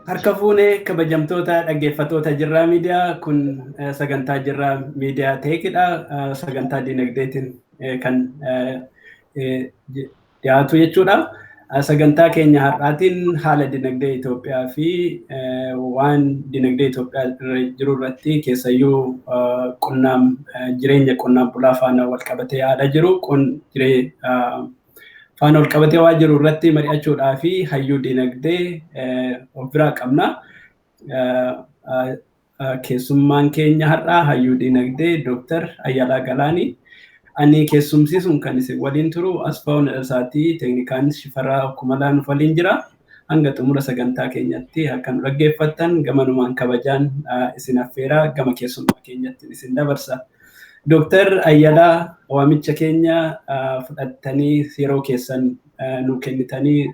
Harka fuunee kabajamtoota dhaggeeffattoota Jaarraa miidiyaa kun sagantaa Jaarraa miidiyaa teekidha. Sagantaa diinagdeetiin kan dhiyaatu jechuudha. Sagantaa keenya har'aatiin haala diinagdee Itiyoophiyaa fi waan diinagdee Itiyoophiyaa jiru irratti keessayyuu jireenya qonnaan bulaa faana wal qabatee yaada jiru faana wal qabatee waa jiru irratti mari'achuudhaa fi hayyuu diinagdee of biraa qabna. Keessummaan keenya har'aa hayyuu diinagdee Dr. Ayyalaa Galaanii. Ani keessumsiisuun kan isin waliin turu Asfawu Nadhasaatii teeknikaan Shifarraa Kumalaan waliin jira. Hanga xumura sagantaa keenyatti akka nu dhaggeeffattan gamanumaan kabajaan isin affeeraa gama keessummaa keenyatti isin dabarsa. Dr. Ayyalaa waamicha keenya fudhattanii yeroo keessan nu kennitanii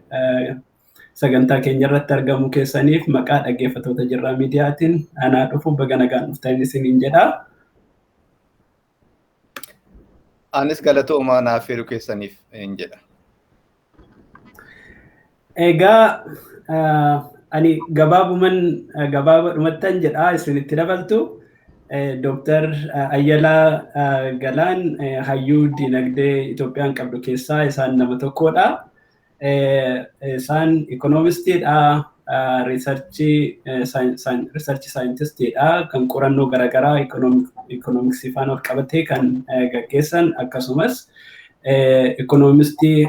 sagantaa keenya irratti argamu keessaniif maqaa dhaggeeffattoota Jaarraa miidiyaatiin anaa dhufu baga nagaan dhuftanii isiniin jedha. Anis galatoomaa naaf heeruu keessaniif hin jedha. Egaa ani gabaabadhumattan jedha isinitti dabaltu. Dr. Ayyalaa Galaan hayyuu diinagdee Itoophiyaan qabdu keessaa isaan nama tokkodha. Isaan ikoonomistiidha, riisarchii saayintistiidha, kan qorannoo garaagaraa ikoonomiksii faana wal qabatee kan gaggeessan akkasumas ikoonomistii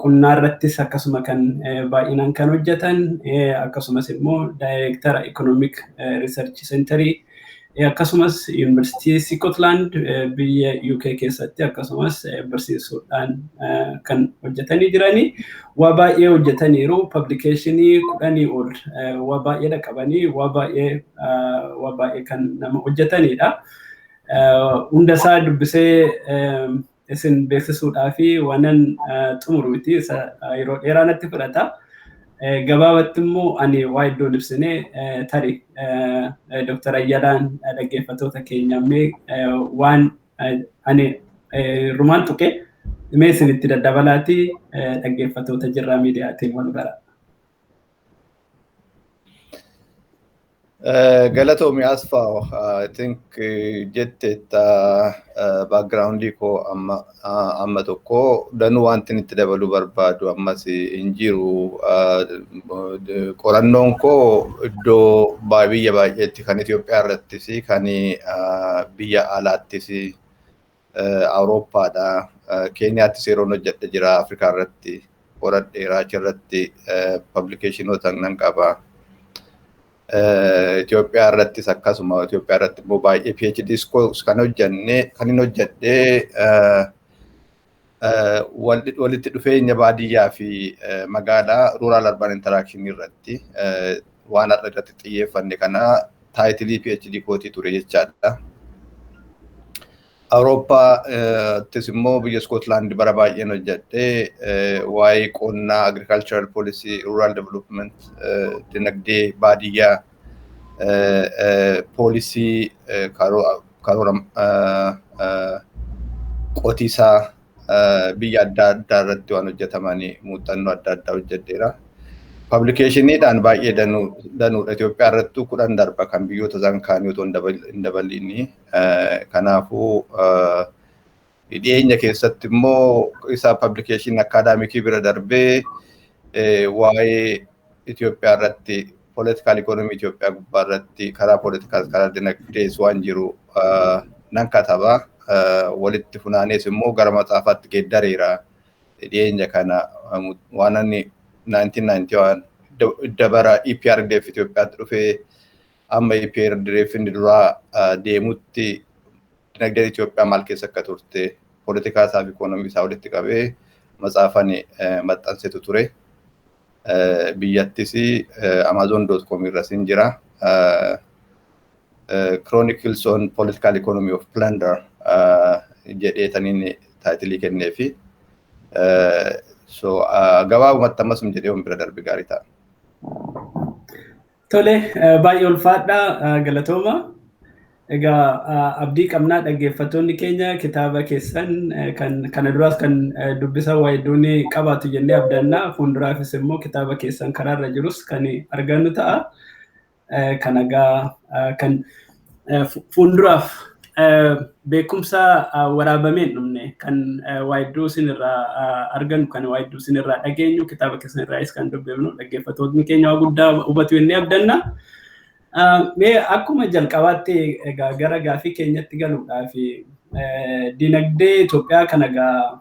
qonnaa irrattis akkasuma kan baay'inaan kan hojjetan akkasumas immoo daayireektara ikoonomik riisarchii seenterii akkasumas yuunivarsiitii Scotland biyya UK keessatti akkasumas barsiisuudhaan kan hojjetanii jiranii waa baay'ee hojjetaniiru publicationii 10 ol waa baay'ee qabanii waa baay'ee kan nama hojjetanidha. Hundasaa dubbisee isin beeksisuudhaa fi waanan xumuru miti yeroo dheeraa natti fudhata. Gabaabatti immoo ani waa iddoo ibsinee tarii Dr. Ayyalaan dhaggeeffattoota keenya waan ani rumaan tuqe mee isinitti daddabalaati dhaggeeffattoota Jaarraa miidiyaatiin wal bara. Galatoomi Asfawu, I think jettetta backgroundii koo amma tokko danuu wanti itti dabaluu barbaadu ammas hin jiru. Qorannoon koo iddoo biyya baay'eetti kan Itiyoophiyaa irrattis kan biyya alaattis Awurooppaadha. Keeniyaattis yeroo hojjedhe jira Afrikaa irratti qoradheera achirratti publicationoota nan qaba. Itiyoophiyaa irrattis akkasuma Itiyoophiyaa irratti immoo baay'ee PhD kan hin hojjedhee walitti dhufeenya baadiyyaa fi magaalaa rural urban interaction irratti waan adda irratti xiyyeeffanne kana taayitilii PhD kootii ture jechaadha. Awurooppaattis immoo biyya Scotland bara baay'een hojjedhee waa'ee qonnaa, agricultural policy, rural development, dinagdee baadiyyaa, poolisii karoora qotiisaa biyya adda addaa irratti waan hojjetamanii muuxannoo adda addaa hojjedheera. Publicationiidhaan baay'ee danuudha. Itiyoophiyaa irrattuu 10 darba kan biyyoota isaan kaanii otoo hin dabalini. Kanaafuu dhiyeenya keessatti immoo isaa publication akaadaamikii bira darbee waa'ee Itiyoophiyaa irratti political economy Itiyoophiyaa gubbaa irratti karaa political karaa dinagdees waan jiru nan kataba. Walitti funaanees immoo gara maxaafaatti geeddareera. Dhiyeenya kana waan ani 1991 dabara EPRDF Itiyoophiyaatti dhufee amma EPRDF inni duraa deemutti dinagdeen Itiyoophiyaa maal keessa akka turte politikaa isaa fi ikonomii isaa walitti qabee matsaafan maxxansetu ture. Biyyattis Amazon.com irra sin jira. Chronicles on Political Economy of Plunder jedheetaniin taayitilii kenneefi. So gabaabumatti ammas jedhee bira darbe gaarii ta'a. Tole baay'ee ulfaadha galatooma. Egaa abdii qabnaa dhaggeeffattoonni keenya kitaaba keessan kana duraas kan dubbisan waa hedduun qabaatu jennee abdannaa. Fuulduraafis immoo kitaaba keessan karaarra jirus kan argannu ta'a. Kan egaa kan fuulduraaf beekumsa waraabamee hin dhumne kan waa hedduu isinirraa argannu kan waa hedduu isinirraa dhageenyu kitaaba keessan irraas kan dubbifnu dhaggeeffattoonni keenya waa guddaa hubatu jennee abdanna. Mee akkuma jalqabaatti egaa gara gaafii keenyatti galuudhaaf dinagdee Itoophiyaa kana egaa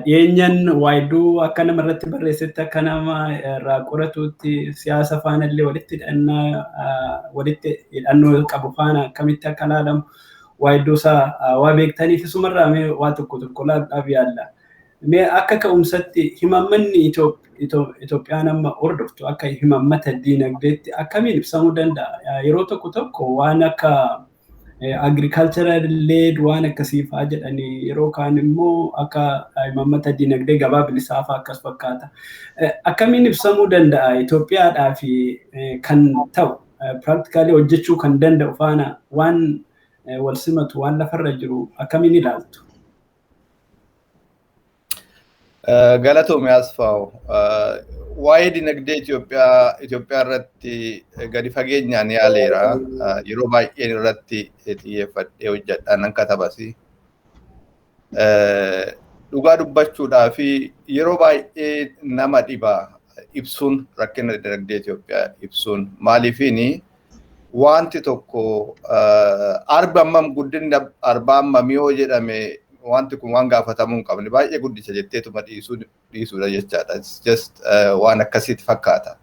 dhiyeenyan waa hedduu akka nama irratti barreessetti akka nama irraa qoratuutti siyaasa faana illee walitti hidhannoo qabu faana akkamitti akka ilaalamu waa hedduu isaa waa beektaniif isumarraa mee waa tokko tokko laaluudhaaf yaalla. Mee akka ka'umsatti himaammanni Itoophiyaan amma hordoftu akka himaammata diinagdeetti akkamiin ibsamuu danda'a? Yeroo tokko tokko waan akka agricultural led waan akkasii fa'aa jedhanii yeroo kaan immoo akka himaammata diinagdee gabaa bilisaa fa'aa akkas fakkaata. Akkamiin ibsamuu danda'a Itoophiyaadhaaf kan ta'u practically hojjechuu kan danda'u faana waan wal simatu waan lafarra jiru akkamiin ilaaltu? Galatoomii Asfawu. Waa'ee dinagdee Itiyoophiyaa irratti gadi fageenyaan yaaleera. Yeroo baay'een irratti xiyyeeffadhee hojjedhaan nan katabasi. Dhugaa dubbachuudhaaf yeroo baay'ee nama dhiba ibsuun rakkina dinagdee Itiyoophiyaa ibsuun maaliifini wanti tokko arba hammam guddinni arbaa hammamii yoo jedhame wanti kun waan gaafatamuu hin qabne baay'ee guddicha jetteetuma dhiisuudha jechaadha. Just waan akkasitti fakkaata.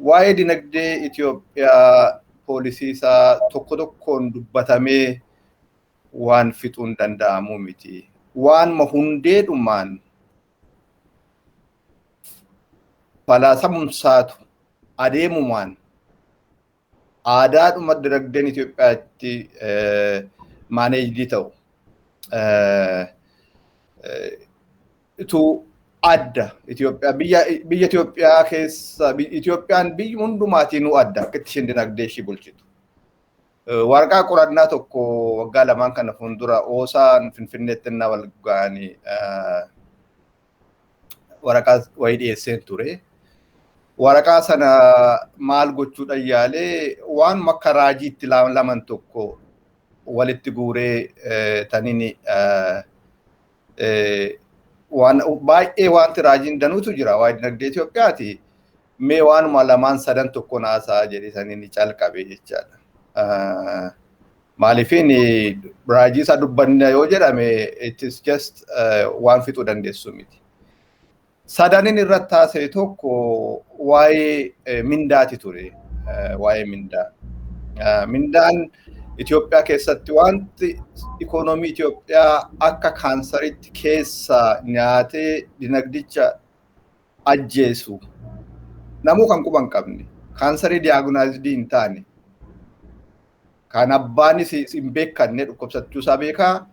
Waa'ee dinagdee Itiyoophiyaa poolisii isaa tokko tokkoon dubbatamee waan fixuun danda'amu miti. Waanuma hundeedhumaan falaasamumsaatu adeemumaan aadaadhuma dinagdeen Itiyoophiyaatti managed ta'u tu adda Itoophiyaa biyya Itoophiyaa keessa Itoophiyaan biyyi hundumaatiin adda akka isheen dinagdee ishee bulchitu. Waraqaa qorannaa tokko waggaa lamaan kana fuuldura oosaan Finfinneetti na wal ga'anii waraqaa wayii dhiyeesseen ture. Waraqaa sana maal gochuudhaan yaalee waan makka raajiitti laman tokko walitti guuree tanini waan baay'ee wanti raajiin danuutu jira waa'ee dinagdee Itoophiyaati. Mee waanuma lamaan sadan tokko naasaa jedhee tanini calqabe jechaadha. Maaliifin raajii isaa dubbanna yoo jedhame it is just waan fixuu dandeessu miti. Sadanin irratti haasa'e tokko waa'ee mindaati ture. Waa'ee mindaa. Mindaan Itoophiyaa keessatti wanti ikoonoomii Itoophiyaa akka kaansaritti keessa nyaatee dinagdicha ajjeesu namuu kan quban qabne kaansarii diyaagnoosii hin taane kan abbaanis hin beekanne dhukkubsachuu isaa beekaa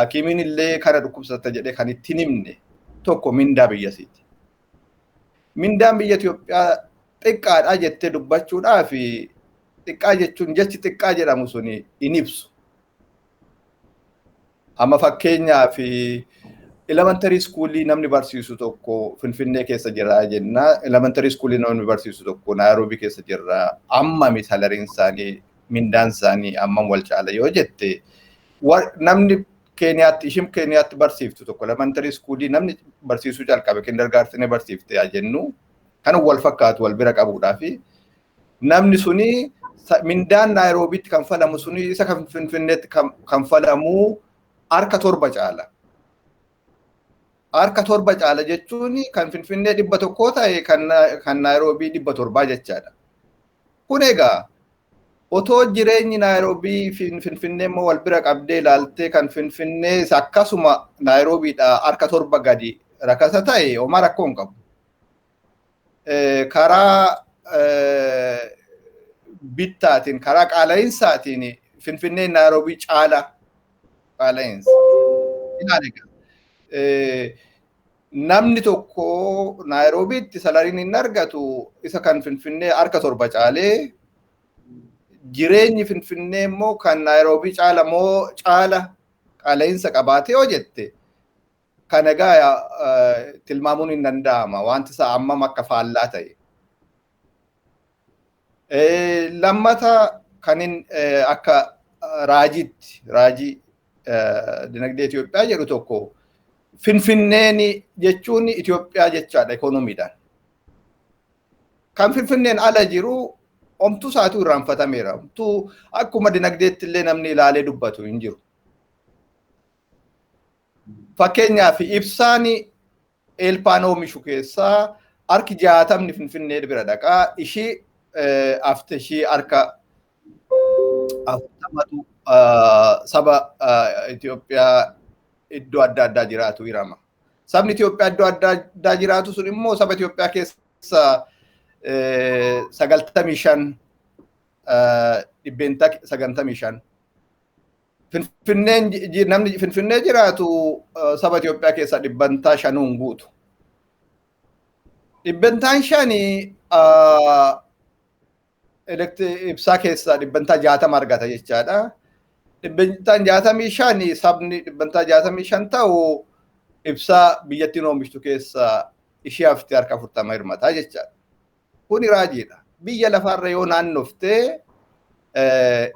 hakiimiin illee kana dhukkubsata jedhee kan ittiin himne tokko mindaa biyyasiiti. Mindaan biyya Itoophiyaa xiqqaadha jettee dubbachuudhaaf xiqqaa jechuun jechi xiqqaa jedhamu suni hin ibsu. Amma fakkeenyaaf elementary schoolii namni barsiisu tokko Finfinnee keessa jira jenna. Elementary schoolii namni barsiisu tokko Naayiroobii keessa jira. Ammami salariin isaanii mindaan isaanii ammam wal caala yoo jette namni Keeniyaatti ishim Keeniyaatti barsiiftu tokko elementary schoolii namni barsiisuu calqabe kindergarten barsiifte yaa jennu kan wal fakkaatu wal bira qabuudhaaf namni suni mindaan Naayiroobiitti kan falamu suni isa kan Finfinneetti kan falamu harka torba caala. Harka torba caala jechuun kan Finfinnee 100 ta'e kan Naayiroobii 700 jechaadha. Kun egaa otoo jireenyi Naayiroobii Finfinnee immoo wal bira qabdee ilaaltee kan Finfinnee akkasuma Naayiroobiidha harka torba gadi rakasa ta'e homaa rakkoo hin qabu. Karaa bittaatiin karaa qaala'insaatiin Finfinnee Naayiroobii caala qaala'insa. Namni tokko Naayiroobiitti salariin hin argatu isa kan Finfinnee harka torba caalee jireenyi Finfinnee immoo kan Naayiroobii caala moo caala qaala'insa qabaatee yoo jette kan egaa tilmaamuun hin danda'ama wanti isaa ammam akka faallaa ta'e. Lammata kanin akka raajii dinagdee Itiyoophiyaa jedhu tokko Finfinneen jechuun Itiyoophiyaa jechaadha ikoonomiidhaan. Kan Finfinneen ala jiru omtuu isaatu irraanfatameera. Omtuu akkuma dinagdeetti illee namni ilaalee dubbatu hin jiru. Fakkeenyaaf ibsaan eelpaan oomishu keessaa harki 60 Finfinnee bira dhaqaa ishii afte ishii harka 40 saba Itiyoophiyaa iddoo adda addaa jiraatu hirama. Sabni Itiyoophiyaa iddoo adda addaa jiraatu sun immoo saba Itiyoophiyaa keessa 95 dhibbeentaa 95. Namni Finfinnee jiraatu saba Itiyoophiyaa keessa dhibbantaa 5 guutu. Dhibbantaan 5 ibsaa keessa dhibbantaa 60 argata jechaadha. Dhibbantaan 65 sabni dhibbantaa 65 ta'u ibsaa biyyattiin oomishtu keessa ishee hafte harka 40 hirmataa jechaadha. Kuni raajiidha. Biyya lafaarra yoo naannoftee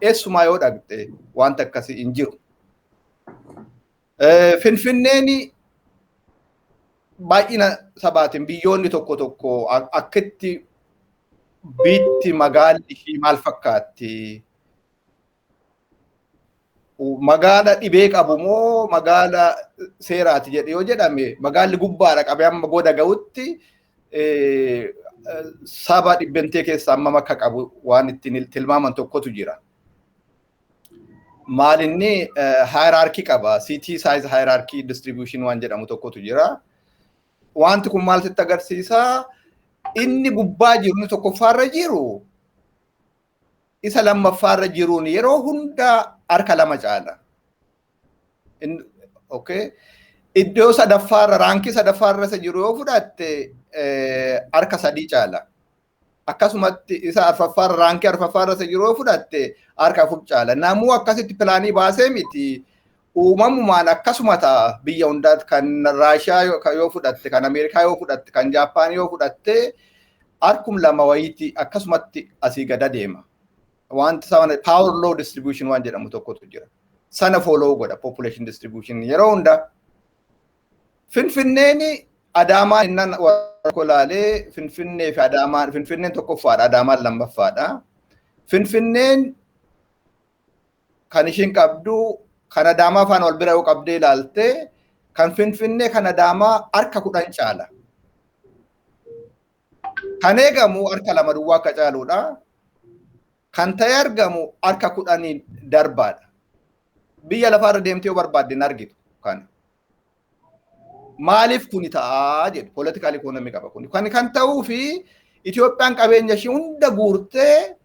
eessumaa yoo dhaqxe wanta akkasii hin jiru. Finfinneen baay'ina sabaatiin biyyoonni tokko tokko akkatti biitti magaalli ishii maal fakkaatti? Magaala dhibee qabu moo magaala seeraati jedhe yoo jedhame magaalli gubbaadha qabee amma goda ga'utti saba dhibbentee keessa amma akka qabu waan ittiin tilmaaman tokkotu jira. Maalinni hierarchy qaba. City size hierarchy distribution waan jedhamu tokkotu jira. Wanti kun maal sitti agarsiisa? Inni gubbaa jiru inni tokkoffaarra jiru isa lammaffaarra jiruun yeroo hunda harka 2 caala. Okay. Iddoo sadaffaarra raankii sadaffaarra isa jiru yoo fudhatte harka 3 caala. Akkasumatti isa arfaffaarra raankii arfaffaarra isa jiru yoo fudhatte harka 4 caala. Namuu akkasitti pilaanii baasee miti uumamumaan akkasuma ta'a biyya hundaatti kan Raashiyaa yoo fudhatte kan Ameerikaa yoo fudhatte kan Jaappaan yoo fudhatte harkum 2 wayiiti akkasumatti asii gada deema. Wanti sana power law distribution waan jedhamu tokkotu jira. Sana follow godha population distribution yeroo hunda. Finfinneen Adaamaa innan kolaalee Finfinnee fi Adaamaa Finfinneen tokkoffaadha Adaamaan lammaffaadha. Finfinneen kan ishiin qabdu kan Adaamaa faana wal bira yoo qabdee ilaalte kan Finfinnee kan Adaamaa harka 10 caala. Kan eegamu harka 2 duwwaa akka caaluudha. Kan ta'e argamu harka 10 darbaadha. Biyya lafaarra deemtee yoo barbaadde hin argitu kana. Maaliif kuni ta'a jedhu political economy qaba kuni. Kan ta'uu fi Itiyoophiyaan qabeenya ishee hunda guurtee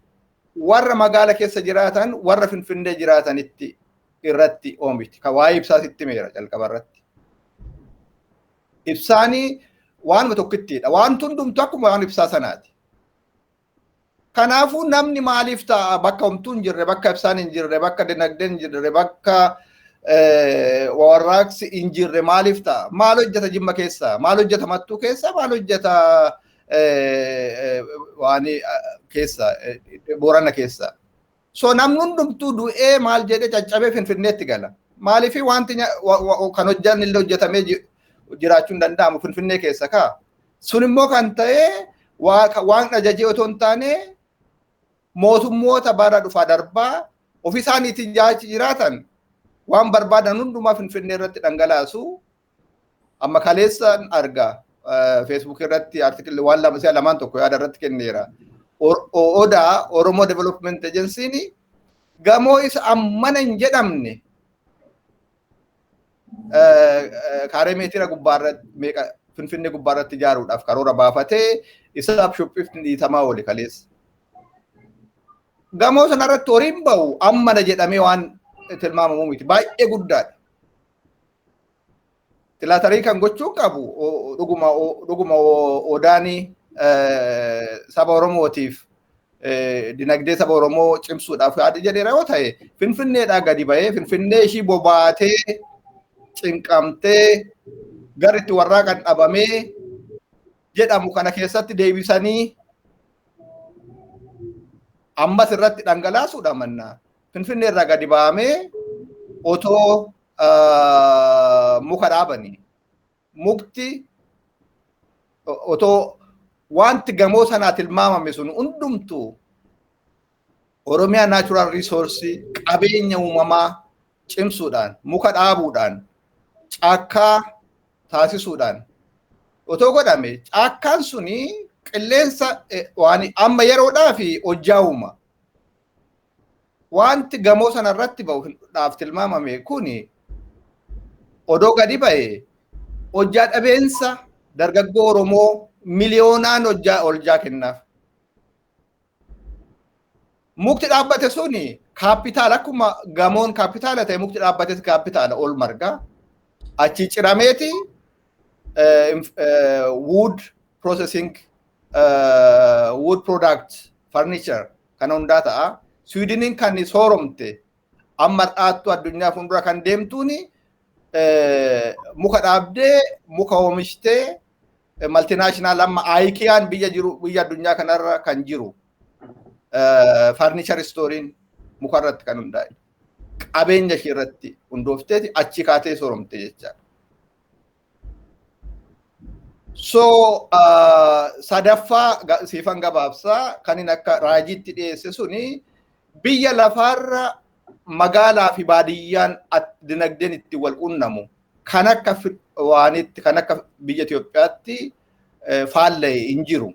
warra magaala keessa jiraatan warra Finfinnee jiraatanitti irratti oomishti. Kan waa'ee ibsaasitti meera jalqaba irratti. Ibsaanii waanuma tokkittiidha. Waan hundumtu akkuma waan ibsaa sanaati. Kanaafuu namni maaliif ta'a bakka homtuu hin jirre, bakka ibsaan hin jirre, bakka dinagdeen hin jirre, bakka warraaqsi hin jirre maaliif ta'a? Maal hojjeta Jimma keessa? Maal hojjeta Mattuu keessa? Maal hojjeta waan keessa Boorana keessa? So namni hundumtuu du'ee maal jedhee caccabee Finfinneetti gala. Maaliif wanti kan hojjan illee hojjetamee jiraachuu hin danda'amu Finfinnee keessa kaa? Sun immoo kan ta'e waan ajajee otoo hin taane mootummoota bara dhufaa darbaa ofii isaaniitiin jiraatan waan barbaadan hundumaa Finfinnee irratti dhangalaasu. Amma kaleessaan argaa Facebook irratti artikilli waan lamaan tokko yaada irratti kenneera. Odaa Oromoo Development Agency gamoo isa ammana hin jedhamne kaaree meetira gubbaarratti meeqa Finfinnee gubbaarratti ijaaruudhaaf karoora baafatee isaaf shophiifni dhiitamaa oole kaleessa. Gamoo sanarratti horiin bahu ammana jedhamee waan tilmaamamu miti baay'ee guddaadha. Tilaatarii kan gochuu qabu dhuguma odaanii saba Oromootiif dinagdee saba Oromoo cimsuudhaaf yaada jedheera yoo ta'e Finfinneedhaa gadi ba'ee Finfinnee ishii bobaatee cinqamtee gara itti warraaqan dhabamee jedhamu kana keessatti deebisanii ammas irratti dhangalaasuudha mannaa. Finfinnee irraa gadi ba'amee otoo muka dhaabanii mukti otoo wanti gamoo sanaa tilmaamame sun hundumtuu Oromiyaa Natural Resource qabeenya uumamaa cimsuudhaan muka dhaabuudhaan caakkaa taasisuudhaan otoo godhame caakkaan suni qilleensa waan amma yeroodhaa fi hojjaa uuma. Wanti gamoo sana irratti ba'uudhaaf tilmaamame kuni odoo gadi ba'e hojjaa dhabeensa dargaggoo Oromoo miliyoonaan hojjaa kennaaf. Mukti dhaabbate suni kaapitaala akkuma gamoon kaapitaala ta'e mukti dhaabbates kaapitaala ol marga achi cirameeti wood processing wood product furniture kan hundaa ta'a. Swideniin kan sooromte amma dhaattu addunyaa fuuldura kan deemtuuni muka dhaabdee muka oomishtee multinational amma Ikeyaan biyya addunyaa kanarra kan jiru furniture storein muka irratti kan hundaa'e qabeenya ishee irratti hundoofteeti achi kaatee sooromte jechaadha. So sadaffaa siifan gabaabsaa kan inni akka raajiitti dhiyeesse suni biyya lafaarra magaalaa fi baadiyyaan dinagdeen itti wal qunnamu kan akka waanitti kan akka biyya Itiyoophiyaatti faallee hin jiru.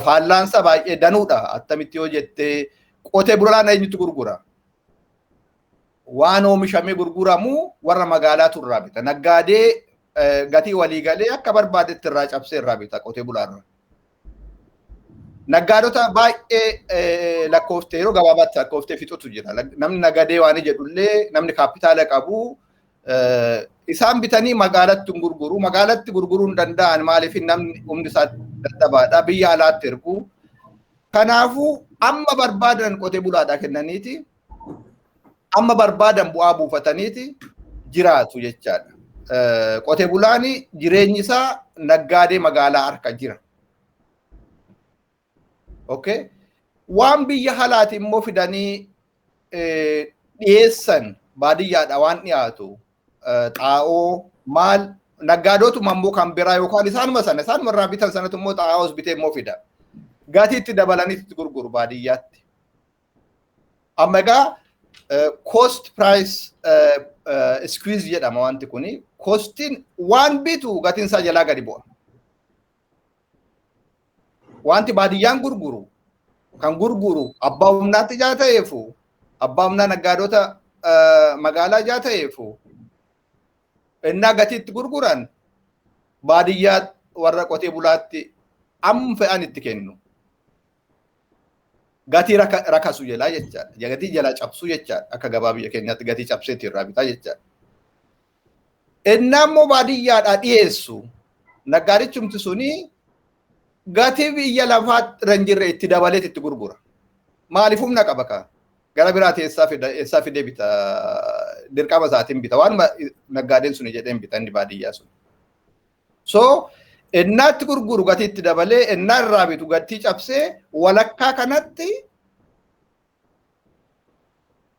Faallaansa baay'ee danuudha. Attamitti yoo jette qotee bulaan eenyutti gurgura? Waan oomishamee gurguramu warra magaalaatu irraa bita. Naggaadee gatii walii galee akka barbaadetti irraa cabsee irraa bita qotee bulaarra. Naggaadota baay'ee lakkooftee yeroo gabaabaatti lakkooftee fixutu jira. Namni naggadee waan jedhullee namni kaapitaala qabu isaan bitanii magaalatti gurguru. Magaalatti gurguruu hin danda'an maaliif namni humni isaa dadhabaadha. Biyya alaatti ergu. Kanaafuu amma barbaadan qotee bulaadhaa kennaniiti. Amma barbaadan bu'aa buufataniiti jiraatu jechaadha. Qotee bulaan jireenyi isaa naggaadee magaalaa harka jira. Okay. Waan biyya halaati immoo fidanii dhiyeessan baadiyyaadha waan dhiyaatu xaa'oo maal naggaadotuma immoo kan biraa yookaan isaanuma irraa bitan sanatu immoo xaa'oos bitee immoo fida. Gatiitti dabalaniitti gurguru baadiyyaatti. Amma egaa cost price squeeze jedhama wanti kuni. Costiin waan bitu gatiin isaa jalaa gadi bu'a. Wanti baadiyyaan gurguru kan gurguru abbaa humnaatti ijaa ta'eefu abbaa humnaa naggaadota magaalaa ijaa ta'eefu innaa gatiitti gurguran baadiyyaa warra qotee bulaatti amma fe'an itti kennu. Gatii rakasu jalaa jechaadha. Gatii jalaa cabsuu jechaadha. Akka gabaa biyya keenyaatti gatii cabseetti irraa bitaa jechaadha. Innaa immoo baadiyyaadhaa dhiyeessu naggaadichumti suni gatii biyya lafaatti irra hin jirre itti dabaleet itti gurgura. Maaliif humna qaba kaa? Gara biraati eessaa fidee bita dirqama isaatiin bita. Waan naggaadeen suni jedheen bita inni baadiyyaa sun. So innaatti gurguru gatii itti dabalee innaa irraa bitu gatii cabsee walakkaa kanatti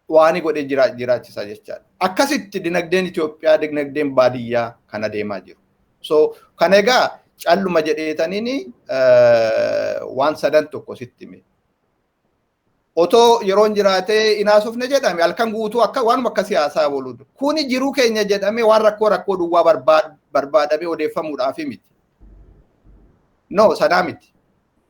waan godhee jiraachisa jechaadha. Akkasitti dinagdeen Itiyoophiyaa dinagdeen baadiyyaa kana deemaa jiru. So kan egaa calluma jedheetaniin waan sadan tokko sitti hime. Otoo yeroon jiraatee inaasofne jedhame halkan guutuu akka waanuma akka siyaasaa ooluudha. Kuni jiruu keenya jedhame waan rakkoo duwwaa barbaadamee odeeffamuudhaaf miti. No, sanaa miti.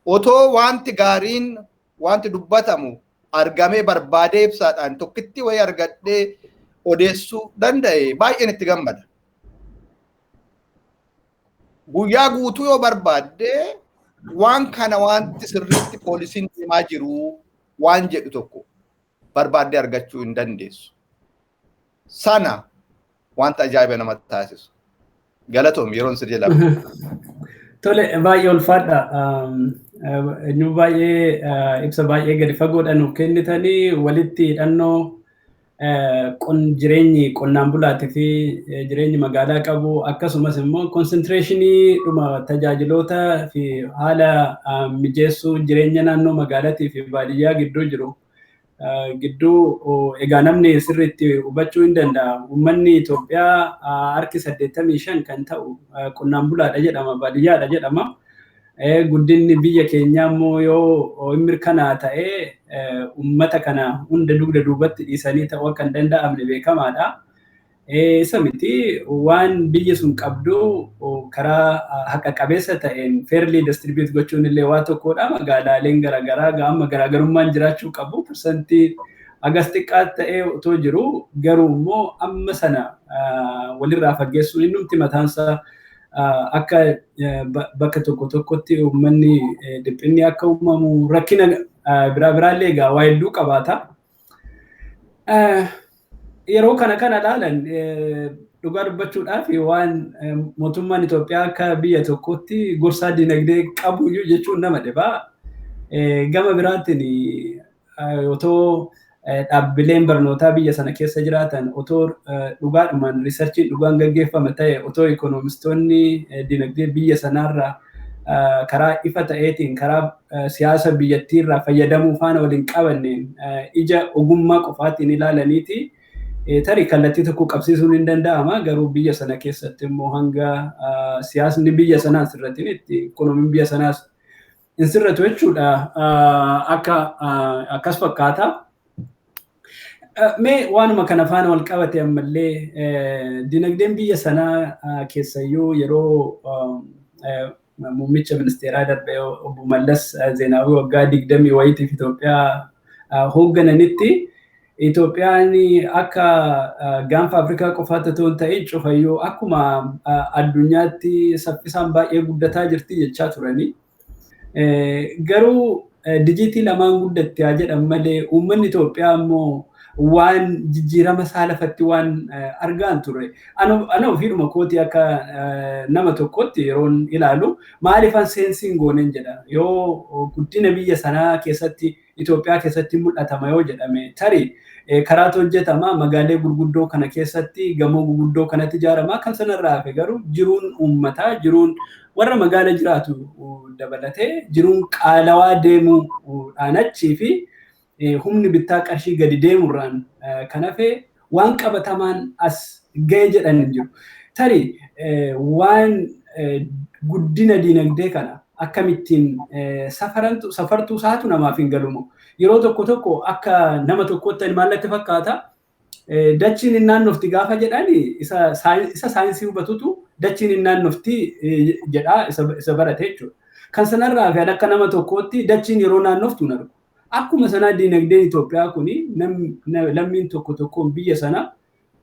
Otoo wanti gaariin wanti dubbatamu argamee barbaadee ibsaadhaan tokkitti wayii argadhee odeessuu danda'e baay'een itti gammada. Guyyaa guutuu yoo barbaadde waan kana wanti sirriitti poolisiin deemaa jiru waan jedhu tokko barbaaddee argachuu hin dandeessu. Sana wanta ajaa'iba namatti taasisu. Galatoom yeroon sirrii lama. Tole baay'ee ulfaadha. Inni baay'ee ibsa baay'ee gadi fagoodhaan nuuf kennitanii walitti hidhannoo jireenyi qonnaan bulaatii fi jireenyi magaalaa qabu akkasumas immoo konsentireeshinii dhuma tajaajiloota fi haala mijeessuu jireenya naannoo magaalaatii fi baadiyyaa gidduu jiru. Gidduu egaa namni sirriitti hubachuu hin danda'a. Uummanni Itoophiyaa harki 85 kan ta'u qonnaan bulaadha jedhama, baadiyyaadha jedhama. Guddinni biyya keenyaa immoo yoo hin mirkanaa ta'ee uummata kana hunda dugda duubatti dhiisanii ta'uu akka hin danda'amne beekamaadha. Isa miti waan biyyi sun qabdu karaa haqa qabeessa ta'een fairly distribute gochuun illee waa tokkodha. Magaalaaleen garaagaraa gama garaagarummaan jiraachuu qabu. Persentii agas xiqqaa ta'ee otoo jiru garuu immoo amma sana walirraa fageessuun innumti mataansaa akka bakka tokko tokkotti uummanni dhiphinni akka uumamu rakkina biraallee egaa waa hedduu qabaata. Yeroo kana ilaalan dhugaa dubbachuudhaaf waan mootummaan Itoophiyaa akka biyya tokkotti gorsaa dinagdee qabu jechuun nama dhibaa. Gama biraatiin otoo dhaabbileen barnootaa biyya sana keessa jiraatan otoo dhugaadhumaan riisarchiin dhugaan gaggeeffame ta'e otoo ikoonomistoonni dinagdee biyya sanaarraa karaa ifa ta'eetiin karaa siyaasa biyyattiirraa fayyadamuu faana waliin qabanneen ija ogummaa qofaatiin ilaalaniiti. Tarii kallattii tokko qabsiisuun hin danda'ama garuu biyya sana keessatti immoo hanga siyaasni biyya sanaa sirratiin itti ikoonomiin biyya sanaas hin sirratu jechuudha akkas fakkaata. Mee waanuma kana faana wal qabate ammallee dinagdeen biyya sanaa keessayyuu yeroo muummicha ministeeraa darbe obbo Mallas Zeenaawii waggaa 20 wayitiif Itoophiyaa hooggananitti Itoophiyaan akka gaanfa Afrikaa qofaatti otoo hin ta'in cufayyuu akkuma addunyaatti saffisaan baay'ee guddataa jirti jechaa turani. Garuu dijiitii lamaan guddatti haa jedhan malee uummanni Itoophiyaa immoo waan jijjiirama saalafatti waan argaan ture. Ana ofiidhuma kootii akka nama tokkotti yeroon ilaalu maaliifan seensiin gooneen jedha. Yoo guddina biyya sanaa keessatti Itoophiyaa keessatti mul'atama yoo jedhame tarii karaatu hojjetama magaalee gurguddoo kana keessatti gamoo gurguddoo kanatti ijaarama kan sanarraa hafe garuu jiruun uummataa jiruun warra magaala jiraatu dabalatee jiruun qaalawaa deemuudhaan achii fi humni bittaa qarshii gadi deemurraan kan hafe waan qabatamaan as ga'e jedhan hin jiru. Tarii waan guddina dinagdee kana akkamittiin safartuu isaatu namaaf hin galumo. Yeroo tokko akka nama tokkotti maallatti fakkaata. Dachiin hin naannofti gaafa jedhani isa saayinsii hubatutu dachiin hin naannofti jedhaa isa barate jechuudha. Kan sanarraa fi akka nama tokkotti dachiin yeroo naannoftu hin argu. Akkuma sanaa dinagdeen Itoophiyaa kuni lammiin tokkoon biyya sana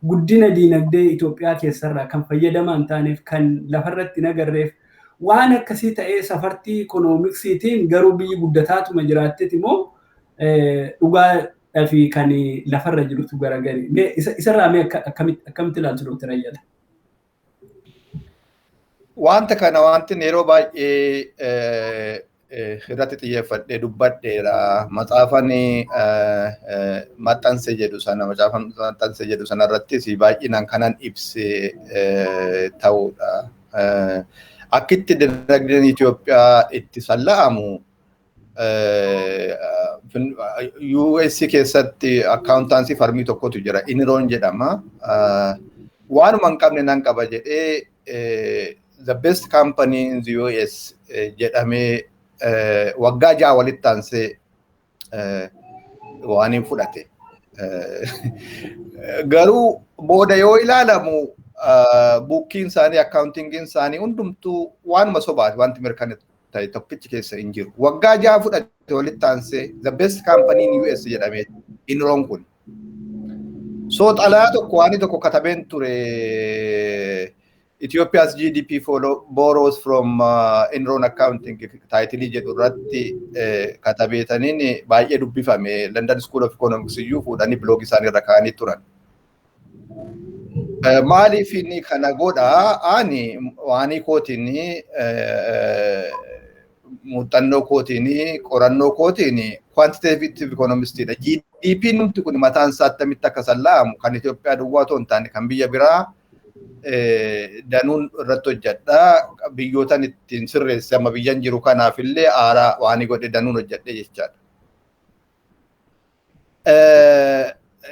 guddina dinagdee Itoophiyaa keessarraa kan fayyadaman taaneef kan lafarratti nagarreef waan akkasii ta'ee safartii ikoonomiksiitiin garuu biyyi guddataatuma jiraatteet immoo dhugaa fi kan lafarra jirutu garagari. Isarraa mee akkamitti ilaaltu Dr. Ayyalaa? Wanta kana wanti yeroo baay'ee irratti xiyyeeffadhee dubbadheera. Matsaafan maxxanse jedhu sana irrattis baay'inaan kanan ibse ta'uudha. Akkitti dinagdeen Itoophiyaa itti salla'amu US keessatti akkaawuntaansii farmii tokkotu jira. Inroon jedhama. Waanuma hin qabne nan qaba jedhee the best company in the US jedhamee waggaa 6 walitti aansee waan hin fudhate. Garuu booda yoo ilaalamu buukkiin isaanii akkaawuntingiin isaanii hundumtuu waanuma sobaati wanti mirkaneeffame ta'e tokkichi keessa hin jiru. Waggaa 6 fudhate walitti aansee the best company in US jedhamee Inroon kun. So xalayaa tokko waan tokko katabeen ture Ethiopia's GDP borrows from Enron accounting title jedhu irratti katabeetaniin baay'ee dubbifame London School of Economics iyyuu fuudhanii blog isaanii irra kaa'anii turan. maaliif inni kana godha ani waanii kootiin muuxannoo kootiin qorannoo kootiin quantitative economistidha. GDP numti kun mataan isaa attamitti akka sallaamu kan Itoophiyaa duwwaa otoo hin taane kan biyya biraa danuun irratti hojjedha. Biyyootan ittiin sirreesse amma biyyan jiru kanaafillee aaraa waanii godhe danuun hojjedhe jechaadha.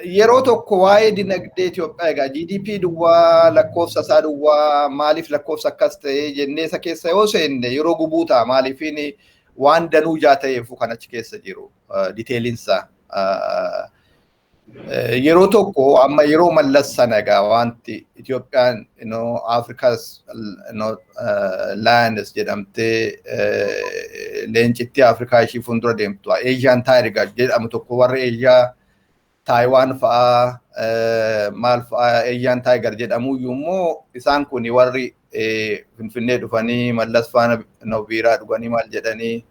Yeroo tokko waa'ee dinagdee Itoophiyaa egaa GDP duwwaa lakkoofsa isaa duwwaa maaliif lakkoofsa akkas ta'e jennee isa keessa yoo seenne yeroo gubuu ta'a maaliifin waan danuu jaa ta'eef kan achi keessa jiru diteelinsa. Yeroo tokko amma yeroo mallas sana egaa wanti Itoophiyaan Africa's lions jedhamtee leencitti Afrikaa ishii fuuldura deemtu Asian tiger jedhamu tokko warra Asia Taiwan fa'a maal fa'a Asian tiger jedhamu immoo isaan kun warri Finfinnee dhufanii mallas faana biiraa dhuganii maal jedhanii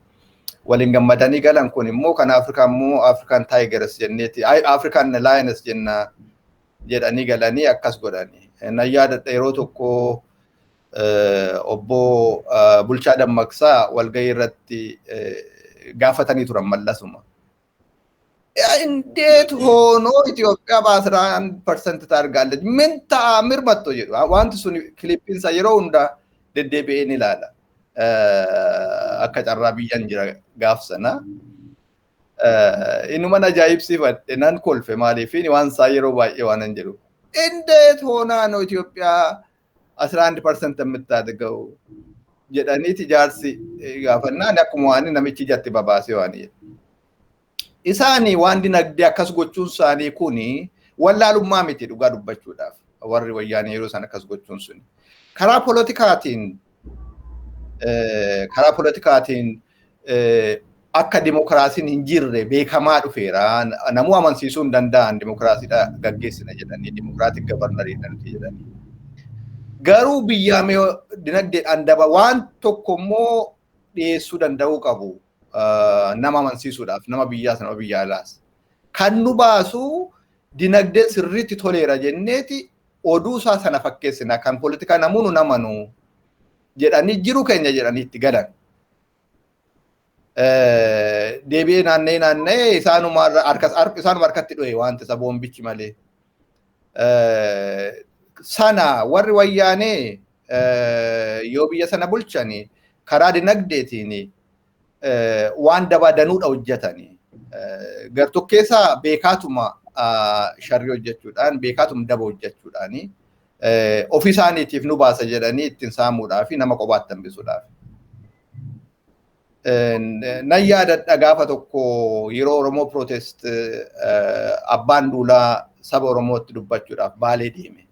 waliin gammadanii galan kun immoo kan Afrikaa immoo African tigers jenneeti African lions jenna jedhanii galanii akkas godhanii. Nayyaadha yeroo tokko obbo Bulchaa Dammaqsaa walgahii irratti gaafatanii turan mallasuma. Indeet hoonoo Itoophiyaa 11% targaaletti min ta'a mirmatto jedhu wanti sun kilippiinsa yeroo hunda deddeebi'ee ni ilaala. Akka carraa biyyan jira gaaf sana. Inuma ajaa'ibsiifadhe nan kolfe maaliifin waan isaa yeroo baay'ee waan hin jedhu. Indeet hoonaanoo Itoophiyaa 11% የምታድገው jedhaniiti jaarsi gaafannaan akkuma waan namichi jatti babaasee waan jedhu. Isaanii waan dinagdee akkas gochuun isaanii kuni wallaalummaa miti dhugaa dubbachuudhaaf warri wayyaanii yeroo san akkas gochuun suni. Karaa politikaatiin akka dimokiraasiin hin jirre beekamaa dhufeera. Namuu amansiisuu hin danda'an dimokiraasiidha gaggeessina jedhanii dimokiraatik gabarnariidha jedhanii. Garuu biyyaamee dinagdeedhaan daba waan tokko immoo dhiyeessuu danda'uu qabu. Nama amansiisuudhaaf nama biyyaas nama biyya alaas kan nu baasu dinagdeen sirriitti toleera jenneeti oduu isaa sana fakkeessina kan politika namuunu namanu jedhanii jiru keenya jedhanii itti galan. Deebi'ee naannee isaanuma harkatti dho'e wanti isa boombichi malee. Sana warri wayyaanee yoo biyya sana bulchanii karaa dinagdeetiin waan dabadanuudha hojjetanii. Gartokkeessa beekaatuma sharrii hojjechuudhaan beekaatuma daba hojjechuudhaani ofii isaaniitiif nu baasa jedhanii ittiin saamuudhaaf nama qobaatti hambisuudhaaf. Nan yaadadha gaafa tokko yeroo Oromoo protest abbaan duulaa saba Oromootti dubbachuudhaaf Baalee deeme.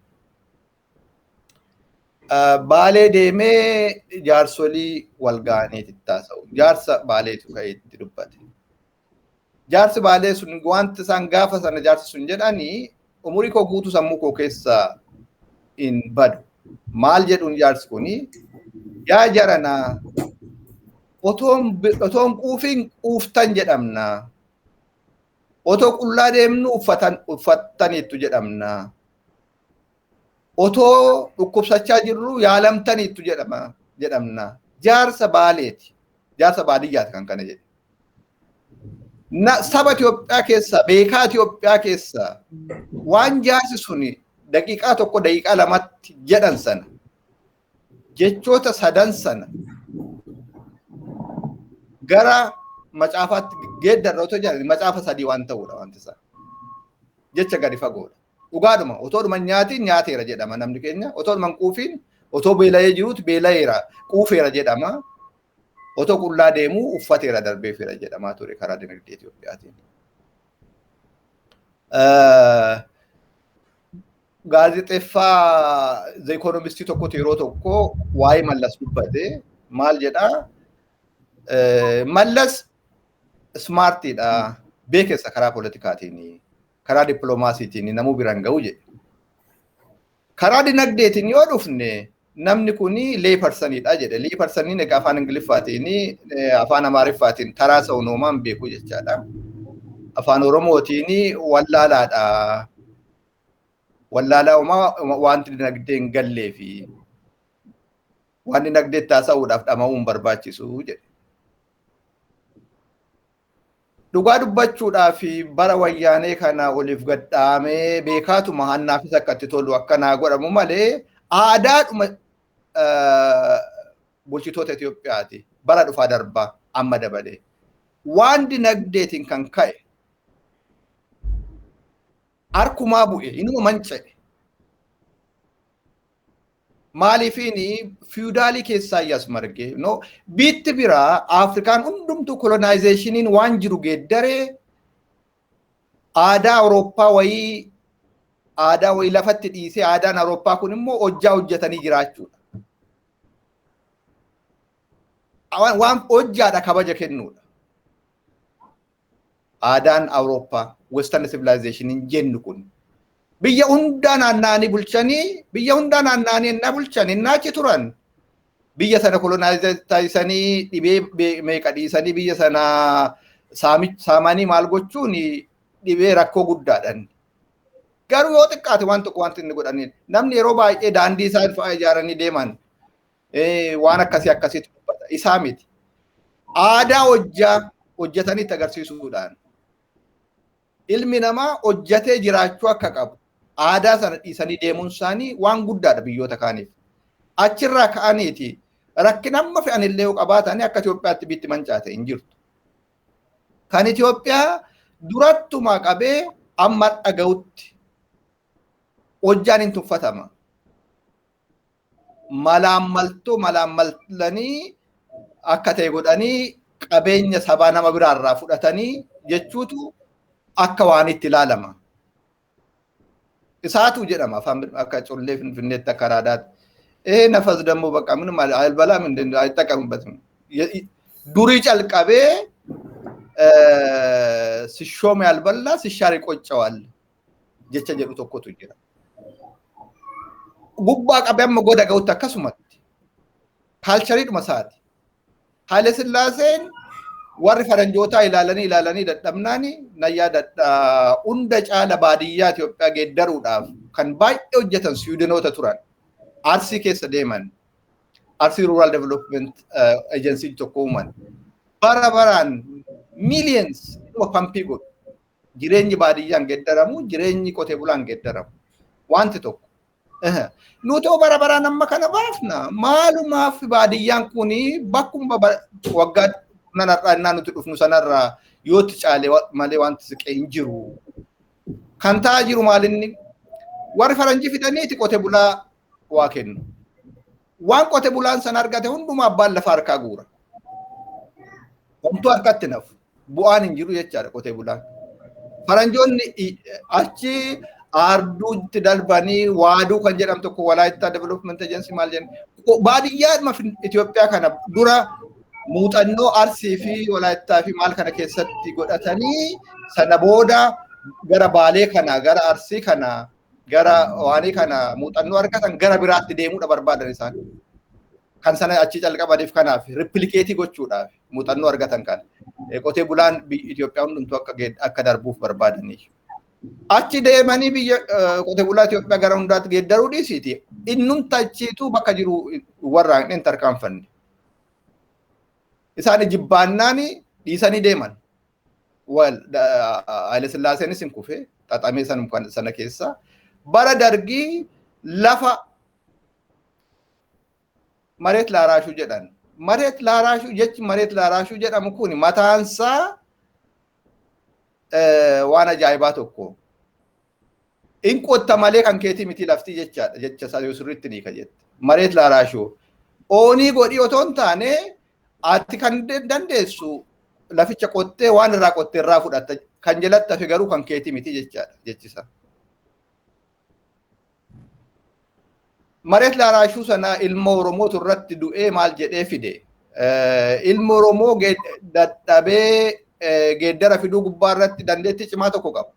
Baalee deemee jaarsolii wal ga'anii taasa'u. Jaarsa Baaleetu ka'ee itti dubbate. Jaarsi Baalee sun wanti isaan gaafa sana jaarsi sun jedhanii umurii koo guutuu sammuu koo keessa hin badu. Maal jedhuun jaarsi kuni yaa jaranaa otoon quufiin quuftan jedhamna. Otoo qullaa deemnu uffattaniittu jedhamna. Otoo dhukkubsachaa jirru yaalamtaniittu jedhamna. Jaarsa Baaleeti. Jaarsa baadiyyaati kan kana jedhe. Saba Itoophiyaa keessa beekaa Itoophiyaa keessa waan jaarsi suni daqiiqaa tokko daqiiqaa lamatti jedhan sana jechoota sadan sana gara macaafaatti geeddarra otoo jedhan macaafa sadii waan ta'uudha wanti isaa. Jecha gadi fagoodha. Dhugaadhuma otoo dhuma nyaatiin nyaateera jedhama namni keenya. Otoo dhuma quufiin otoo beela'ee jiruuti beela'eera quufeera jedhama. Otoo qullaa deemuu uffateera darbeefeera jedhamaa ture karaa dinagdee Itoophiyaatiin. Gaazexeeffaa The Economistii tokkotu yeroo tokko waa'ee Mallas dubbate maal jedhaa? Mallas smartiidha beekessa karaa politikaatiin karaa dippiloomaasiitiin namuu biraan ga'u jedhe. Karaa dinagdeetiin yoo dhufne namni kuni leeparsaniidha jedhe. Leeparsaniin egaa afaan Ingiliffaatiin afaan Amaariffaatiin taraa sa'unoomaan beeku jechaadha. Afaan Oromootiin wallaalaadha. wallaalaa wanti dinagdee hin gallee fi waan dinagdee taasisuudhaaf dhama'uun barbaachisu jedhe. Dhugaa dubbachuudhaaf bara wayyaanee kana oliif gadhaamee beekaatuma hannaafis akka itti tolu akkanaa godhamu malee aadaadhuma bulchitoota Itiyoophiyaati bara dhufaa darbaa amma dabalee waan dinagdeetiin kan ka'e harkumaa bu'e inuma manca'e. Maaliifini feudaalii keessaa as marge no biitti biraa Afrikaan hundumtu colonizationiin waan jiru geeddaree aadaa Awurooppaa wayii lafatti dhiisee aadaan Awurooppaa kun immoo hojjaa hojjetanii jiraachuudha. Waan hojjaadha kabaja kennuudha. Aadaan Awurooppaa western civilization jennu kun biyya hundaa naanna'anii bulchanii biyya hundaa naanna'anii ennaa bulchan ennaachi turan biyya sana kolonaayizeesanii dhibee meeqa dhiisanii biyya sana saamanii maal gochuun dhibee rakkoo guddaadhaan. Garuu yoo xiqqaate waan tokko wanti inni godhaniin namni yeroo baay'ee daandii isaa fa'aa ijaaranii deeman waan akkasiitu dubbata. Isaa miti. Aadaa hojjetanii itti agarsiisuudhaan ilmi namaa hojjetee jiraachuu akka qabu aadaa sana dhiisanii deemuun isaanii waan guddaadha biyyoota kaaniif. Achirraa ka'aniiti rakkina amma fe'an illee yoo qabaatanii akka Itoophiyaatti bitti mancaate hin jirtu. Kan Itoophiyaa durattumaa qabee amma dhaga'utti hojjaan hin tuffatama. Malaammalanii akka ta'e godhanii qabeenya sabaa nama biraarraa fudhatanii jechuutu akka waan itti ilaalama. Isaatu jedhama afaan akka collee finfinneetti akka raadaatti. Nafas dammoo bakka minuma albalaa min አይጠቀምበትም. Durii calqabee sishoome albalaa sishaar qoccawal jecha jedhu tokkotu jira. Gubbaa qabee amma goda ga'utti akkasumatti kaalchariidhuma isaati. Haile Sillaaseen warri faranjootaa ilaalanii dadhabnaani nayyaa hunda caala baadiyyaa Itoophiyaa geeddaruudhaaf kan baay'ee hojjetan Siwiidinoota turan. Arsii keessa deeman. Arsii Rural Development Agency tokko uuman. Bara baraan millions pampii godhu. Jireenyi baadiyyaan geeddaramu, jireenyi qotee bulaan geeddaramu. Wanti tokko. Nuutoo bara baraan amma kana baafna. Maalumaaf baadiyyaan kuni bakkuma waggaa nanarraa nuti dhufnu sanarraa yootti caale malee wanti siqee hin jiru. Kan ta'aa jiru maalinni warri faranjii fidaniiti qotee bulaa waa kennu. Waan qotee bulaan sana argate hundumaa abbaan lafa harkaa guura. Homtuu harkatti nafu. Bu'aan hin jiru jechaadha qotee bulaan. Faranjoonni achi arduutti darbanii waaduu kan jedhamu tokko Walaayittaa Development Agency maal jennu. Baadiyyaa Itoophiyaa kana dura muuxannoo Arsii fi Walaayittaa fi maal kana keessatti godhatanii sana booda gara Baalee kana gara Arsii kana gara waanii kana muuxannoo argatan gara biraatti deemuudha barbaadan isaan. Kan sana achi calqabaniif kanaaf replikeetii gochuudhaaf muuxannoo argatan kan qotee bulaan Itoophiyaa hundumtuu akka darbuuf barbaadanii. Achi deemanii biyya qotee bulaa Itoophiyaa gara hundaatti geeddaruu dhiisiiti. Innumti achiitu bakka jiru warraan hin tarkaanfanne. Isaan jibbaannaan dhiisanii deeman. Haile Sillaaseenis hin kufe xaxamee sana keessa. Bara dargii lafa mareet laaraashuu jedhan. Mareet laaraashuu jedhamu kun mataansaa waan ajaa'ibaa tokko. In qotta malee kan keetii miti laftii jechaadha. Jecha isaa yoo sirriitti ni kajette. Mareet laaraashuu. Oonii godhii otoo hin taane ati kan dandeessu laficha qottee waan irraa qottee irraa fudhatta. Kan jalatti hafe garuu kan keetii miti jechaadha. Jechisa. Mareet laaraashuu sana ilma Oromootu irratti du'ee maal jedhee fide. Ilma Oromoo dadhabee geeddara fiduu gubbaa irratti dandeettii cimaa tokko qaba.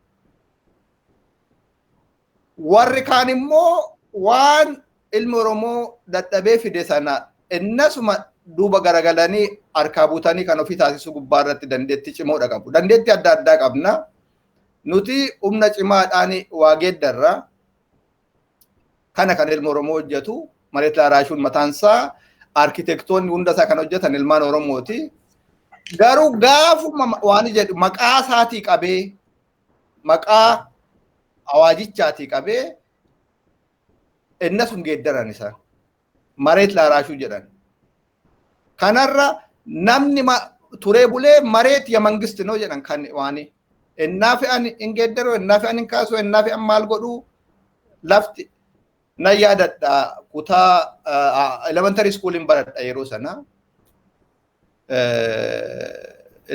Warri kaan immoo waan ilma Oromoo dadhabee fide sana innasuma duuba garagalanii harkaa buutanii kan ofii taasisuu gubbaa irratti dandeettii cimoodha qabu. Dandeettii adda addaa qabna. Nuti humna cimaadhaan waa geeddarra. kana kan ilma Oromoo hojjetu mareet laaraashuun mataansaa arkitektoonni hunda isaa kan hojjetan ilmaan Oromooti. Garuu gaafuma waan jedhu maqaa isaatii qabee maqaa awaajichaatii qabee inna sun geeddaran isaan mareet laaraashuu jedhan. Kanarra namni turee bulee mareet ya mangisti noo jedhan kan waani innaa fe'an hin geeddaru innaa fe'an hin kaasu innaa fe'an maal godhu lafti na yaadadha kutaa elementary school hin baradha yeroo sana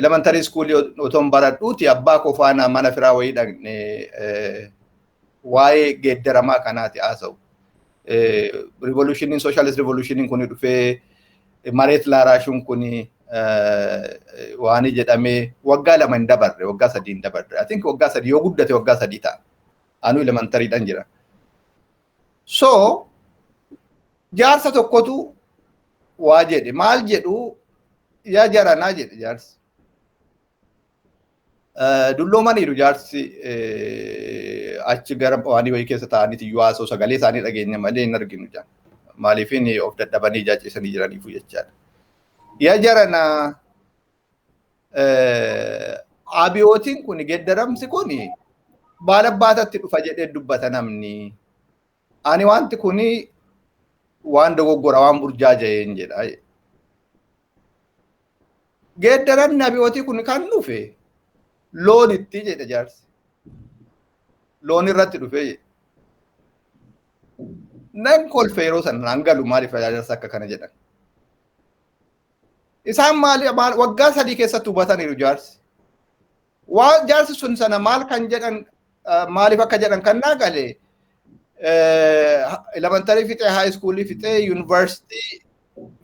elementary school oton baradhuuti abbaa koo faana mana firaa wayii dhaqne waa'ee geeddaramaa kanaati haasa'u. Revolutioniin socialist revolutioniin kun dhufee mareet laaraashuun kun waan jedhamee waggaa 2 hin dabarre waggaa 3 hin dabarre I think waggaa 3 yoo guddate waggaa 3 ta'a anu elementary dhan jira. So jaarsa tokkotu waa jedhe maal jedhu yaa jaranaa jedhe jaarsi dulloomaniiru jaarsi achi gara waan wayii keessa ta'aniiti iyyuu haasa'u sagalee isaanii dhageenya malee hin arginu jaan maaliifin of dadhabanii jaacisanii jiraniifu jechaadha. Yaa jaranaa abiyootiin kun geeddaramsi kun baalabbaatatti dhufa jedhee dubbata namni. Ani wanti kun waan dogoggora waan burjaaja'een jedha. Geeddaramni abiyootii kun kan dhufe loonitti jedha jaarsi. Loon irratti dhufe. Nan kolfe yeroo sana hangalu maaliif jaarsa akka kana jedhan. Isaan maali waggaa 3 keessatti hubataniiru jaarsi. Waan jaarsi sun sana maal kan jedhan maaliif akka jedhan kan naa galee elementary fixee high school fixee university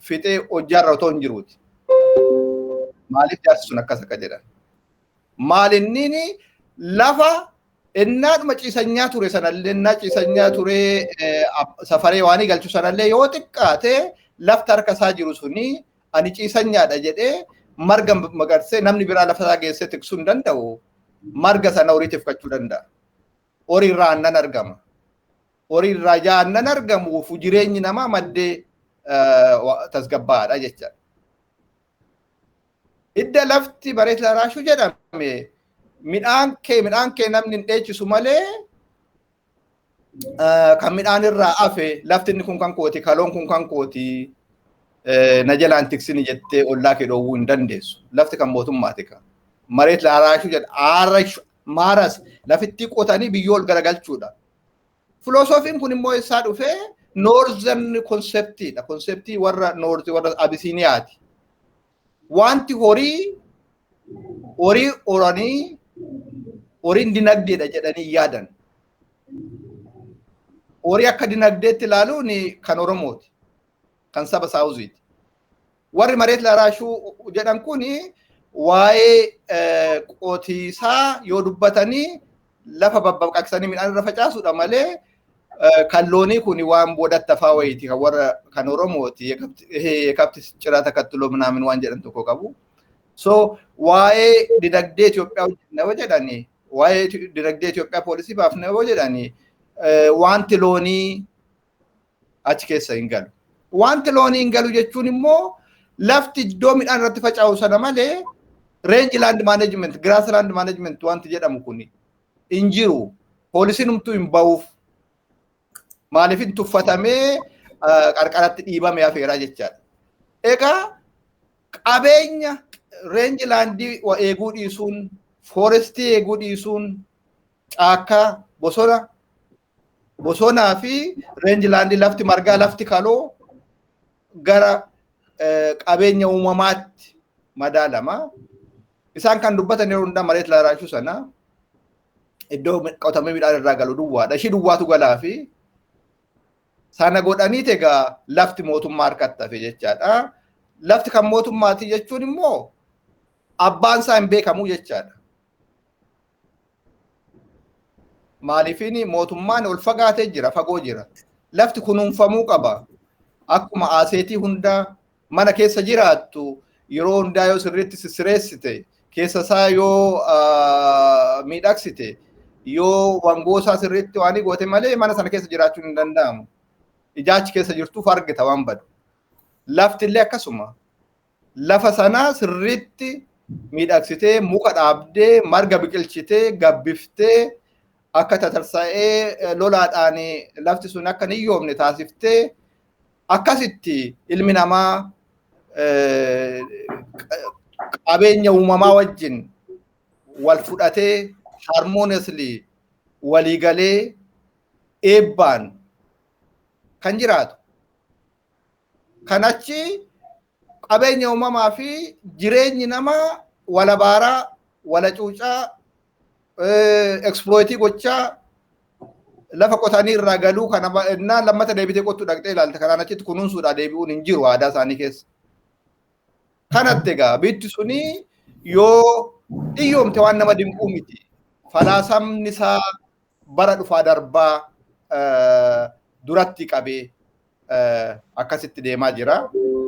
fixee hojjaarra otoo hin jiruuti. Maaliif jaarsi sun akkas akka jedhan. Maalinni lafa innaadhuma ciisanyaa ture sanallee innaa ciisanyaa ture safaree waanii galchu sanallee yoo xiqqaate lafti harka isaa jiru suni ani ciisanyaadha jedhee marga magarsee namni biraa lafa isaa geessee tiksuu hin danda'u marga sana horiitiif fudhachuu danda'a. Horii irraa aannan argama. Horii irraa aannan argamuuf jireenyi namaa maddee tasgabbaadha jecha. Idda lafti mareet laaraashuu jedhame midhaan kee namni hin dheechisu malee kan midhaan irraa hafe lafti inni kun kan kooti kaloon kun kan kooti na jalaan tiksini jettee ollaa kee dhoowwuu hin dandeessu. Lafti kan mootummaati ka. Mareet laaraashuu jedha aara maaras lafitti qotanii biyyoo ol garagalchuudha. Filoosofiin kun immoo isaa dhufee northern conceptiidha. Conceptii warra north warra Abisiiniyaati. Wanti horii oranii horiin dinagdeedha jedhanii yaadan. Horii akka dinagdeetti ilaaluun kan Oromooti. Kan saba Saawuziiti. Warri mareet laaraashuu jedhan kun waa'ee qotiisaa yoo dubbatanii lafa babbaqaqsanii midhaan irra facaasuudha malee kan loonii kun waan boodatti afaa wayiiti kan warra kan Oromooti. Kabti ciraa takkattiloo minaamin waan jedhan tokko qabu. So waa'ee dinagdee Itiyoophiyaa hojjennoo jedhanii waa'ee dinagdee Itiyoophiyaa poolisii baafnoo jedhanii wanti loonii achi keessa hin galu. Wanti loonii hin galu jechuun immoo lafti iddoo midhaan irratti faca'u sana malee range land management, grassland management wanti jedhamu kun hin jiru. Poolisiin humtuu hin ba'uuf maaliif hin tuffatamee qarqaratti dhiibame hafeeraa jechaadha. Egaa qabeenya range landii eeguu dhiisuun, forestii eeguu dhiisuun, caakkaa, bosonaa fi range landii lafti margaa lafti kaloo gara qabeenya uumamaatti madaalama. Isaan kan dubbatan yeroo hundaa mareet laaraashuu sana iddoo qotamee midhaan irraa galu duwwaadha. Ishii duwwaatu galaa fi sana godhanii egaa lafti mootummaa harkatti hafe jechaadha. Lafti kan mootummaati jechuun immoo abbaan isaa hin beekamu jechaadha. Maaliifini mootummaan ol fagaatee jira, fagoo jira. Lafti kunuunfamuu qaba. Akkuma aaseetii hundaa mana keessa jiraattu yeroo hundaa yoo sirriitti sireessite keessa isaa yoo miidhagsite yoo wangoosaa sirriitti waan goote malee mana sana keessa jiraachuun hin danda'amu. Ijaachi keessa jirtuuf argita waan badu. Lafti illee akkasuma. Lafa sana sirriitti miidhagsitee muka dhaabdee marga biqilchitee gabbiftee akka tatarsa'ee lolaadhaan lafti sun akka hin hiyyoomne taasiftee akkasitti ilmi namaa qabeenya uumamaa wajjin wal fudhatee harmoniously waliigalee eebbaan kan jiraatu. Kan achi qabeenya uumamaa fi jireenyi namaa wala baaraa, wala cuucaa, exploitii gochaa lafa qotanii irraa galuu kana innaan lammata deebitee qottuu dhaqxee ilaalta. Kanaan achitti kunuunsuudhaa deebi'uun hin jiru aadaa isaanii keessa. Kanatti egaa bitti suni yoo hiyyoomte waan nama dinquu miti. Falaasamni isaa bara dhufaa darbaa duratti qabee akkasitti deemaa jira.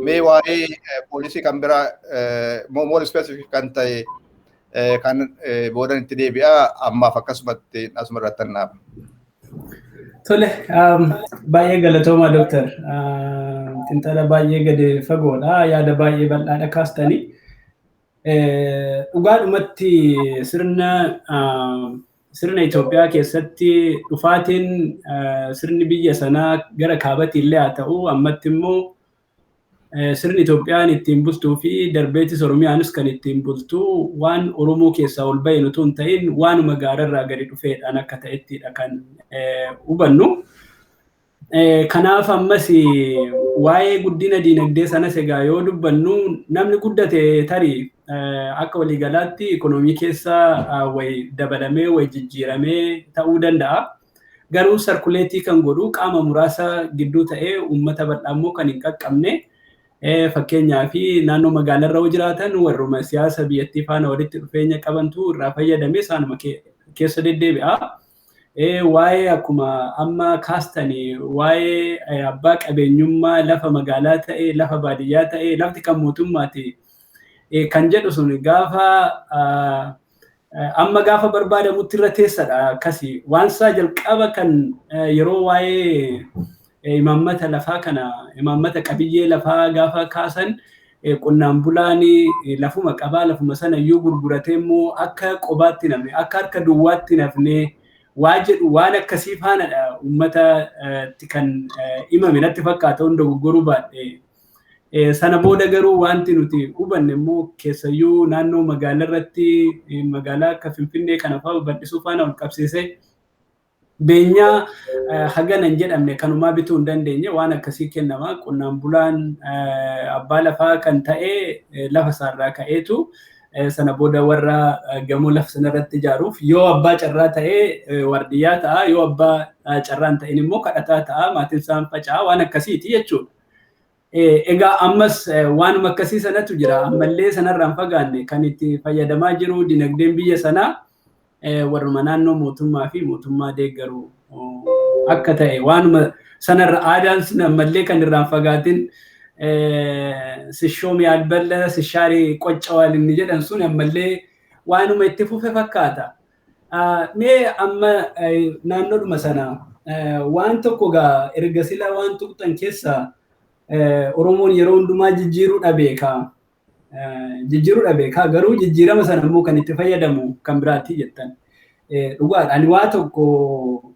Mee waa'ee poolisii kan bira more specific kan ta'e kan boodan itti deebi'a ammaaf akkasumatti asuma irratti naaf. Tole, baay'ee galatooma Dooktar. Xiinxala baay'ee gadi fagoodha. Yaada baay'ee bal'aadha kaastanii. Dhugaadhumatti sirna Itoophiyaa keessatti dhufaatiin sirni biyya sanaa gara kaabatti illee haa ta'u, ammatti immoo sirni Itoophiyaan ittiin bultuu fi darbeetis Oromiyaanis kan ittiin bultu waan Oromoo keessaa ol bahin utuu hin ta'in waanuma gaararraa gadi dhufeedhaan akka ta'ettidha kan hubannu. Kanaaf ammas waa'ee guddina diinagdee sanas egaa yoo dubbannu namni guddate tarii akka waliigalaatti ikonoomii keessa way dabalamee way jijjiiramee ta'uu danda'a. Garuu sarkuleetii kan godhu qaama muraasa gidduu ta'ee uummata bal'aa immoo kan hin qaqqabne. Fakkeenyaa fi naannoo magaalarra yoo jiraatan warruma siyaasa biyyattii faana walitti dhufeenya qabantu irraa fayyadamee isaanuma keessa deddeebi'a. Waa'ee akkuma amma kaastanii waa'ee abbaa qabeenyummaa lafa magaalaa ta'e, lafa baadiyyaa ta'e, lafti kan mootummaati kan jedhu sun amma gaafa barbaadamutti irra teessadha akkasii. Waan isaa jalqaba kan yeroo waa'ee imaammata lafaa kana imaammata qabiyyee lafaa gaafa kaasan qonnaan bulaan lafuma qabaa lafuma sana iyyuu gurguratee immoo akka qobaatti nafne akka harka duwwaatti nafne waa jedhu waan akkasii faanadha uummata kan himame natti fakkaata hunda dogoggoruu baadhee. Sana booda garuu wanti nuti hubanne immoo keessayyuu naannoo magaalaa irratti magaalaa akka Finfinnee kana fa'aa bal'isuu faana ol qabsiisee beenyaa haganan jedhamne kanumaa bituu hin dandeenye waan akkasii kennama. Qonnaan bulaan abbaa lafaa kan ta'e lafa isaarraa ka'eetu sana booda warra gamoo lafa sanarratti ijaaruuf yoo abbaa carraa ta'e wardiyyaa ta'a, yoo abbaa carraa hin ta'in immoo kadhataa ta'a, maatiin isaan faca'a waan akkasiiti jechuudha. Egaa ammas waanuma akkasii sanatu jira. Ammallee sanarraan fagaanne kan itti fayyadamaa jiru dinagdeen biyya sanaa warruma naannoo mootummaa fi mootummaa deeggaru akka ta'e waanuma sanarra aadaan sun ammallee kan irraan fagaatin sishoomi alballa sishaarii qocca waalinni jedhan sun ammallee waanuma itti fufe fakkaata. Mee amma naannoodhuma sana waan tokko gaa erga sila waan tuqxan keessaa Oromoon yeroo hundumaa jijjiiruu dhabeeka garuu jijjiirama sana immoo kan itti fayyadamu kan biraatti jettan. Dhugaadha ani waa tokko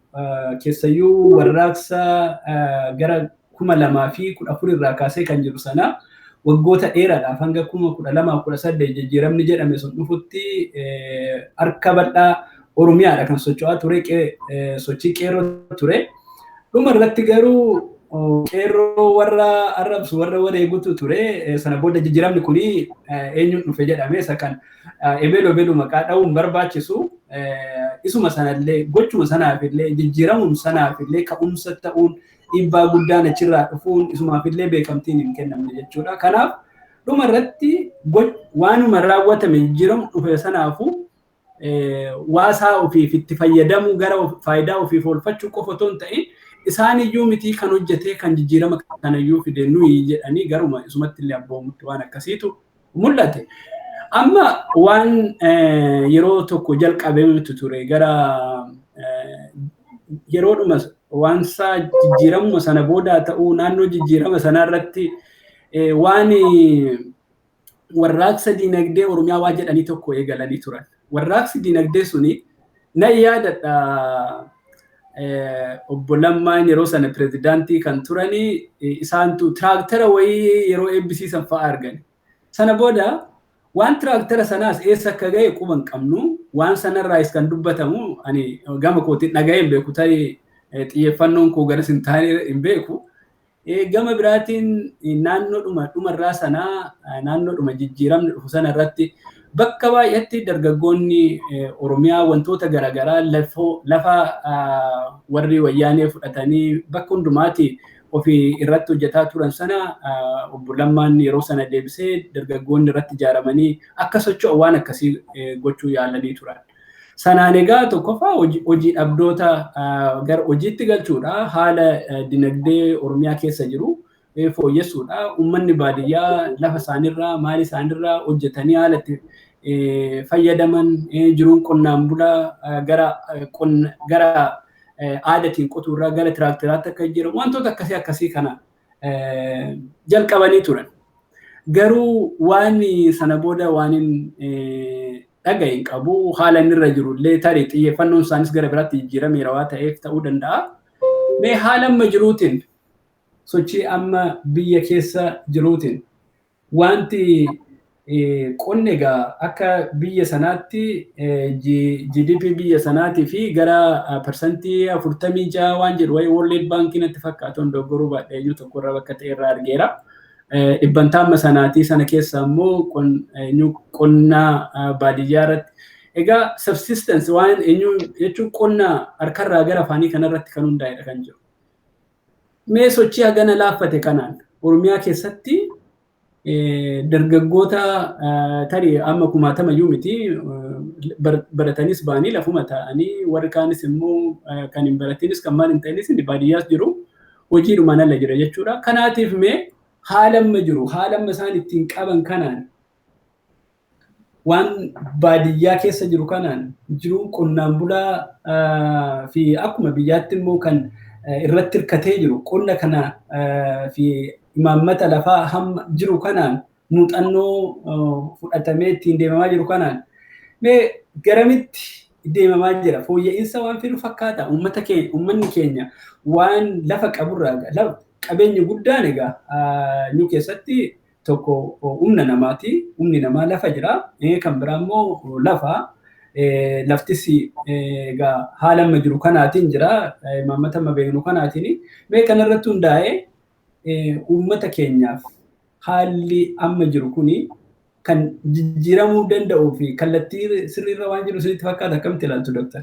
keessayyuu warraaqsa gara 2014 irraa kaasee kan jiru sana waggoota dheeraadhaaf hanga 2012-2018 jijjiiramni jedhame sun dhufutti harka bal'aa Oromiyaadha kan socho'aa ture sochii qeerroo ture. Dhuma irratti garuu qeerroo warra arrabsu warra wareegutu ture. Sana booda jijjiiramni kuni eenyuun dhufe jedhame isa kan ebelo maqaa dha'uun barbaachisu isuma sanallee gochuma sanaafillee jijjiiramuun sanaafillee ka'umsa ta'uun dhiibbaa guddaan achirraa dhufuun isumaafillee beekamtiin hin kennamne jechuudha. Kanaaf dhuma irratti waanuma raawwatame jijjiiramu dhufe sanaafu waasaa ofiif itti fayyadamu gara faayidaa ofiif oolfachuu qofa otoo hin ta'in isaan iyyuu miti kan hojjetee kan jijjiirama kanayyuu fide nuyi jedhanii garuma isumatti illee abboomutti waan akkasiitu mul'ate. Amma waan yeroo tokko jalqabeetu ture gara yeroodhuma waan isaa jijjiiramu sana booda ta'uu naannoo jijjiirama sanarratti waan warraaqsa diinagdee Oromiyaa waa jedhanii tokko eegalanii turan. Warraaqsi diinagdee suni na yaadadha obbo Lammaan yeroo sana pirezidaantii kan turanii isaantu tiraaktara wayii yeroo eebbisiisan fa'aa argani. Sana booda waan tiraaktara sanaas eessa akka ga'e quba hin qabnu waan sanarraas kan dubbatamu ani gama kootiin dhaga'ee hin beeku ta'ee xiyyeeffannoon koo garas hin taane hin beeku. Gama biraatiin naannoodhuma dhumarraa sanaa naannoodhuma jijjiiramni dhufu sanarratti bakka baay'eetti dargaggoonni Oromiyaa wantoota garaagaraa lafa warri wayyaanee fudhatanii bakka hundumaatti ofii irratti hojjetaa turan sana obbo Lammaan yeroo sana deebisee dargaggoonni irratti ijaaramanii akka socho'u waan akkasii gochuu yaalanii turan. Sanaan egaa tokkoffaa hojii dhabdoota gara hojiitti galchuudha haala dinagdee Oromiyaa keessa jiru fooyyessuudha uummanni baadiyyaa lafa isaanirraa maali isaanirraa hojjetanii haala itti fayyadaman jiruun qonnaan bulaa gara aadaatiin qotuurraa gara tiraakteeraatti akka jiru wantoota akkasii kana jalqabanii turan. Garuu waan sana booda waan dhaga'een qabu haala inni irra jiru illee tarii xiyyeeffannoon isaanis gara biraatti jijjiirameera waa ta'eef ta'uu danda'a. Mee haala amma jiruutiin sochii amma biyya keessa jiruutiin wanti qonni egaa akka biyya sanaatti GDP biyya sanaatii fi gara persentii 46 waan jedhu wayi World Bankiin itti fakkaatuun dogoggoruu baadhee tokkorra bakka ta'e irraa argeera. Dhibbantaamma sanaatii sana keessa immoo qonnaa baadiyyaa irratti egaa subsistence waan jechuun qonnaa harkarraa gara afaanii kanarratti kan hundaa'edha kan jiru. Mee sochii hagana laaffate kanaan Oromiyaa keessatti dargaggoota tarii amma 10,000 miti baratanis ba'anii lafuma ta'anii warri kaanis immoo kan hin baratinis kan maal hin ta'inis baadiyyaas jiru hojiidhumaan ala jira jechuudha. Kanaatiif mee haala amma jiru haala amma isaan ittiin qaban kanaan waan baadiyyaa keessa jiru kanaan jiruun qonnaan bulaa fi akkuma biyyaatti immoo kan irratti hirkatee jiru qonna kana fi imaammata lafaa hamma jiru kanaan muuxannoo fudhatamee ittiin deemamaa jiru kanaan mee garamitti deemamaa jira fooyya'insa waan fidu fakkaata uummanni keenya waan lafa qaburraa qabeenyi guddaan egaa nu keessatti tokko humna namaati humni namaa lafa jira kan biraa immoo laftis egaa haala amma jiru kanaatiin jira imaammata amma beeknu kanaatiin mee kanarratti hundaa'ee uummata keenyaaf haalli amma jiru kuni kan jijjiiramuu danda'uu fi kallattii sirriirra waan jiru sirriitti fakkaata akkamitti ilaaltu Dooktar?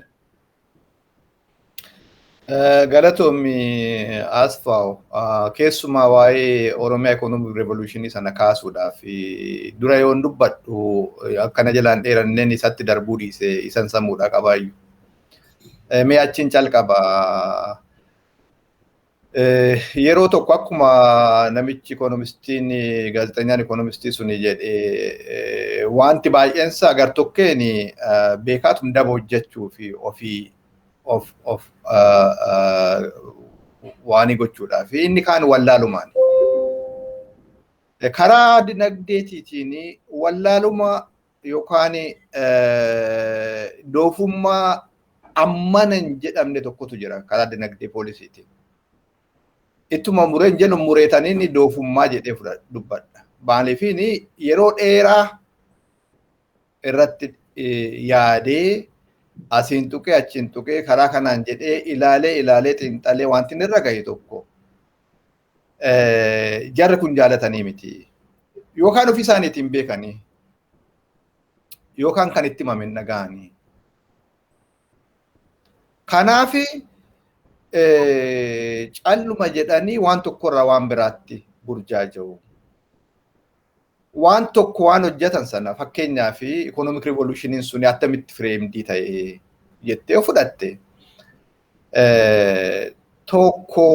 Galatoommi Asfawu keessumaa waa'ee Oromiyaa Economic Revolution sana kaasuudhaaf dura yoon dubbadhu akkana jalaan dheeranneen isatti darbuu dhiise isan sammuudha qabaayyuu. Mee achiin calqaba yeroo tokko akkuma namichi ikonomistiin gaazexeessaan ikonomistii suni jedhe wanti baay'eensa gartokkeen beekaatu daba hojjechuu fi ofii of waanii gochuudhaaf inni kaan wallaalumaan karaa dinagdeetiitiin wallaaluma yookaan doofummaa ammanan jedhamne tokkotu jira karaa dinagdee poolisiitiin. Ittuma mureen jennu mureetanii doofummaa jedhee dubbadha. Maaliifiin yeroo dheeraa irratti yaadee asiin tuqee achiin tuqee karaa kanaan jedhee ilaalee xiinxalee wanti irra gahe tokko jarri kun jaalatanii miti. Yookaan ofii isaaniitiin beekanii yookaan kan itti himamin dhaga'anii. Kanaaf calluma jedhanii waan tokkorraa waan biraatti burjaaja'u. Waan tokko waan hojjetan sana fakkeenyaaf economic revolutioniin suni attamitti fireemdii ta'e jettee fudhatte tokko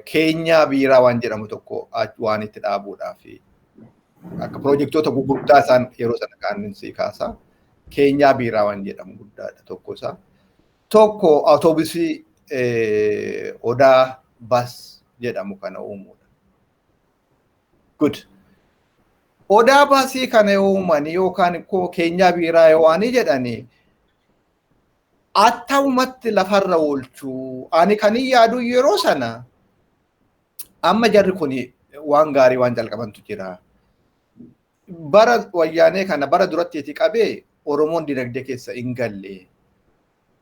Keenyaa biiraa waan jedhamu tokko waan itti dhaabuudhaaf akka piroojektota gurguddaa isaan yeroo sana kaanninsii kaasaa keenyaa biiraa waan jedhamu guddaadha tokko isaa. Tokko awutoobisii odaa bas jedhamu kana uumuudha. Good. Odaa basii kana uumanii yookaan keenyaa biiraa yoowanii jedhanii atta'umatti lafarra oolchuu ani kanin yaadu yeroo sana amma jarri kuni waan gaarii waan jalqabantu jira. Bara wayyaanee kana bara duratti itti qabee Oromoon dinagdee keessa hin galle.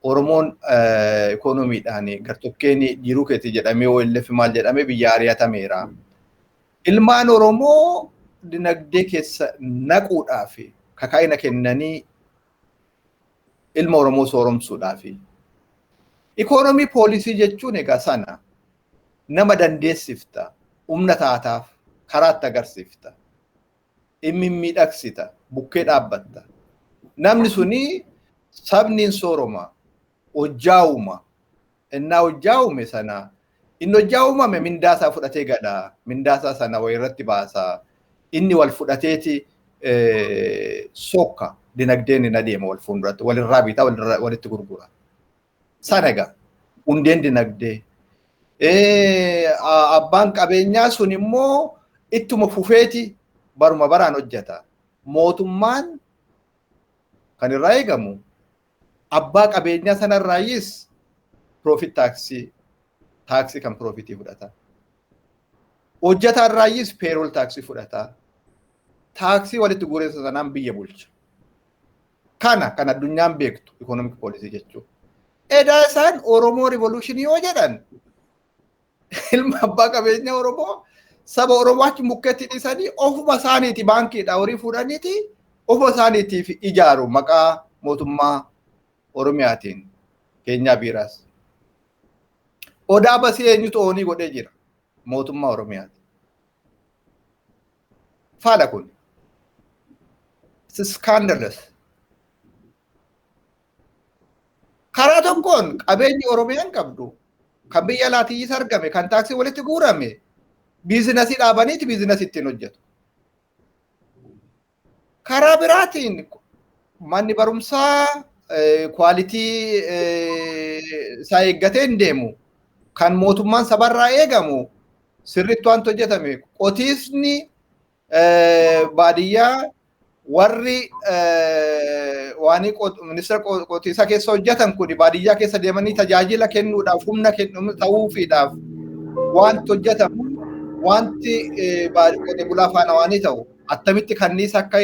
Oromoon ikoonomiidhaan gartokkeen jiruu keetti jedhamee OLF maal jedhamee biyya ari'atameera. Ilmaan Oromoo dinagdee keessa naquudhaaf kakaa'ina kennanii ilma Oromoo sooromsuudhaaf. Ikoonomii poolisii jechuun egaa sana nama dandeessifta, humna taataaf, karaatti agarsiifta, dhimmi miidhagsita, bukkee dhaabbatta. Namni suni sabniin sooroma, hojjaa'uma. Innaa hojjaa'ume sana inni hojjaa'umame mindaasaa fudhatee gala, mindaasaa sana wayirratti baasaa. Inni wal fudhateeti sokka dinagdeen hin adeema wal fuulduratti walirraa bitaa walitti gurgura. Sana egaa hundeen dinagdee. Abbaan qabeenyaa sun immoo ittuma fufeeti baruma baraan hojjeta. Mootummaan kan irraa eegamu abbaa qabeenyaa sanarraayis profit taaksii kan profitii fudhata. Hojjetaarraayis payroll taaksii fudhata. Taaksii walitti guureessa sanaan biyya bulcha. Kana kan addunyaan beektu economic policy jechuudha. Edaa isaan Oromoo revolution yoo jedhan ilma abbaa qabeenyaa Oromoo saba Oromoo achi mukkeetti dhiisanii ofuma isaaniiti baankiidha horii fuudhaniiti ofuma isaaniitiif ijaaru maqaa mootummaa Oromiyaatiin keenyaa biiraas. Odaa basii eenyutu oonii godhee jira mootummaa Oromiyaati. Faala kun. It's scandalous. Karaa tokkoon qabeenyi Oromiyaan qabdu kan biyya alaatiis argame kan taaksii walitti guurame biizinasii dhaabaniiti biizinasii ittiin hojjetu. Karaa biraatiin manni barumsaa kwaalitii isaa eeggatee hin deemu kan mootummaan sabarraa eegamu sirriitti waan hojjetame qotiisni baadiyyaa warri waanii ministeera qotiisaa keessa hojjetan kun baadiyyaa keessa deemanii tajaajila kennuudhaaf humna kennu ta'uufiidhaaf wanti hojjetamu wanti qotee bulaa faana waanii ta'u attamitti kanniisa akka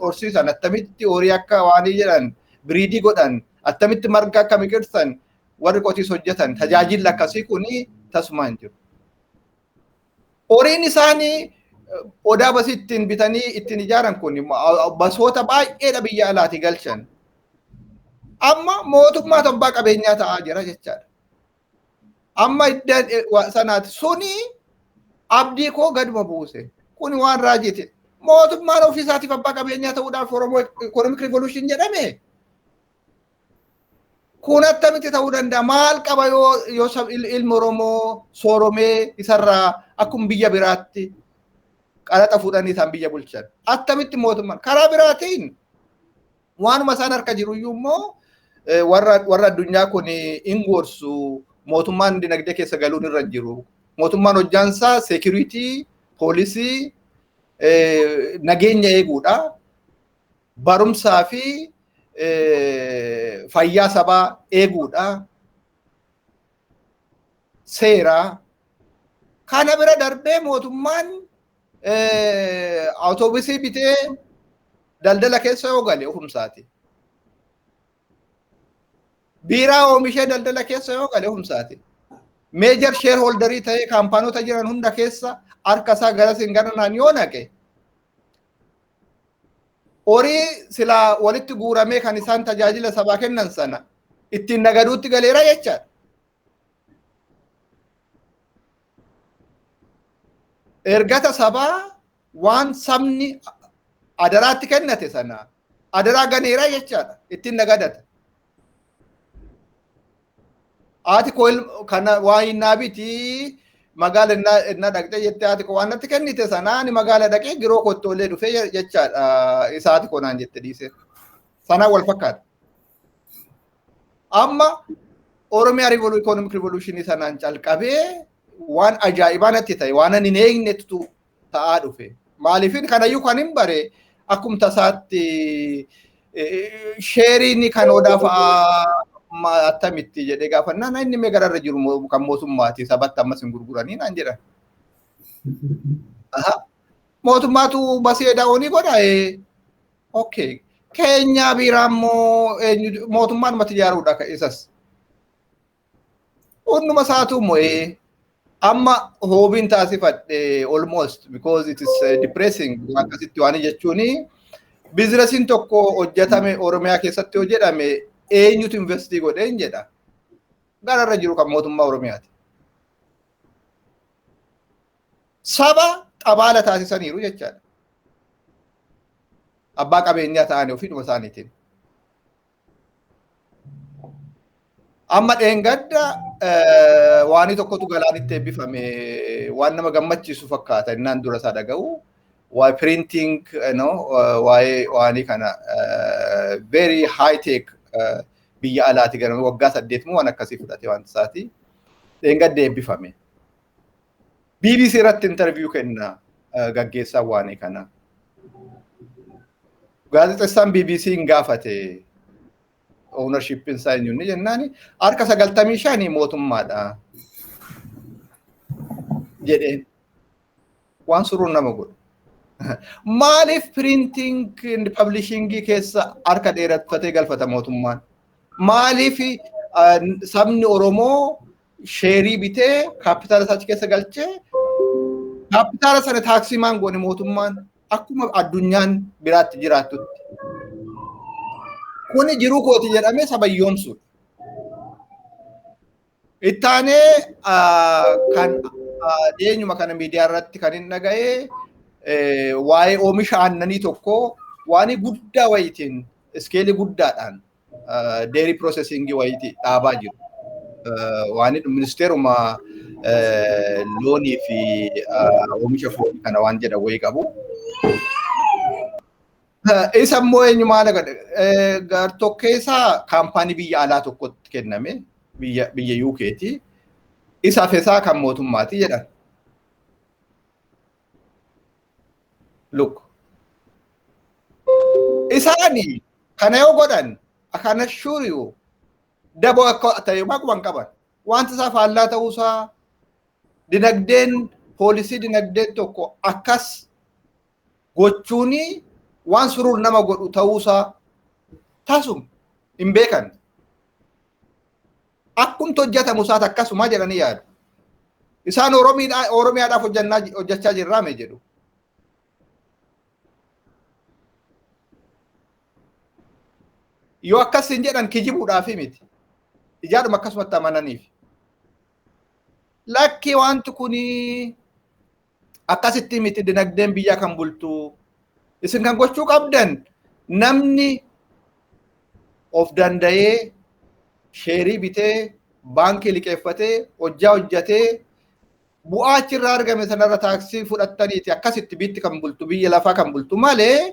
horsiisan attamitti horii akka waanii jedhan biriidii godhan attamitti marga akka miqirsan warri qotiisa hojjetan tajaajilli akkasii kuni tasumaan jiru. Horiin isaanii odaa basii ittiin bitanii ittiin ijaaran kun basoota baay'eedha biyya alaati galchan. Amma mootummaa abbaa qabeenyaa ta'aa jira jechaadha. Amma iddaan sanaati suni abdii koo gaduma buuse. Kun waan raajiiti. Mootummaan ofiisaatiif abbaa qabeenyaa ta'uudhaaf Oromoo economic revolution jedhame. Kun attamitti ta'uu danda'a? Maal qaba yoo ilmi Oromoo sooromee isarraa akkuma biyya biraatti qaraxa fuudhanii isaan biyya bulchan. Attamitti mootummaan karaa biraatiin waanuma isaan harka jiru immoo warra addunyaa kun hin gorsu mootummaan dinagdee keessa galuun irra jiru. Mootummaan hojjaansaa security, poolisii, nageenya eeguudha. Barumsaa fi fayyaa sabaa eeguudha. Seeraa. Kana bira darbee mootummaan awutoobisii bitee daldala keessa yoo gale ofumsaati. Biiraa oomishee daldala keessa yoo gale ofumsaati. Meejar sheerholdarii ta'ee kaampaanota jiran hunda keessa harka isaa gara singanaan yoo naqe horii silaa walitti guuramee kan isaan tajaajila sabaa kennan sana ittiin nagaduutti galeera jechaadha. Ergata sabaa waan sabni adaraatti kennate sana adaraa ganeera jechaadha ittiin nagadata. Ati kana waa hinnaa biti magaala inna dhaqxee jettee haati koo waan natti kennite sanaan magaala dhaqee giroo kottoolee dhufee jechaadha isaati koo naan jette dhiise. Sanaan wal fakkaata. Amma Oromiyaa Economic Revolution sanaan calqabee waan ajaa'ibaa natti ta'e waan ani hin eegnetu ta'aa dhufe. Maaliifin kanayyuu kan hin bare akkuma tasaatti sheeriin kan odaa fa'aa attamitti jedhee gaafannaan inni mee gararra jiru kan mootummaati sabatti ammas hin gurguranii naan jedhan. Mootummaatu basee daawwanii godhaa okay. Keenyaa biraa immoo mootummaan mati ijaaruudha isas. Onnuma isaatu immoo amma hoobiin taasifadhe almost because it is depressing akkasitti waan jechuuni biizinasiin tokko hojjetame Oromiyaa keessatti yoo jedhame eenyutu investii godheen jedha. Gararra jiru kan mootummaa Oromiyaati. Saba xabaala taasisaniiru jechaadha. Abbaa qabeenyaa ta'anii ofiidhuma isaaniitiin. Amma dheengadda waan tokkotu galaanitti eebbifame waan nama gammachiisu fakkaata innaan dura isaa dhaga'u. Waa'ee printing waa'ee waanii kana very high tech biyya alaati gara waggaa 8 moo waan akkasii fudhate waan isaati. Dheengadda eebbifame. BBC irratti interview kenna gaggeessaa waanii kana. Gaazexeessaan BBC hin gaafate ownership isaa eenyuun jennaani harka 95 mootummaadha jedheen waan suruun nama godhu. Maaliif printing and publishing keessa harka dheeratfatee galfata mootummaan? Maaliif sabni Oromoo sheerii bitee kaapitaala isaa keessa galchee kaapitaala sana taaksimaan goone mootummaan akkuma addunyaan biraatti jiraattutti. Kuni jiruu kooti jedhamee sabayyoomsuudha. Ittaanee kan dhiyeenyuma kana miidiyaa irratti kan hin dhaga'ee waa'ee oomisha aannanii tokko waan guddaa wayitiin iskeelii guddaadhaan dairy processing wayitii dhaabaa jiru. Waan ministeeruma loonii fi oomisha foonii kana waan jedhan wayii qabu. Isa immoo eenyumaa gartokkeessaa kaampaanii biyya alaa tokkotti kenname biyya UK'ti. Isa fesaa kan mootummaati jedhan. Look. Isaanii kana yoo godhan akkana shuriyu daboo akka ta'e maquman qaban. Wanti isaa faallaa ta'uusaa dinagdeen poolisii dinagdee tokko akkas gochuuni waan suruur nama godhu ta'uusaa taasum hin beekan. Akkumti hojjetamu isaati akkasuma jedhanii yaadu. Isaan Oromiyaadhaaf hojjechaa jirraame jedhu. Yoo akkas hin jedhan kijibuudhaaf miti. Ijaadhuma akkasumatti amananiif. Lakki wanti kuni akkasitti miti dinagdeen biyya kan bultu. Isin kan gochuu qabdan namni of danda'ee sheerii bitee baankii liqeeffatee hojjaa hojjatee bu'aa achirraa argame sanarra taaksii fudhattaniiti akkasitti bitti kan bultu biyya lafaa kan bultu malee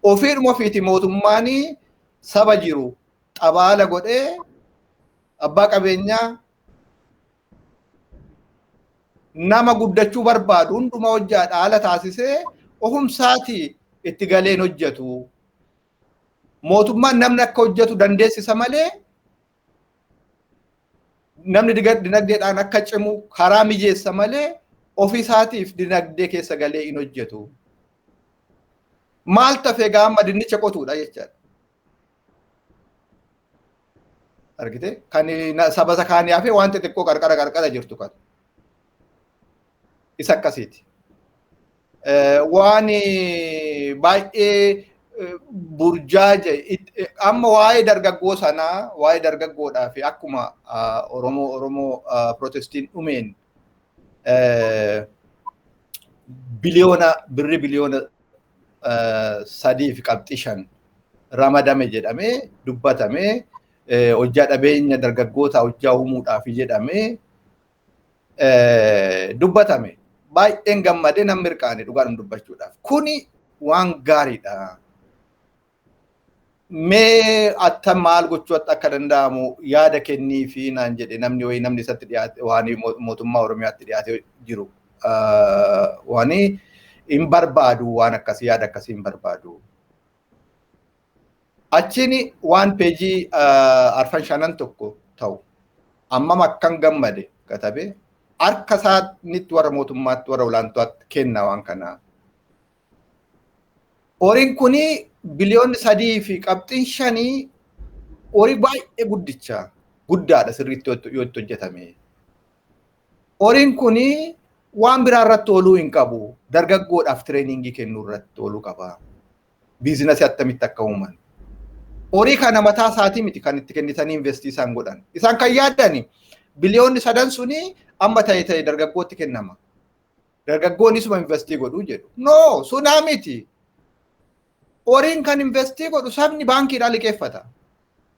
ofiidhuma ofiiti mootummaanii saba jiru xabaala godhee abbaa qabeenyaa nama guddachuu barbaadu hunduma hojjaa dhaala taasisee ohumsaati itti galeen hojjetu. Mootummaan namni akka hojjetu dandeessisa malee namni dinagdeedhaan akka cimu karaa mijeessa malee ofiisaatiif dinagdee keessa galee hin hojjetu. Maal tafee gaama dinnicha qotuudha jechaadha. Argite kan saba sakaanii hafee waan xixiqqoo qarqara jirtu kan. Isa akkasiiti. Waan baay'ee burjaaje amma waa'ee dargaggoo sanaa waa'ee dargaggoodhaa fi akkuma Oromoo protestiin dhumeen birri biliyoona 3.5 ramadame jedhamee dubbatamee hojjaa dhabeenya dargaggoota hojjaa uumuudhaaf jedhamee dubbatame. Baay'een gammadee nam mirqaane dhugaadhum dubbachuudhaaf. Kuni waan gaariidha. Mee atta maal gochuu akka danda'amu yaada kennii fi naan jedhe namni isatti dhiyaate waan mootummaa Oromiyaatti dhiyaate jiru. Waan hin barbaadu waan akkasii yaada akkasii hin barbaadu. Achini waan peejii arfan shanan tokko ta'u amma akkan gammade katabe harka isaanitti warra mootummaatti warra olaantuutti kenna waan kana. Horiin kuni biliyoonni 3.5 horii baay'ee guddaadha sirriitti yoo itti hojjetame. Horiin kuni waan biraa irratti ooluu hin qabu. Dargaggoodhaaf tireeningii kennuu irratti ooluu qaba. Biizinasii attamitti akka uuman. Horii kana mataa isaatii miti kan itti kennitanii investii isaan godhan. Isaan kan yaadani biliyoonni 3 suni amma ta'e dargaggootti kennama. Dargaggoonni suma investii godhuu jedhu. No, sunaa miti. Horiin kan investii godhu sabni baankiidhaan liqeeffata.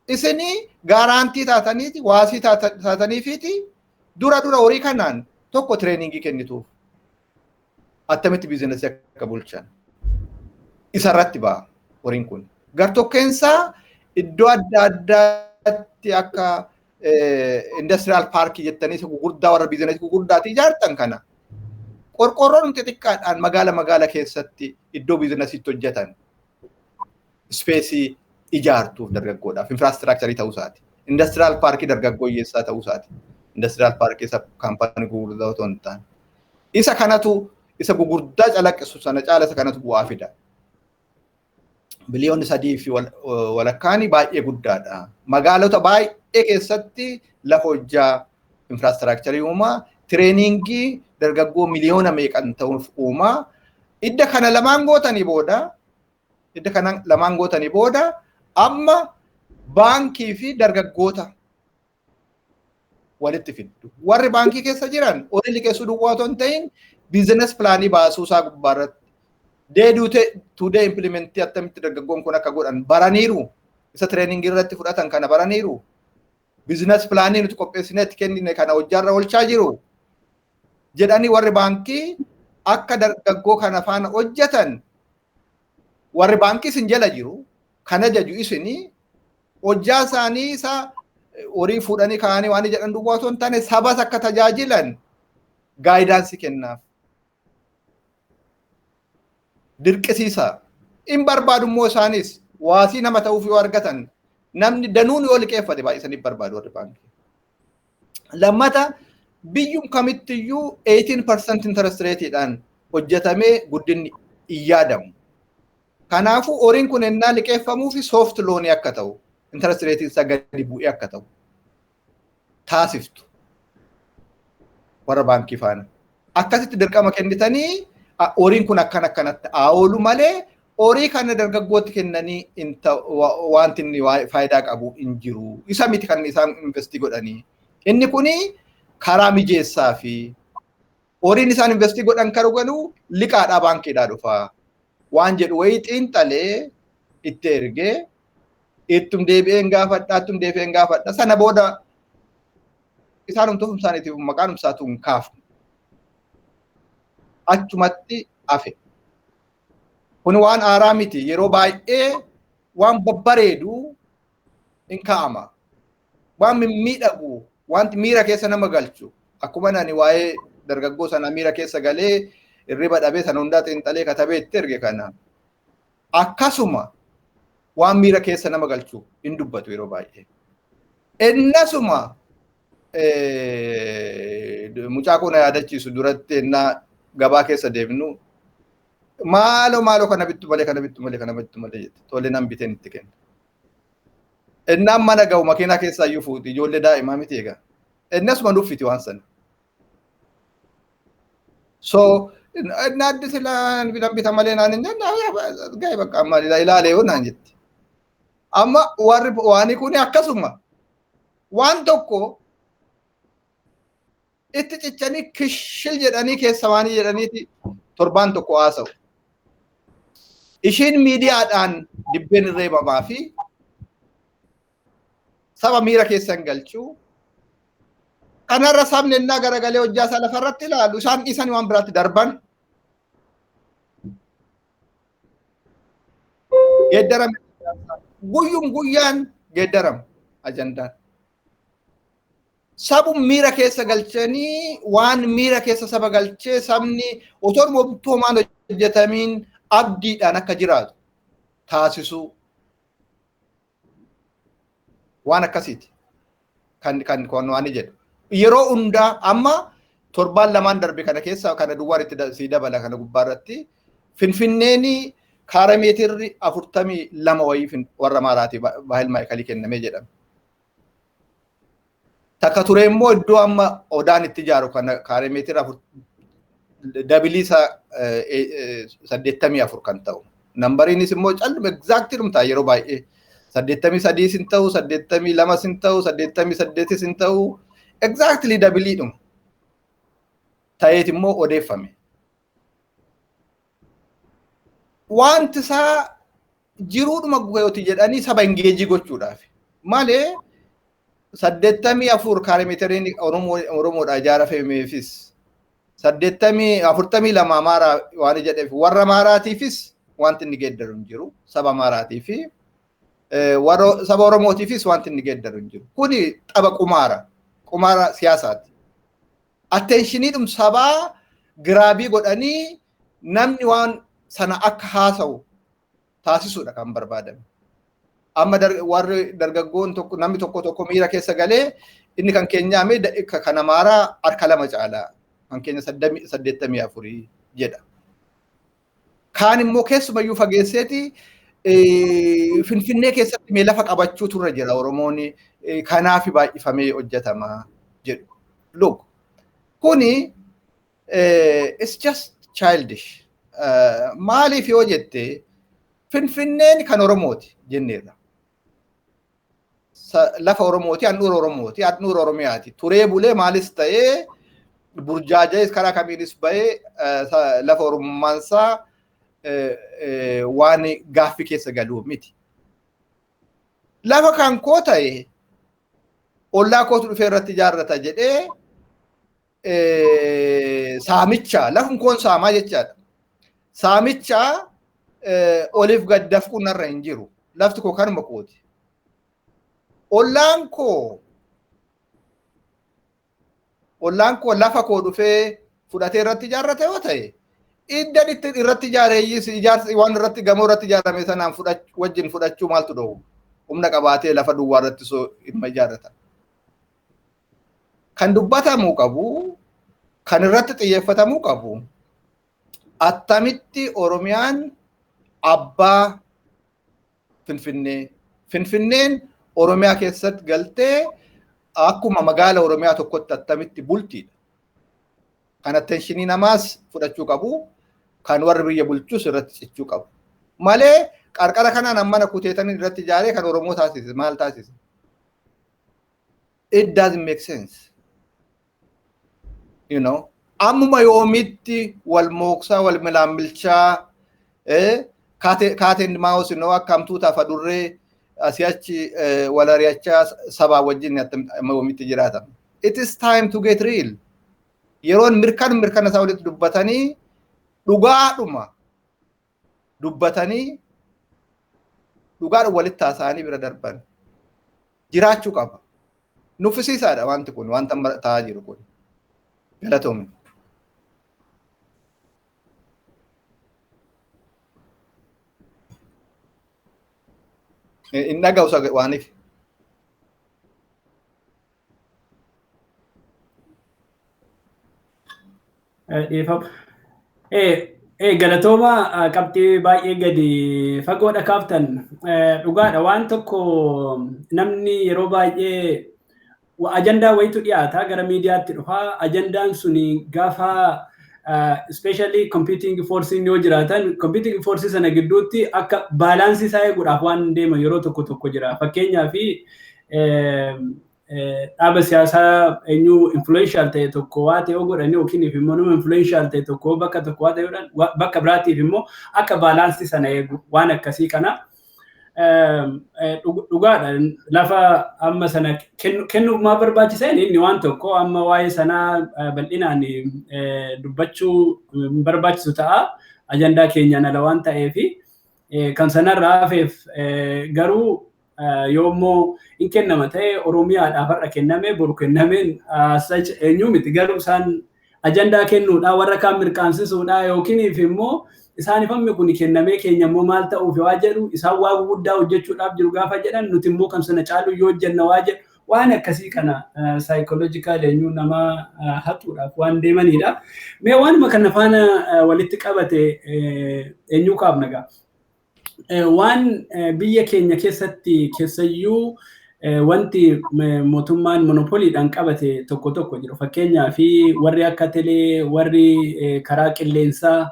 Isini gaaraantii taataniiti, waasii taataniifiiti dura horii kanaan tokko tireeningii kennituuf. Attamitti biizinasii akka bulchan. Isarratti ba'a horiin kun. Gartokkeensaa iddoo adda addaatti akka industrial parkii jettanii gurguddaa warra biizinasii gurguddaatti ijaartan kana. Qorqorroon xixiqqaadhaan magaala keessatti iddoo biizinasiitti hojjetan. Speesii ijaartuuf dargaggoodhaaf infraastiraakcharii ta'uu isaati. Industrial parkii dargaggooyyeessaa ta'uu isaati. Industrial parkii isa kaampaanii gurguddaa otoo hin taane. Isa kanatu isa gurguddaa calaqqisu sana caala isa kanatu bu'aa fida. Biliyoonni 3 fi walakkaanii baay'ee guddaadha. Magaalota baay'ee keessatti lafa hojjaa infraastiraakcharii uumaa, tireeningii dargaggoo miliyoona meeqan ta'uuf uumaa. Idda kana lamaan gootanii booda amma baankii fi dargaggoota walitti fiddu. Warri baankii keessa jiran horii liqeessuu duwwaa otoo hin ta'in biizines pilaanii baasuu isaa gubbaarratti today implementii attamitti dargaggoon kun akka godhan baraniiru. Isa tireeningii irratti fudhatan kana baraniiru. Biizines pilaanii nuti qopheessinetti kennine kana hojjaarra oolchaa jiru. Jedhanii warri baankii akka dargaggoo kana faana hojjetan warri baankii isin jala jiru kana jaju isini hojjaa isaanii isa horii fuudhanii kaanii waan jedhan duwwaa otoo hin taane sabas akka tajaajilan gaayidaansii kennaaf. Dirqisiisa. In barbaadummoo isaanis waasii nama ta'uuf yoo argatan namni danuun yoo liqeeffate baay'isanii barbaadu warri baankii. Lammata biyyum kamittiyyuu 18% interest rateedhaan hojjetamee guddinni hin yaadamu. Kanaafuu horiin kun ennaa liqeeffamuu fi soft loonii akka ta'u, interest rate isa gadi bu'ee akka ta'u taasiftu warra baankii faana. Akkasitti dirqama kennitanii horiin kun akkanatti oolu malee horii kana dargaggootti kennanii wanti inni faayidaa qabu hin jiru. Isa miti kan isaan investii godhanii. Inni kuni karaa mijeessaa fi horiin isaan investii godhan garuu liqaadhaa baankiidhaa dhufaa. Waan jedhu wayii xiinxalee itti ergee ittum deebi'een gaafadha. Sana booda isaan humtuuf isaaniitiif maqaan humsaatu hin kaafne. Achumatti hafe. Kun waan aaraa miti. Yeroo baay'ee waan babbareedu hin kaa'ama. Waan mimmiidhagu, wanti miira keessa nama galchu. Akkuma nani waa'ee dargaggoo sana miira keessa galee irriba dhabee sana hundaa xiinxalee katabee itti erge kana. Akkasuma waan miira keessa nama galchu hin dubbatu yeroo baay'ee. Innasuma mucaa kun yaadachiisu duratti ennaa gabaa keessa deemnu maaloo kana bittu malee jette. Tole nan biteen itti kenna. Ennaan mana ga'u makiinaa keessaa iyyuu fuuti ijoollee daa'imaa miti egaa. Innasuma nuffiti waan sana. So naaddi silaan bita malee naan hin jenne ga'e bakka amma ilaalee yoo naan jetti. Amma warri waanii kun akkasuma waan tokko itti cichanii kishil jedhanii keessa waanii jedhaniiti torbaan tokko haasa'u. Ishiin miidiyaadhaan dibbeen irreebamaa fi saba miira keessa hin galchuu kanarra sabni innaa garagalee hojjaa isaa lafarratti ilaalu isaan dhiisanii waan biraatti darban geeddarame guyyum guyyaan geeddaram ajandaan sabu miira keessa galchanii waan miira keessa saba galchee sabni otoo mootummaan hojjetamiin abdiidhaan akka jiraatu taasisuu waan akkasiiti kan waan jedhu yeroo hundaa amma torbaan lamaan darbe kana keessa kana duwwaan itti si dabala kana gubbaarratti Finfinneeni kaara meetirri 42 wayii warra maaraati baahil maayikalii kennamee jedhama. Takka ture immoo iddoo amma odaan itti ijaaru kana kaara meetira dabiliisa 84 kan ta'u. Nambariinis immoo calluma exactly dhumtaa yeroo baay'ee 83 sin ta'u 82 sin ta'u 88 sin ta'u exactly dabilii dhuma. Ta'eet immoo odeeffame. Wanti isaa jiruudhuma guyooti jedhanii saba engeejii gochuudhaaf. Malee 84 kaara meetiriin Oromoodhaa ijaarameefis 42 maaraa waan jedheef warra maaraatiifis wanti inni geeddaru hin jiru saba maaraatii fi warra saba Oromootiifis wanti inni geeddaru hin jiru. Kuni tapha qumaara siyaasaati. Attenshiniidhum sabaa giraabii godhanii namni waan sana akka haasa'u taasisuudha kan barbaadame. Amma warri dargaggoon tokko namni tokko miira keessa galee inni kan keenyaame kan amaaraa harka lama caalaa kan keenya 84 jedha. Kaan immoo keessumayyuu fageesseeti Finfinnee keessatti mee lafa qabachuu turre jira Oromoon kanaaf baay'ifamee hojjetama jedhu. Look, kuni it's just childish. Maaliif yoo jette Finfinneen kan Oromooti jenneerra. Lafa Oromooti, handhuura Oromooti, handhuura Oromiyaati. Turee bulee maalis ta'ee burjaajees karaa kamiinis bahee lafa Oromummaansaa waan gaaffii keessa galuu miti. Lafa kan koo ta'e ollaa kootu dhufee irratti ijaarrata jedhee saamicha lafun koon saamaa jechaadha. Saamicha oliif gad dafquun narra hin jiru. Lafti koo kanuma kooti. Ollaan koo lafa koo dhufee fudhatee irratti ijaarrate yoo ta'e iddan irratti ijaareeyyis ijaarsi waan irratti gamoo irratti ijaarame sanaan wajjin fudhachuu maaltu dhoowwu humna qabaatee lafa duwwaa irratti soo dhimma ijaarrata. Kan dubbatamuu qabu kan irratti xiyyeeffatamuu qabu attamitti Oromiyaan abbaa Finfinneen Oromiyaa keessatti galtee akkuma magaala Oromiyaa tokkotti attamitti bultiidha. Kan attentionii namaas fudhachuu qabu, kan warri biyya bulchus irratti cichuu qabu. Malee qarqara kanaan mana kuteetanii irratti ijaaree kan Oromoo taasise maal taasise? It doesn't make sense. You know, ammuma yoomitti wal mooksaa wal milaamilchaa kaateen maawus innoo akkamtuu taafa durree asiachi wal ari'achaa sabaa wajjin yoomitti jiraatan. It is time to get real. Yeroon mirkana isaa walitti dubbatanii dhugaadhuma dubbatanii dhugaadhuma walitti haasa'anii bira darban jiraachuu qaba. Nuffisiisaadha wanti kun wanta ta'aa jiru kun. Galatoomne. In dhaga'u waaniif. Galatooma qabxii baay'ee gadi fagoodha kaaftan dhugaadha waan tokko namni yeroo baay'ee ajandaa wayitu dhiyaata gara miidiyaatti dhufa ajandaan suni gaafa especially competing forces yoo jiraatan competing forces sana gidduutti akka balaansii isaa eeguudhaaf waan deema yeroo tokko jira fakkeenyaaf dhaaba siyaasaa eenyu influential ta'e tokko waa ta'e godhanii yookiin immoo nama influential ta'e tokko bakka tokko waa ta'e bakka biraatiif immoo akka balaansii sana eegu waan akkasii kana dhugaadha lafa amma sana kennuuf maa barbaachisan inni waan tokko amma waa'ee sanaa bal'inaan dubbachuu barbaachisu ta'a ajandaa keenyaan ala waan ta'eefi kan sanarraa hafeef garuu yoommoo in kennama ta'e Oromiyaadhaaf har'a kenname boru kennameen eenyu miti garuu isaan ajandaa kennuudha warra kaan mirqaansisuudha yookiin immoo isaan ifamni kun kennamee keenya immoo maal ta'uuf waa jedhu isaan waa guddaa hojjechuudhaaf jiru gaafa jedhan nuti immoo kan sana caalu yoo hojjenna waa jedhu waan akkasii kana psychological eenyu nama hatuudhaaf waan deemanidha. Mee waanuma kana faana walitti qabate eenyu kaafna gaa. Waan biyya keenya keessatti keessayyuu wanti mootummaan monopoliidhaan qabate tokko tokko jiru. Fakkeenyaa fi warri akka telee, warri karaa qilleensaa,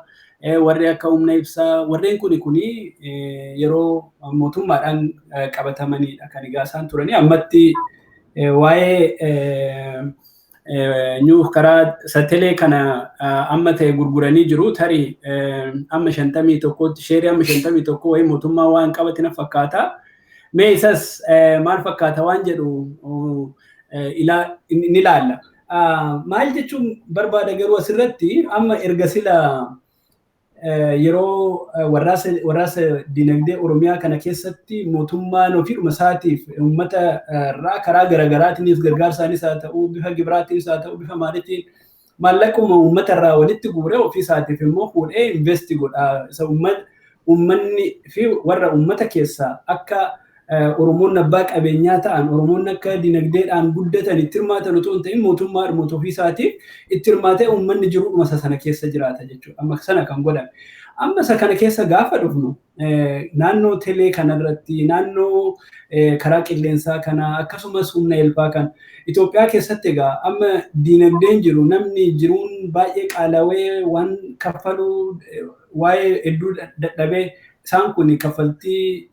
warri akka humna ibsaa, warreen kuni yeroo mootummaadhaan qabatamanidha kan egaa isaan turanii. Ammatti waa'ee karaa satelee kana amma ta'e gurguranii jiru tarii amma 51tti sheerii amma 51 wayii mootummaa waan qabate na fakkaata. Mee isas maal fakkaata waan jedhu ni ilaalla. Maal jechuun barbaada garuu asirratti amma erga sila yeroo warraasa dinagdee Oromiyaa kana keessatti mootummaan ofiidhuma isaatiif uummata irraa karaa garaagaraatiinis gargaarsaanis haa ta'u bifa gibiraatiinis haa ta'u bifa maaliitiin maallaquma uummata irraa walitti guuree ofii isaatiif immoo fuudhee investi godha. Uummanni fi warra uummata keessaa akka Oromoon abbaa qabeenyaa ta'an Oromoon akka dinagdeedhaan guddatan itti hirmaatan otoo hin ta'in mootummaa ofii isaatiif itti hirmaatee uummanni jiruudhuma sana keessa jiraata jechuudha. Amma sana kan godhame. Amma isa kana keessa gaafa dhufnu naannoo telee kanarratti naannoo karaa qilleensaa kana akkasumas humna elfaa kan Itoophiyaa keessatti egaa amma dinagdeen jiru namni jiruun baay'ee qaalawee waan kaffaluu waa'ee hedduu dadhabee isaan kun kaffaltii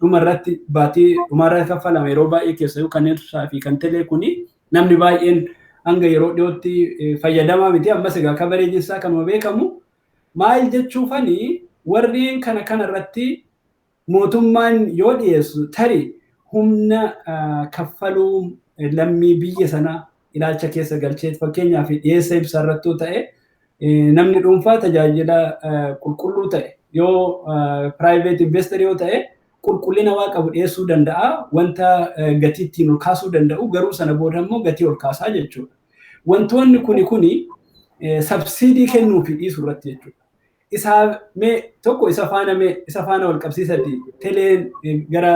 dhumarratti baatii dhumarratti kaffalama yeroo baay'ee keessa kanneen fi kan telee kuni namni baay'een hanga yeroo dhiyootti fayyadamaa miti. Ammas egaa kabareejiin isaa kanuma beekamu maal jechuufani warreen kanarratti mootummaan yoo dhiyeessu tarii humna kaffaluu lammii biyya sana ilaalcha keessa galchee fakkeenyaaf dhiyeessa ibsaa irrattuu ta'e namni dhuunfaa tajaajila qulqulluu ta'e yoo private investor yoo ta'e qulqullina waa qabu dhiyeessuu danda'a wanta gatii ittiin ol kaasuu danda'u garuu sana booda immoo gatii ol kaasaa jechuudha. Wantoonni kuni subsidii kennuu fi dhiisuu irratti jechuudha. Isa tokko isa faana wal qabsiisatti teleen gara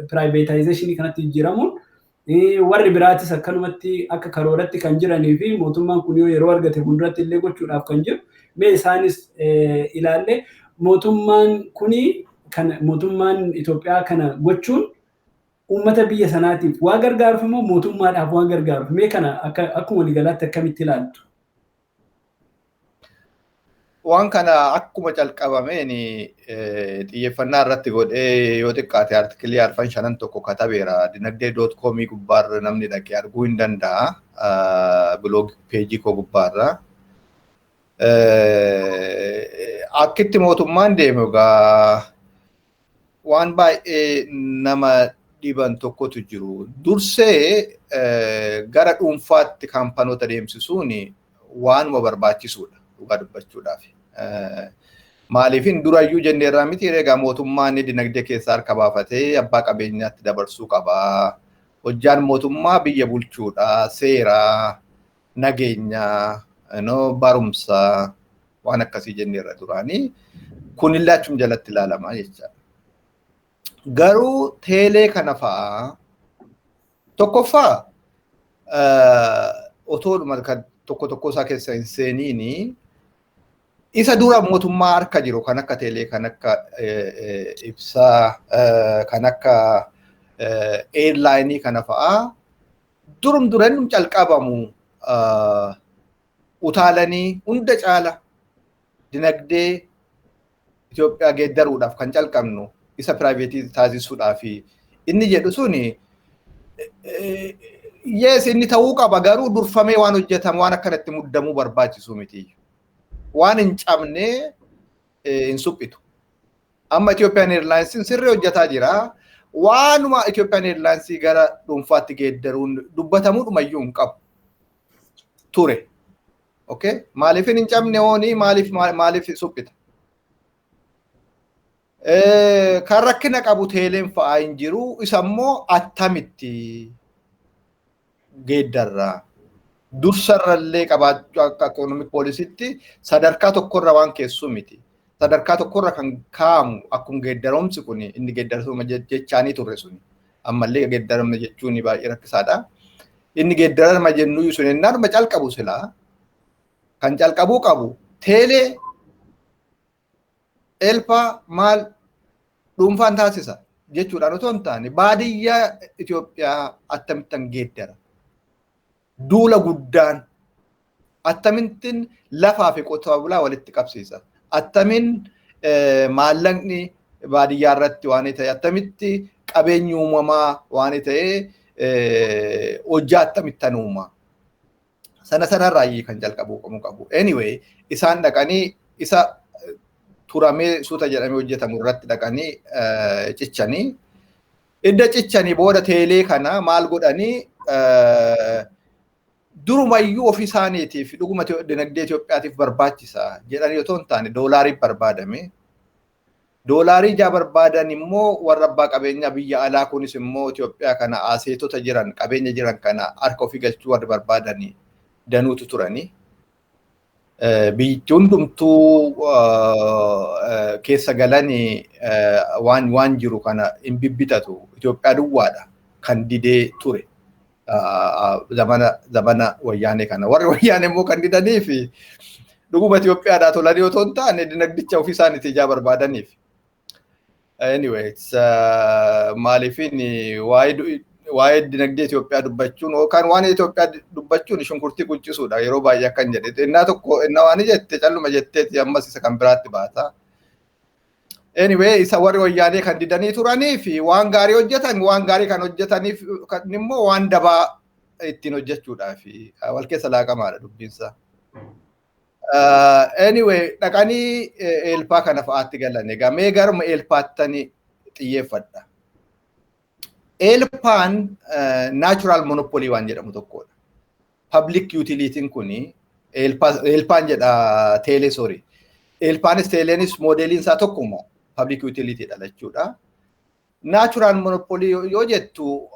privatization kanatti jijjiiramuun warri biraatis akkanumatti akka karooratti kan jiranii fi mootummaan kun yeroo argate hunduratti illee gochuudhaaf kan jiru mee isaanis ilaalle mootummaan kuni kan mootummaan Itoophiyaa kana gochuun uummata biyya sanaatiif waa gargaaruuf immoo mootummaadhaaf waa gargaaruuf mee kana akkuma waliigalaatti akkamitti ilaaltu? Waan kana akkuma calqabameen xiyyeeffannaa irratti godhee yoo xiqqaate artikilii 4-5 tokko katabeera dinagdee.com gubbaarra namni dhaqee arguu hin danda'a blog peejii koo gubbaarra. Akkitti mootummaan deemu egaa waan baay'ee nama dhiban tokkotu jiru. Dursee gara dhuunfaatti kaampanoota deemsisuun waanuma barbaachisuudha dhugaa dubbachuudhaaf. Maaliifin durayyuu jenneerraa miti egaa mootummaan dinagdee keessaa harka baafatee abbaa qabeenyaatti dabarsuu qaba. Hojjaan mootummaa biyya bulchuudha, seeraa, nageenyaa, barumsaa waan akkasii jenneerra duraanii kun illee achuma jalatti ilaalamaa jechaadha. Garuu teelee kana fa'aa tokkoffaa otoodhuma kan tokko isaa keessa hin seeniini isa dura mootummaa harka jiru kan akka teelee kan akka ibsaa kan akka airlaayinii kana fa'aa duran calqabamu utaalanii hunda caala dinagdee Itoophiyaa geeddaruudhaaf kan calqabnu isa piraayiveetii taasisuudhaaf inni jedhu suni yes inni ta'uu qaba garuu durfamee waan hojjetamu waan akkanatti muddamuu barbaachisu miti. Waan hin cabne hin suphitu. Amma Ethiopian Airlines sirrii hojjetaa jira. Waanuma Ethiopian Airlines gara dhuunfaatti geeddaruun dubbatamuudhumayyuu hin qabu ture. Okay? Maaliif hin cabne hoonii maaliif suphita? Kan rakkina qabu teeleen fa'aa hin jiru. Isa immoo attamitti geeddarraa dursarrallee qabaachuu akka economic policytti sadarkaa tokkorra waan keessu miti. Sadarkaa tokkorra kan kaa'amu akkuma geeddaramsi kun inni geeddarama jechaanii turre suni. Ammallee geeddarama jechuun baay'ee rakkisaadha. Inni geeddarama jennu sun ennaadhuma calqabu silaa kan calqabuu qabu teelee elpaa maal dhuunfaan taasisa jechuudhaan otoo hin taane baadiyyaa Itiyoophiyaa akkamittan geeddara. Duula guddaan akkamittiin lafaa fi qotee bulaa walitti qabsiisa. Attamin maallaqni baadiyyaa irratti waan ta'e attamitti qabeenyi uumamaa waan ta'e hojjaa attamittan uuma. Sanarraa kan jalqabuu qabu. Anyway, isaan dhaqanii isa turamee suuta jedhamee hojjetamu irratti dhaqanii cichanii. Idda cichanii booda teelee kana maal godhanii durumayyuu ofii isaaniitiif dhuguma dinagdee Itiyoophiyaatiif barbaachisa jedhanii otoo hin taane doolaarii barbaadame. Doolaarii ijaa barbaadan immoo warra abbaa qabeenyaa biyya alaa kunis immoo Itiyoophiyaa kana aseetota jiran qabeenya jiran kana harka ofii galchuu warra barbaadanii danuutu turanii. Biyyi hundumtuu keessa galanii waan jiru kana hin bibbitatu Itiyoophiyaa duwwaadha kan didee ture. Zamana wayyaanee kana warri wayyaanee immoo kan didanii fi dhuguma Itiyoophiyaadhaa tolanii otoo hin taane dinagdicha ofii isaaniitii ijaa barbaadaniif. Anyway, maaliifin waa'ee dinagdee Itiyoophiyaa dubbachuun yookaan waan Itiyoophiyaa dubbachuun shunkurtii quncisuudha yeroo baay'ee akkan jedhe. Innaa tokko innaa waan jette calluma jetteeti ammas isa kan biraatti baata. Anyway, isa warri wayyaanee kan didanii turanii fi waan gaarii hojjetan waan gaarii kan hojjetaniif immoo waan dabaa ittiin hojjechuudhaaf wal keessa laaqamaadha dubbiinsa. Anyway, dhaqanii eelpaa kana fa'aatti galan. Egaa mee garuma eelpaattanii xiyyeeffadha. Eelpaan natural monopoly waan jedhamu tokkodha. Public utility'n kuni eelpaan jedha teelee sorry. Eelpaanis teeleenis moodeliin isaa tokkuma. Public utility dha jechuudha. Natural monopoly yoo jettu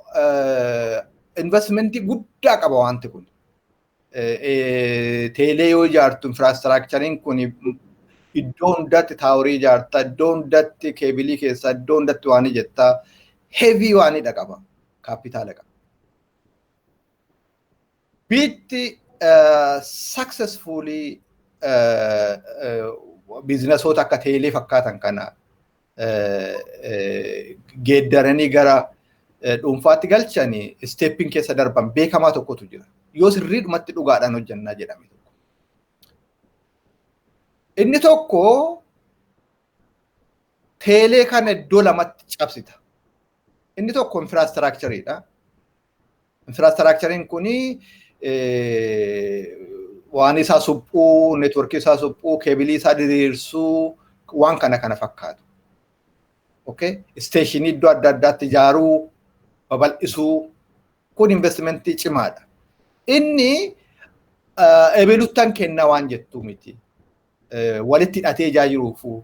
investmentii guddaa qaba wanti kun. Teelee yoo ijaartu infraastiraakchariin kun iddoo hundatti taaworii ijaarta, iddoo hundatti keebilii keessa, iddoo hundatti waan jettaa heavy waanidha qaba. Kaapitaala qaba. Biitti successfully biizinasoota akka teelee fakkaatan kana geeddaranii gara dhuunfaatti galchanii steeppiin keessa darban beekamaa tokkotu jira. Yoo sirriidhumatti dhugaadhaan hojjannaa jedhame tokko. Inni tokko teelee kana iddoo lamatti cabsita. Inni tokko infraastiraakchariidha. Infraastiraakchariin kuni waan isaa suphuu, neetworkii isaa suphuu, keebilii isaa diriirsuu, waan kana fakkaatu. Okay? Isteeshinii iddoo adda addaatti ijaaruu, babal'isuu, kun investimentii cimaadha. Inni ebeeluttan kennaa waan jettuu miti. Walitti hidhatee ijaajiruufu.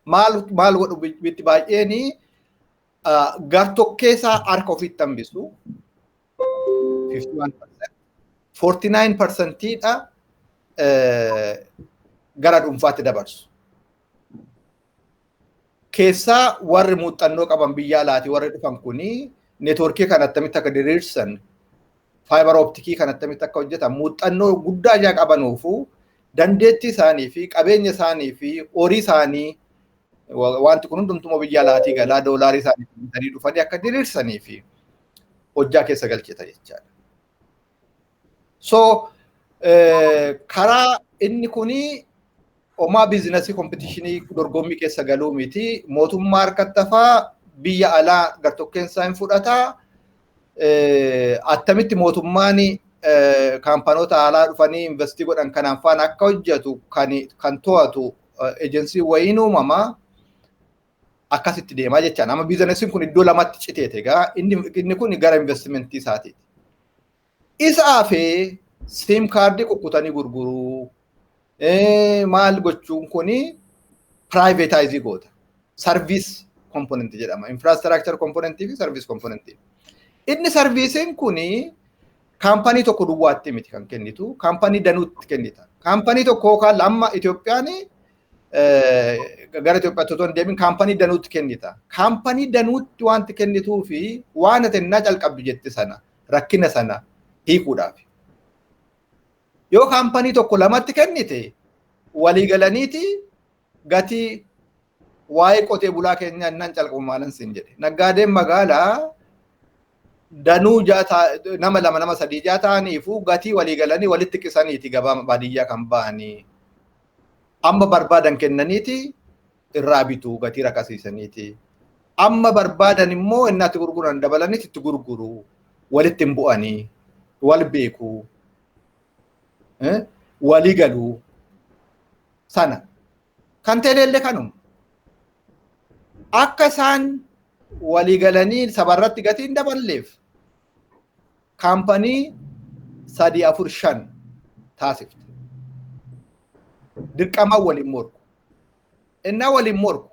Maal godhu bitti baay'eeni gartokkeessaa harka ofiitti hambisu. 51%. 49%dha gara dhuunfaatti dabarsu. Keessaa warri muuxannoo qaban biyya alaati warri dhufan kuni neetworkii kan attamitti akka diriirsan, faayibar optikii kan attamitti akka hojjetan muuxannoo guddaa ijaa qabanuufu dandeettii isaanii fi qabeenya isaanii fi horii isaanii wanti kun hundumtuu biyya alaatii galaa doolaarii isaanii bitanii dhufanii akka diriirsanii fi hojjaa keessa galchita jechaadha. So karaa inni kuni omaa biizinasii kompetiishinii dorgommii keessa galuu miti. Mootummaa harkatti hafaa biyya alaa gartokkeensaa hin fudhataa. Attamitti mootummaan kaampanoota alaa dhufanii investii godhan kanaan faana akka hojjetu kan to'atu agency wayiin uumamaa akkasitti deemaa jechaan. Amma biizinesiin kun iddoo lamatti citeete egaa inni kun gara investimentii isaatiiti. Isa hafee sim kaardii kukkutanii gurguruu maal gochuun kuni privatizing goota. Service component jedhama. Infrastructure component fi service component. Inni servicing kuni kaampanii tokko duwwaatti miti kan kennitu, kaampanii danuutti kennita. Kaampanii tokko yookaan lama Itoophiyaan gara Itoophiyaatti otoo hin deemin kaampanii danuutti kennita. Kaampanii danuutti wanti kennituu fi waan ati innaa calqabdu jette sana rakkina sana hiikuudhaaf. Yoo kaampanii tokko lamatti kennite walii galaniiti gatii waa'ee qotee bulaa keenya innaan calqabu maalan siin jedhe. Naggaadeen magaalaa danuu nama lama nama sadii ta'aniifu gatii walii galanii walitti qisaniiti gabaa baadiyyaa kan ba'anii. Amma barbaadan kennaniiti irraa bitu gatii rakasiisaniiti. Amma barbaadan immoo innatti gurguran dabalaniiti itti gurguru. Walitti hin bu'anii, wal beeku, walii galuu sana. Kan ta'ellee kanuma. Akka isaan walii galanii sabarratti gatii hin daballeef kaampanii 3-4-5 taasifte. Dirqama waliin morku. Innaa waliin morku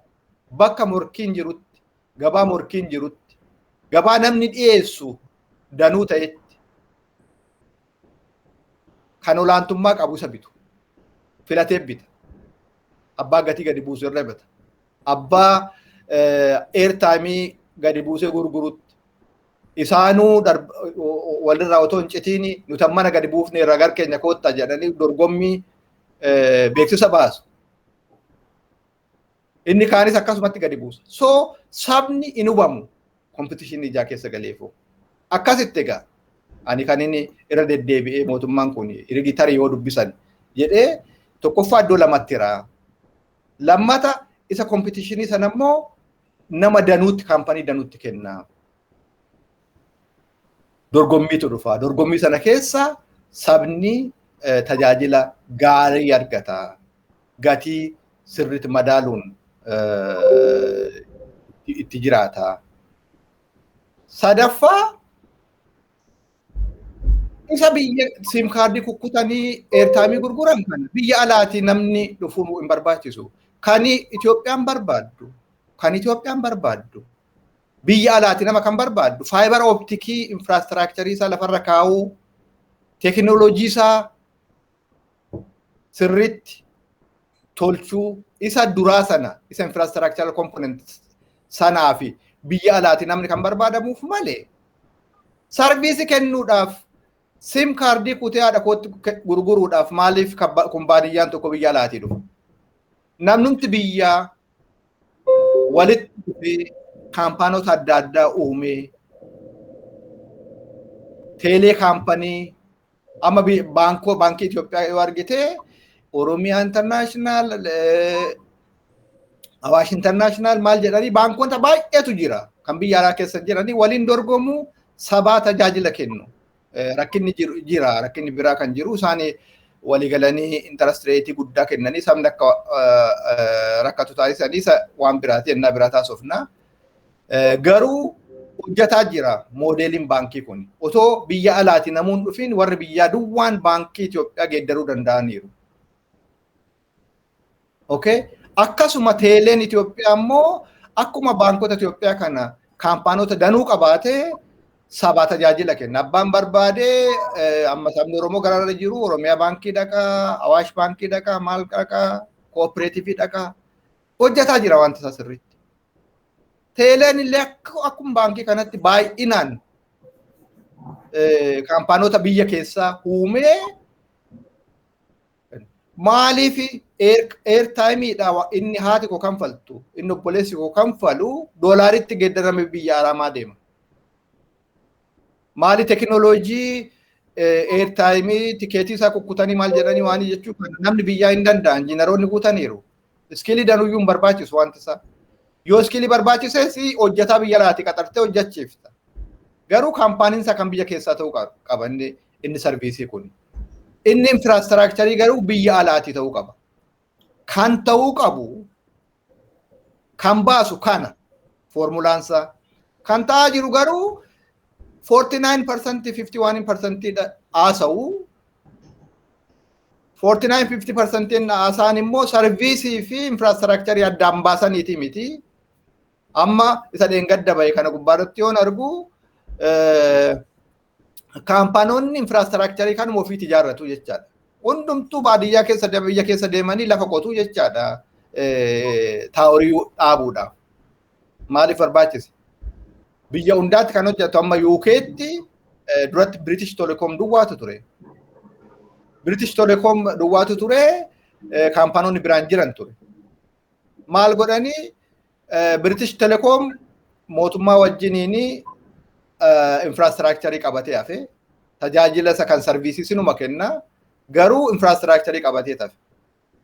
bakka morkiin jirutti, gabaa morkiin jirutti, gabaa namni dhiyeessu danuu ta'etti kan olaantummaa qabu isa bitu. Filatee bita. Abbaa gatii gadi buusu irra bita. Abbaa airtime gadi buusee gurgurutti. Isaanuu walirraa otoo hin citiin nuti mana gadi buufne irraa gar keenya koottaa jedhanii dorgommii beeksisa baasu. Inni kaanis akkasumatti gadi buusa. So sabni in hubamu competition ijaa keessa galeefoo. Akkasitti egaa ani kan inni irra deddeebi'ee mootummaan kun irigitarii yoo dubbisan jedhee tokkoffaa iddoo lamatti jira. Lammata isa competitionii sana immoo nama danuutti kaampanii danuutti kenna. Dorgommiitu dhufa. Dorgommii sana keessa sabni tajaajila gaarii argata. Gatii sirriitti madaaluun itti jiraata. Sadaffaa isa biyya sim kaardii kukkutanii airtime gurguran kan biyya alaatii namni dhufuun hin barbaachisu. Kan Itoophiyaan barbaaddu biyya alaatii nama kan barbaaddu fiber optikii infrastructure isaa lafarra kaa'uu teknoolojii isaa sirriitti tolchuu isa duraa sana isa infrastructure component sanaa fi biyya alaatii namni kan barbaadamuuf malee sarviisii kennuudhaaf sim kaardii kutee haadha kootti gurguruudhaaf maaliif kun baadiyyaan tokko biyya alaatii dhufu. Namnumti biyyaa walitti dhufee kaampaanota adda addaa uumee teelee kaampanii amma baankii Itoophiyaa yoo argite Oromiyaa International, Awaash International maal jedhanii baankota baay'eetu jira kan biyya alaa keessa jiranii waliin dorgomuu sabaa tajaajila kennu. Rakkinni jira, rakkinni biraa kan jiru isaanii walii galanii interest rate guddaa kennanii sabni akka rakkatu taasisanii waan biraati ennaa biraa taasofna. Garuu hojjetaa jira moodeeliin baankii kun. Otoo biyya alaati namuun dhufiin warri biyyaa duwwaan baankii Itoophiyaa geeddaruu danda'aniiru. Okay? Akkasuma teeleen Itoophiyaa immoo akkuma baankota Itoophiyaa kana kaampaanota danuu qabaatee sabaa tajaajila kenna. Abbaan barbaadee amma sabni Oromoo gararra jiru Oromiyaa baankii dhaqaa, Awaash baankii dhaqaa, maal dhaqaa, kooperaatiivii dhaqaa hojjetaa jira wanta isaa sirriitti. Teeleen illee akkuma baankii kanatti baay'inaan kaampaanota biyya keessaa uumee maaliif airtimeidha inni haati koo kanfaltu inni obboleessi koo kanfalu doolaaritti geeddarame biyya alaa deema. Maali teknoolojii airtime tikeetii isaa kukkutanii maal jedhanii waan jechuu kana namni biyyaa hin danda'an injiinaroonni guutaniiru. Iskilii danuyyuu hin barbaachisu wanti isaa. Yoo iskilii barbaachises hojjetaa biyya alaati qaxartee hojjechiifta. Garuu kaampaaniin isaa kan biyya keessaa ta'uu qaba inni sarviisii kun. Inni infraastiraakcharii garuu biyya alaati ta'uu qaba. kan ta'uu qabu kan baasu kana formulaansa kan ta'aa jiru garuu 49% 51% haasa'u 49-50% haasaan immoo sarviisii fi infraastiraakcharii addaan baasaniiti miti. Amma isa dheengadda bahe kana gubbaarratti yoon argu kaampaanoonni infraastiraakcharii kan ofiitti ijaarratu jechaadha. Hundumtuu baadiyyaa keessa biyya keessa deemanii lafa qotuu jechaadha. Taaworii dhaabuudhaaf. Maaliif barbaachise? Biyya hundaatti kan hojjetu amma UK'tti duratti British Telecom duwwaatu ture. British Telecom duwwaatu ture, kaampaanoonni biraan jiran ture. Maal godhanii British Telecom mootummaa wajjiniin infraastiraakcharii qabatee hafe, tajaajila isa kan sarviisii sinuma kenna, garuu infraastiraakcharii qabatee hafe.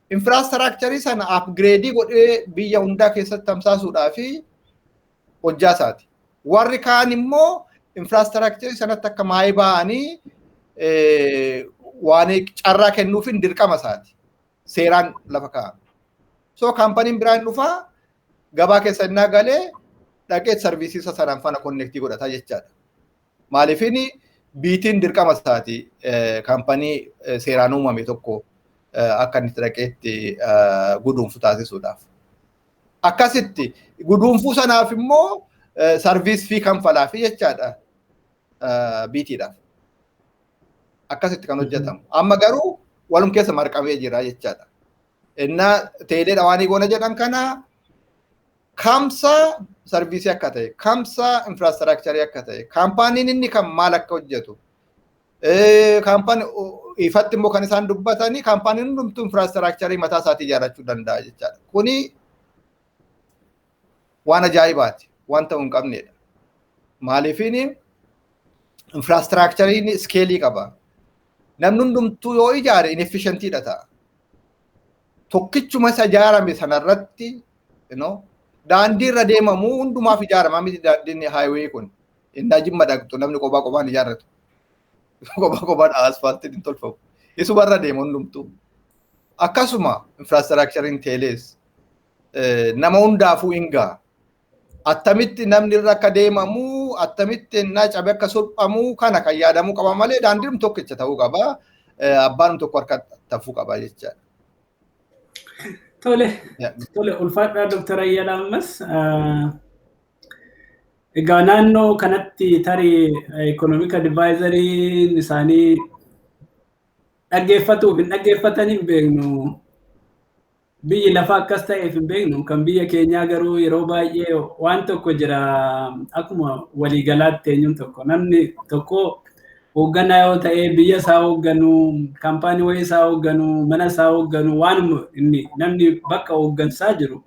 Infraastiraakcharii sana upgireedii godhee biyya hundaa keessatti tamsaasuudhaa fi hojjaa isaati. Warri kaan immoo infraastiraakcharii sanatti akka maayii ba'anii waan carraa kennuufin dirqama isaati. Seeraan lafa kaa'an. So kaampaniin biraan dhufaa gabaa keessa innaa galee dhaqee sarviisiisa sanaan fana konnektii godhataa jechaadha. Maaliifini biitiin dirqama isaati kaampanii seeraan uumame tokko akka inni dhaqeetti guduunfu taasisuudhaaf. Akkasitti guduunfuu sanaaf immoo sarviis fii kanfalaa fi jechaadha biitiidhaaf. Akkasitti kan hojjetamu. Amma garuu walum keessa marqamee jira jechaadha. Innaa teeleedha waan goona jedhan kana kamsa sarviisii akka ta'e, kamsa infraastiraakcharii akka ta'e, kaampaaniin inni kan maal akka hojjetu, kaampaanii ifatti immoo kan isaan dubbatanii kaampaaniin hundumtuu infraastiraakcharii mataa isaatii ijaarrachuu danda'a jechaadha. Kuni waan ajaa'ibaati, waan ta'uu hin qabnedha. Maaliifini infraastiraakchariin iskeelii qaba. Namni hundumtuu yoo ijaare inefficientiidha ta'a. Tokkichuma isa ijaarame sanarratti daandii irra deemamu hundumaaf ijaarama miti daandiin haayiwee kun. Innaa jimma dhaqxu namni kophaa kophaan ijaarratu. Kophaa kophaan asfaaltiin hin tolfamu. Isuma irra deema hundumtuu. Akkasuma infraastiraakchariin teelees nama hundaafuu hin ga'a. Attamitti namni irra akka deemamu, attamitti innaa cabe akka suphamu kana kan yaadamuu qaba malee daandiin tokkicha ta'uu qaba. Abbaan tokko harka tafuu qaba jechaadha. Tole ulfaadhaa Dr. Ayyalaa ammas egaa naannoo kanatti tarii economic advisory isaanii dhaggeeffatuuf hin dhaggeeffatanii hin beeknu. Biyyi lafa akkas ta'eef hin beeknu. Kan biyya keenyaa garuu yeroo baay'ee waan tokko jira akkuma waliigalaatti eenyuun tokko namni tokko hoogganaa yoo ta'e biyya isaa hoogganu, kaampaanii wayii isaa hoogganu, mana isaa hoogganu waan inni namni bakka hooggansaa jiru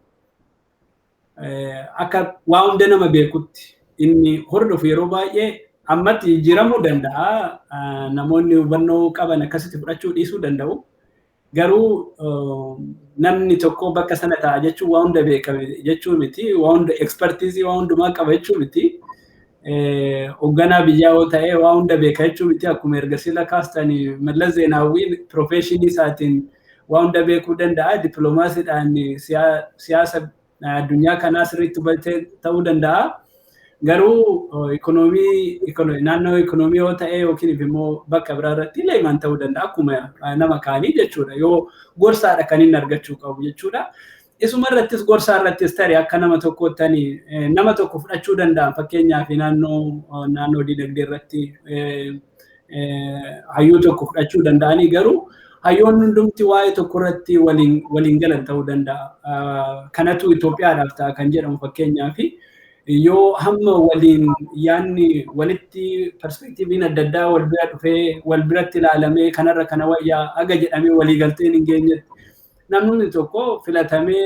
akka waan hunda nama beekutti inni hordofu yeroo baay'ee ammatti jijjiiramuu danda'a. Namoonni hubannoo qaban akkasitti fudhachuu dhiisuu danda'u. Garuu namni tokko bakka sana ta'a jechuun waan hunda beeka jechuu miti. Waan hunda ekspertiizii waan hundumaa qaba jechuu miti. Hoogganaa biyyaa yoo ta'e waan hunda beeka jechuu miti. Akkuma ergasii kaastanii Mallas Zeenaawwiin piroofeeshinii isaatiin waan hunda beekuu danda'a. Dippiloomaasiidhaan siyaasa addunyaa kanaa sirriitti hubatee ta'uu danda'a. Garuu naannoo ikonoomii yoo ta'e yookiin immoo bakka biraa irratti illee imaan ta'uu danda'a akkuma nama kaanii jechuudha. Yoo gorsaadha kan inni argachuu qabu jechuudha. Isuma irrattis gorsaa irrattis tarii akka nama tokkoottanii nama tokko fudhachuu danda'an fakkeenyaaf naannoo diinagdee irratti hayyuu tokko fudhachuu danda'anii garuu hayyoonni hundumti waa'ee tokko irratti waliin galan ta'uu danda'a. Kanatu Itoophiyaadhaaf ta'a kan jedhamu fakkeenyaaf yoo hamma waliin yaanni walitti perspektiiviin adda addaa wal bira dhufee wal biratti ilaalamee kanarra kana wayyaa aga jedhamee waliigalteen hin geenye namni tokko filatamee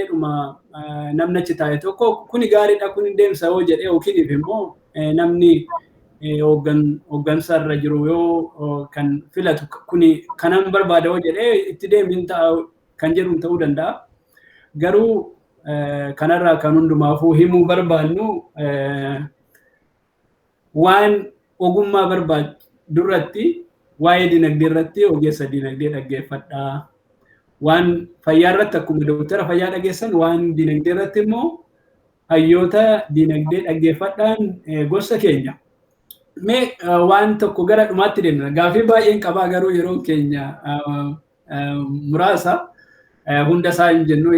namni achi taa'e tokko kuni gaariidha kuni deemsa yoo jedhee yookiin immoo namni hooggansa irra jiru yoo kan filatu kuni kanan barbaada yoo jedhee itti deemin kan jedhu ta'uu danda'a. Garuu kanarraa kan hundumaafuu himuu barbaannu waan ogummaa barbaadu irratti waa'ee dinagdee irratti ogeessa dinagdee dhaggeeffadhaa. waan fayyaa irratti akkuma dooktara fayyaa dhageessan waan dinagdee irratti immoo hayyoota dinagdee dhaggeeffadhaan gorsa keenya. Mee waan tokko gara dhumaatti deemna. Gaafii baay'een qabaa garuu yeroo keenya muraasa hunda isaa hin jennu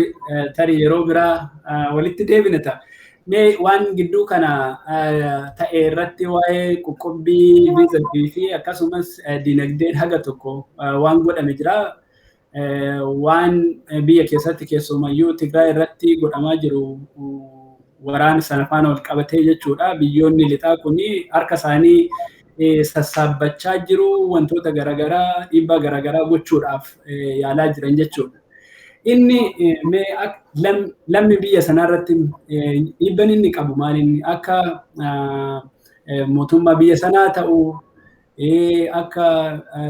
tarii yeroo biraa walitti deebina ta'a. Mee waan gidduu kana ta'e irratti waa'ee qoqqobbii viizaatii fi akkasumas dinagdeen haga tokko waan godhame jira. Waan biyya keessatti keessumayyuu Tigraay irratti godhamaa jiru waraana sana faana wal qabatee jechuudha. Biyyoonni lixaa kuni harka isaanii sassaabbachaa jiru wantoota garaagaraa dhiibbaa garaagaraa gochuudhaaf yaalaa jiran jechuudha. Inni lammi biyya sanarratti dhiibban inni qabu maal inni akka mootummaa biyya sanaa ta'u akka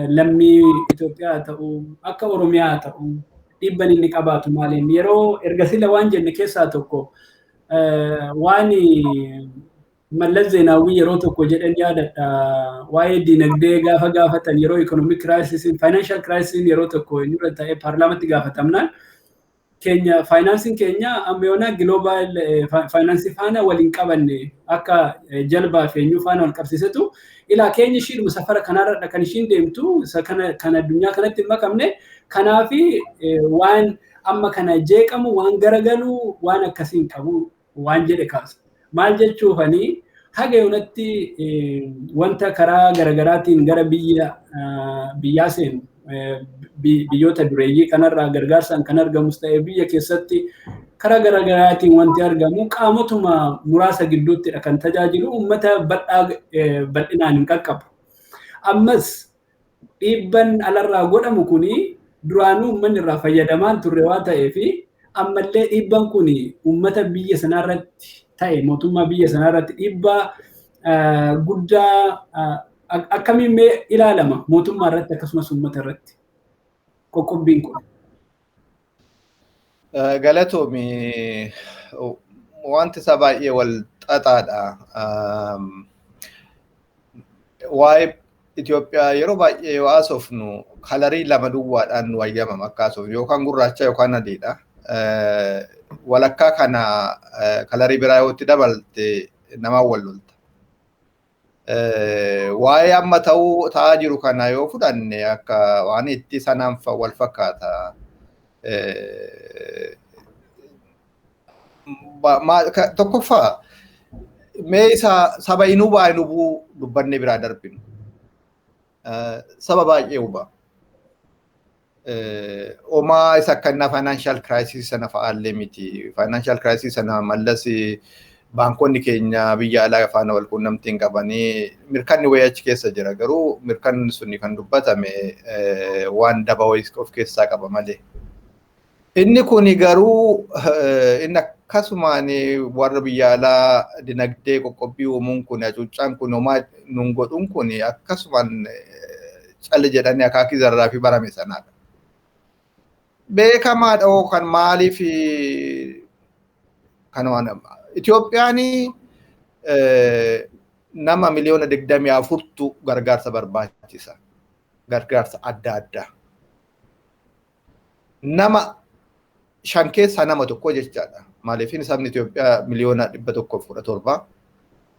lammii Itoophiyaa ta'u akka Oromiyaa ta'u dhiibban inni qabaatu maal inni yeroo ergasila waan jenne keessaa tokko waan Mallas Zeenaawwii yeroo tokko jedhan yaadadha waa'ee dinagdee gaafa gaafatan yeroo economic crisis financial crisis yeroo tokko inni ta'ee paarlaamatti gaafatamnaan keenya financing keenya ammayyoona global finance faana waliin qabanne akka jalbaa feenyu faana wal qabsiisatu ilaa keenya ishiin safara kanarra kan ishiin deemtu kana addunyaa kanatti hin makamne kanaafi waan amma kana jeeqamu waan garagalu waan akkasiin qabu waan jedhe kaasa. Maal jechuufanii haga yoonatti wanta karaa garagaraatiin gara biyyaa seenu biyyoota dureeyyii kanarraa gargaarsaan kan argamus ta'e biyya keessatti karaa garagaraatiin wanti argamu qaamotuma muraasa gidduuttidha kan tajaajilu uummata bal'inaan hin qaqqabu. Ammas dhiibban alarraa godhamu kuni duraanuu uummanni irraa fayyadamaan turre waan ta'eefi ammallee dhiibban kuni uummata biyya sanarratti ta'e mootummaa biyya sanarratti dhiibbaa guddaa akkamiin mee ilaalama mootummaa irratti akkasumas uummata irratti qoqqobbiin kun? Galatoomi wanti isaa baay'ee wal xaxaadha. Waa'ee Itoophiyaa yeroo baay'ee yoo haasofnu kalarii lama duwwaadhaan nu wayyamama akka haasofnu yookaan gurraacha yookaan adiidha. Walakkaa kana kalarii biraa yoo itti dabalte namaan wal lolta. Waa'ee amma ta'aa jiru kana yoo fudhanne akka waan itti sanaan wal fakkaata. Tokkoffaa mee saba inuu baay'ee nubuu dubbanne biraa darbinu. Saba baay'ee hubaa. Omaa isa akkannaa financial crisis sana fa'aallee miti. Financial crisis sana mallas baankonni keenya biyya alaa faana wal quunnamtiin qabanii mirkanni wayii achi keessa jira. Garuu mirkanni sunni kan dubbatame waan daba wayii of keessaa qaba malee. Inni kuni garuu inni akkasumaan warra biyya alaa dinagdee qoqqobbii uumuun kun hacuuccaan kun homaa nun godhuun kun akkasumaan calli jedhanii akaakii zarraa fi barame sanaadha. Beekamaadha kan maaliif kanaan Itoophiyaan nama miliyoona 24 gargaarsa barbaachisa. Gargaarsa adda addaa. Nama 5 keessaa nama tokko jechaadha. Maaliif sabni Itoophiyaa miliyoona 117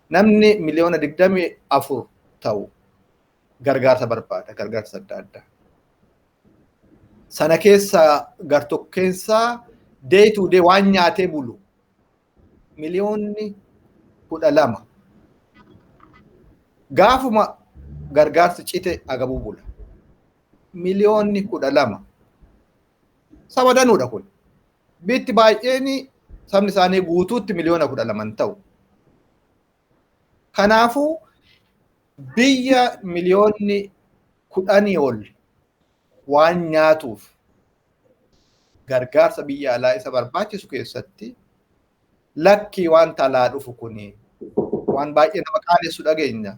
namni miliyoona 24 ta'u gargaarsa barbaada. Gargaarsa adda addaa. Sana keessa gartokkeensaa day to day waan nyaatee bulu miliyoonni 12 gaafuma gargaarsa cite agabuu bula miliyoonni 12 saba danuudha kun bitti baay'een sabni isaanii guutuutti miliyoona 12 ta'u kanaafuu biyya miliyoonni 10 ol waan nyaatuuf gargaarsa biyya alaa isa barbaachisu keessatti lakki waan talaa dhufu kuni waan baay'ee nama qaanessu dhageenya.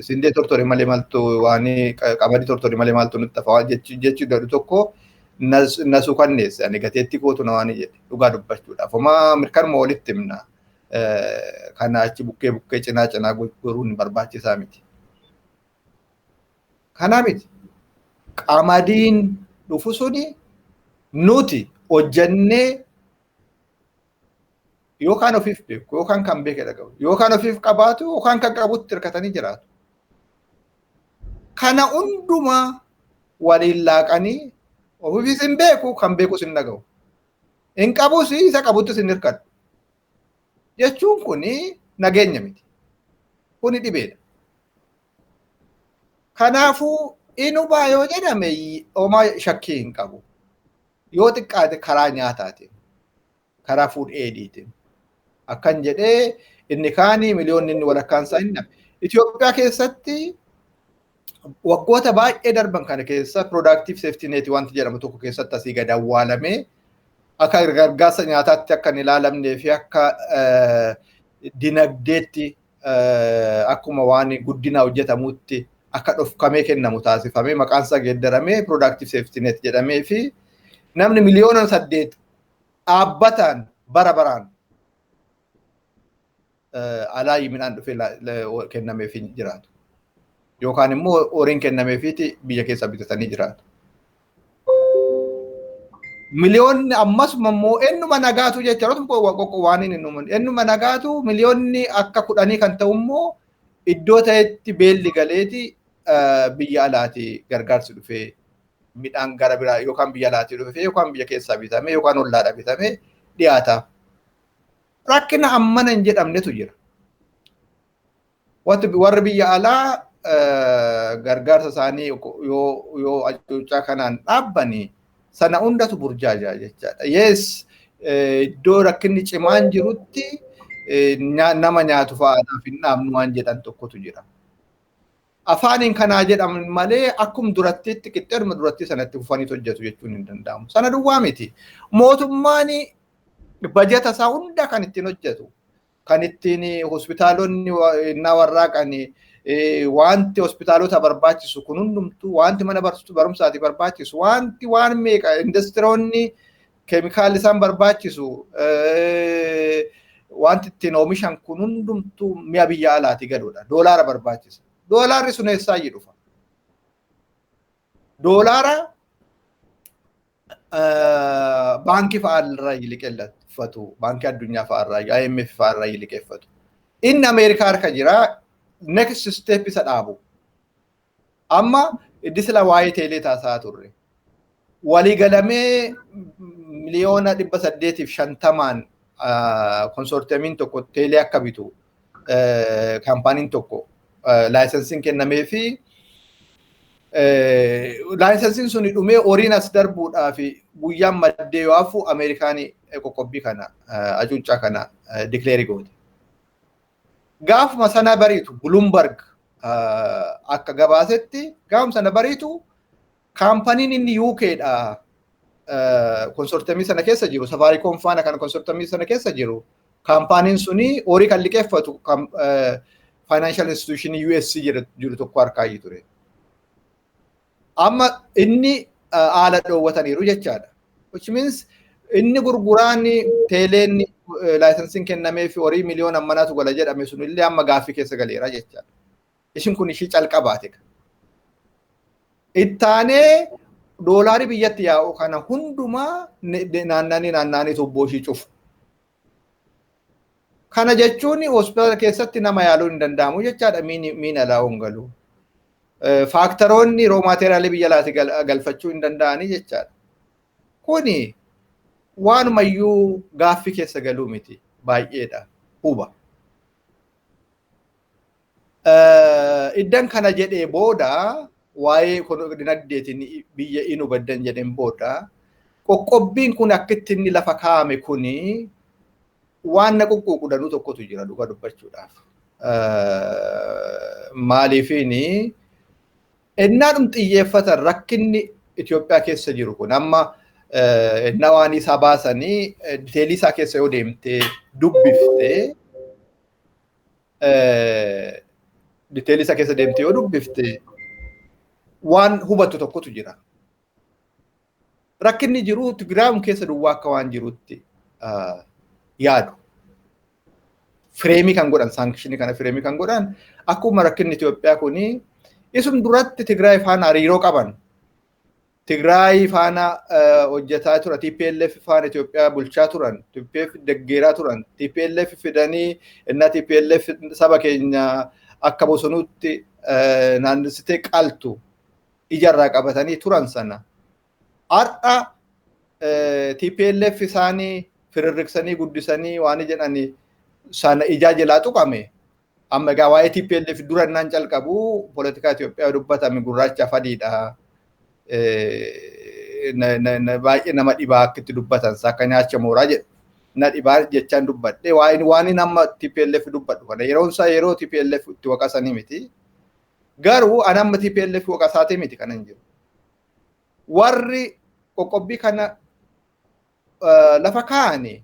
Sindee tortori malee maaltu waan qamadii tortori malee maaltu nutti tafa jechi dadhu tokko nasu kanneessa ani gateetti kootu na waan jedhe dhugaa dubbachuudhaaf homaa mirkanuma walitti himna kana achi bukkee cinaa goruun barbaachisaa miti. Kanaa miti. Qamadiin dhufu suni nuti hojjannee yookaan ofiif beeku yookaan kan beekee dhagahu yookaan ofiif qabaatu yookaan kan qabutti hirkatanii jiraatu. Kana hundumaa waliin laaqanii ofiifis hin beeku kan beekus hin dhagahu. Hin qabus isa qabuttis hin hirkatu. Jechuun kuni nageenya miti. Kuni dhibeedha. Kanaafuu inubaa yoo jedhame homaa shakkii hin qabu. Yoo xiqqaate karaa nyaataatiin, karaa food aid'iitiin. Akkan jedhee inni kaanii miliyoonni inni walakkaan isaa hin dhabe. Itiyoophiyaa keessatti waggoota baay'ee darban kana keessa productive safety net wanti jedhamu tokko keessatti asii gad awwaalamee akka gargaarsa nyaataatti akka hin ilaalamnee fi akka dinagdeetti akkuma waan guddina hojjetamutti akka dhofkamee kennamu taasifamee maqaan isaa geeddaramee productive safety net jedhamee fi namni miliyoona 8 dhaabbataan bara baraan alaa midhaan dhufee kennameef jiraatu. Yookaan immoo horiin kennameefiiti biyya keessa bitatanii jiraatu. Miliyoonni ammasuma immoo ennuma nagaatu jecha waan ennuma nagaatu miliyoonni akka 10 kan ta'u immoo iddoo ta'etti beelli galeeti biyya alaati gargaarsi dhufee midhaan gara biraa yookaan biyya alaati dhufee yookaan biyya keessaa bitamee yookaan ollaadhaa bitamee dhiyaata. Rakkina ammana hin jedhamnetu jira. Warri biyya alaa gargaarsa isaanii yoo acuucaa kanaan dhaabbanii sana hundatu burjaajaa jechaadha. Yes, iddoo rakkinni cimaan jirutti nama nyaatu fa'aadhaaf hin dhaabnu waan jedhan tokkotu jira. Afaaniin kanaa jedhamu malee akkuma durattiitti qixxeeruma duratti sanatti fufanii hojjetu jechuun hin danda'amu. Sana duwwaa miti. Mootummaan bajeta isaa hunda kan ittiin hojjetu, kan ittiin hospitaalonni warraaqanii wanti hospitaalota barbaachisu kun hundumtuu wanti mana barumsaati barbaachisu wanti waan meeqa industiriyoonni keemikaala isaan barbaachisu wanti ittiin oomishan kun hundumtuu mi'a biyya alaati galuudha. Doolaara barbaachisa. Doolaarri sun eessaa dhufa? Doolaara baankii fa'aarraa liqeeffatu, baankii addunyaa fa'aarraa, IMF fa'aarraa liqeeffatu. Inni Ameerikaa harka jira. Next step isa dhaabu. Amma iddisila waa'ee teelee taasaa turre. Walii galamee miliyoona 850 konsortiyamiin tokko teelee akka bitu kaampaaniin tokko laayisensiin kennamee fi laayisensiin suni dhumee horiin as darbuudhaa fi guyyaan maddee yoo hafu Ameerikaanii qoqqobbii kana acuuccaa kana dikleerii goote. Gaafuma sana bariitu Bloomberg akka gabaasetti gaafuma sana bariitu kaampaniin inni UKdha konsortiyamii sana keessa jiru Safaricom faana kan konsortiyamii sana keessa jiru kaampaniin suni horii kan liqeeffatu financial institution USC jiru tokko harkaa ture. Amma inni haala dhoowwataniiru jechaadha. Which means inni gurguraan teeleen laayisensiin kennamee fi horii miliyoona ammanaatu gala jedhame sun illee amma gaaffii keessa galeera jechaadha. Ishin kun ishii calqabaate. Ittaanee doolaari biyyatti yaa'u kana hundumaa naannanii tubboo ishii cufu. Kana jechuun hospitaala keessatti nama yaaluu hin danda'amu jechaadha miin alaa hongalu. Faaktaroonni roo maateriyaalii biyya alaati galfachuu hin danda'anii jechaadha. Kuni waanumayyuu gaaffii keessa galuu miti baay'eedha huba. Iddan kana jedhee booda waa'ee dinagdeetiin biyya inu baddan jedheen booda qoqqobbiin kun akkitti inni lafa kaa'ame kuni waan na quqquuqudhanuu tokkotu jira dhuga dubbachuudhaaf. Maaliifini ennaadhum xiyyeeffatan rakkinni Itiyoophiyaa keessa jiru kun amma waan isaa baasanii diteelii isaa keessa yoo deemtee dubbiftee diteelii isaa keessa deemtee yoo dubbiftee waan hubattu tokkotu jira. Rakkinni jiru Tigraayum keessa duwwaa akka waan jirutti yaadu. Fireemii kan godhan saankshinii kana fireemii kan godhan akkuma rakkinni Itiyoophiyaa kuni isum duratti Tigraay faana hariiroo qaban Tigraay faana hojjetaa tura, TPLF faana Itoophiyaa bulchaa turan, TPLF deggeeraa turan, TPLF fidanii inna TPLF saba keenya akka bosonuutti naannessitee qaltu ijarraa qabatanii turan sana. Har'a TPLF isaanii firriksanii guddisanii waan jedhanii sana ijaa jalaa tuqame. Amma egaa waa'ee TPLF durannaan calqabu poolitikaa Itoophiyaa dubbatame gurraacha fadiidha. Baay'ee nama dhibaa akka itti dubbatan akka nyaacha mooraa jedhu na dhibaa jechaan dubbadhe waan nama TPLF dubbadhu kana yeroon isaa yeroo TPLF itti waqasanii miti. Garuu ani amma TPLF waqasaatee miti kanan jiru. Warri qoqqobbii kana lafa kaa'anii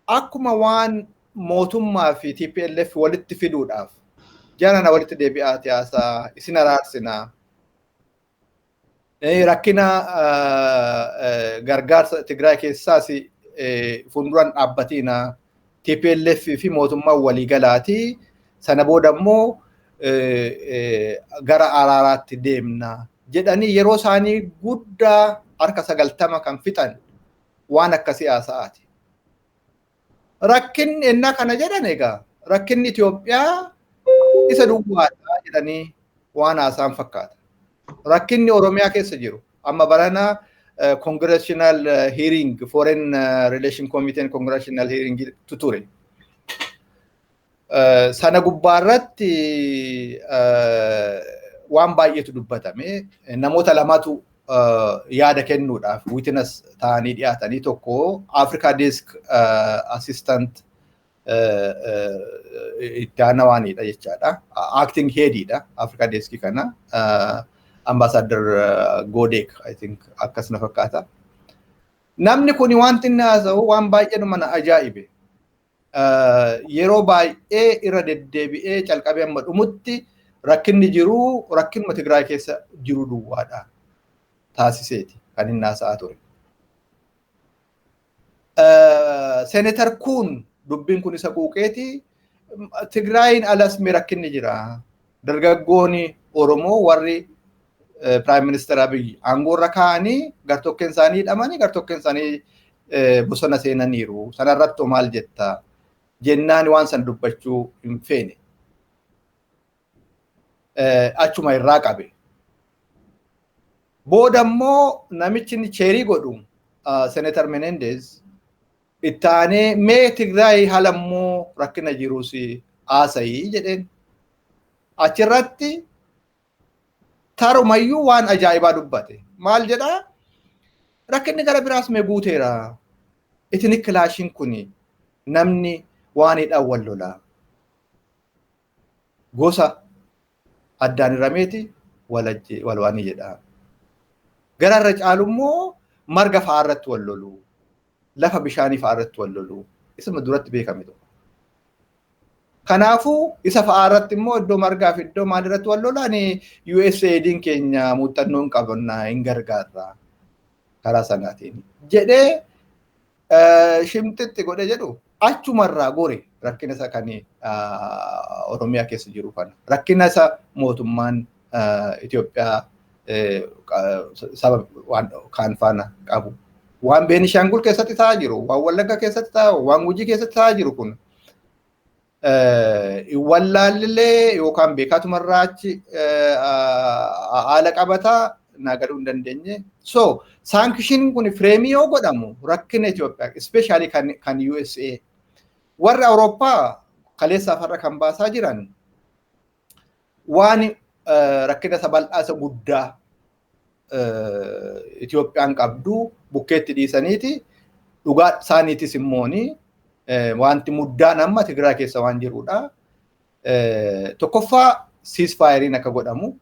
akkuma waan mootummaa fi TPLF walitti fiduudhaaf jarana walitti deebi'aa siyaasaa isin araarsinaa. Rakkina gargaarsa Tigraay keessaas fuulduraan dhaabbatiina TPLF fi mootummaa waliigalaati. Sana booda immoo gara araaraatti deemna jedhanii yeroo isaanii guddaa harka 90 kan fixan waan akka siyaasaati. Rakkinni ennaa kana jedhan egaa rakkinni Itiyoophiyaa isa duwwaadha jedhanii waan haasaan fakkaata. Rakkinni Oromiyaa keessa jiru amma barana congressional hearing foreign relation committee congressional hearing ture. Sana gubbaarratti waan baay'eetu dubbatame. Namoota lamatu yaada kennuudhaaf witness ta'anii dhiyaatanii tokko Africa Desk assistant itti aanaa waanidha jechaadha. Acting headidha Africa Desk kana. Ambassador Godek, I think, akkasuma fakkaata. Namni kuni wanti inni haasa'u waan baay'ee nama ajaa'ibe. Yeroo baay'ee irra deddeebi'ee calqabee amma dhumutti rakkinni jiru rakkinuma Tigraay keessa jiru duwwaadha taasiseeti kan inni haasa'aa ture. Senator Kun dubbiin kun isa quuqeeti. Tigraayin alas mee rakkinni jira. Dargaggoonni Oromoo warri Prime Minister Abiy aangoorra kaa'anii gartokkeen isaanii hidhamanii gartokkeen isaanii bosona seenaniiru. Sanarratti maal jetta jennaan waan san dubbachuu hin feene. Achuma irraa qabe. Booda immoo namichi inni cheerii godhu Senator Menendez itti aanee mee Tigraay haala immoo rakkina jiruus haasa'ii jedheen. Achirratti tarumayyuu waan ajaa'ibaa dubbate. Maal jedhaa? Rakkinni gara biraas mee guuteera. Itini kilaashiin kuni namni waanidhaan wal lolaa. Gosa addaan hirameeti wal waanii jedhaa. Gara irra caalu immoo marga fa'aa irratti wal loluu. Lafa bishaanii fa'aa irratti wal loluu. Isuma duratti beekame tokko. Kanaafuu isa fa'aa irratti immoo iddoo margaa fi iddoo maal irratti wal lolaan USAID'n keenya muuxannoon qabannaa hin gargaarra karaa sanaatiin jedhee shimxitti godhe jedhu achumarraa gore rakkina isa kan Oromiyaa keessa jiru kana rakkina isa mootummaan Itoophiyaa saba waan kaan faana qabu waan Beenishaangul keessatti ta'aa jiru waan Wallagga keessatti ta'aa waan Gujii keessatti ta'aa jiru kun wallaallee yookaan beekatumarraa achi haala qabataa nagaduu hin dandeenye. So sanction kun fireemii yoo godhamu rakkina Itoophiyaa especially kan USA warra Awurooppaa kaleessaa farra kan baasaa jiran waan rakkina isa bal'aa isa guddaa Itoophiyaan qabdu bukkeetti dhiisaniiti dhugaa isaaniitis immooni wanti muddaan amma Tigraay keessa waan jirudha. Tokkoffaa ceasefire akka godhamu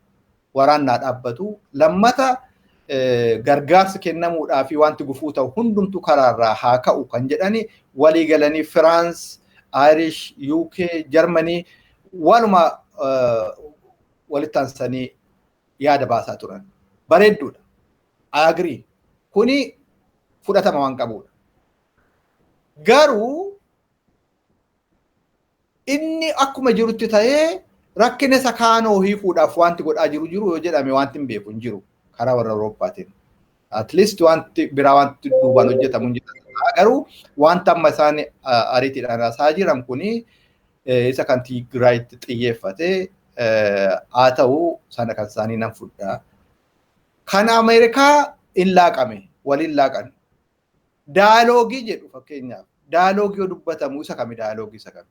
waraannaa dhaabbatu lammata gargaarsi kennamuudhaa fi wanti gufuu ta'u hundumtu karaarraa haa ka'u kan jedhani walii galanii France, Irish, UK, Germany waluma walitti aansanii yaada baasaa turan. Bareedduudha. I agree. Kuni fudhatama waan qabudha. Garuu inni akkuma jirutti ta'ee rakkina isa kaanoo hiikuudhaaf wanti godhaa jiru yoo jedhame wanti hin beeku hin jiru karaa warra Awurooppaatiin. At least wanti biraa wanti duubaan hojjetamu hin jiru. Garuu wanta amma isaan ariitiidhaan haasaa jiran kuni isa kan Tigraayitti xiyyeeffatee haa ta'u sana kan isaanii nan fudhaa. Kan Ameerikaa hin laaqame, waliin laaqan. Daaloogii jedhu fakkeenyaaf. Daaloogii yoo dubbatamu isa kami daaloogii isa kami?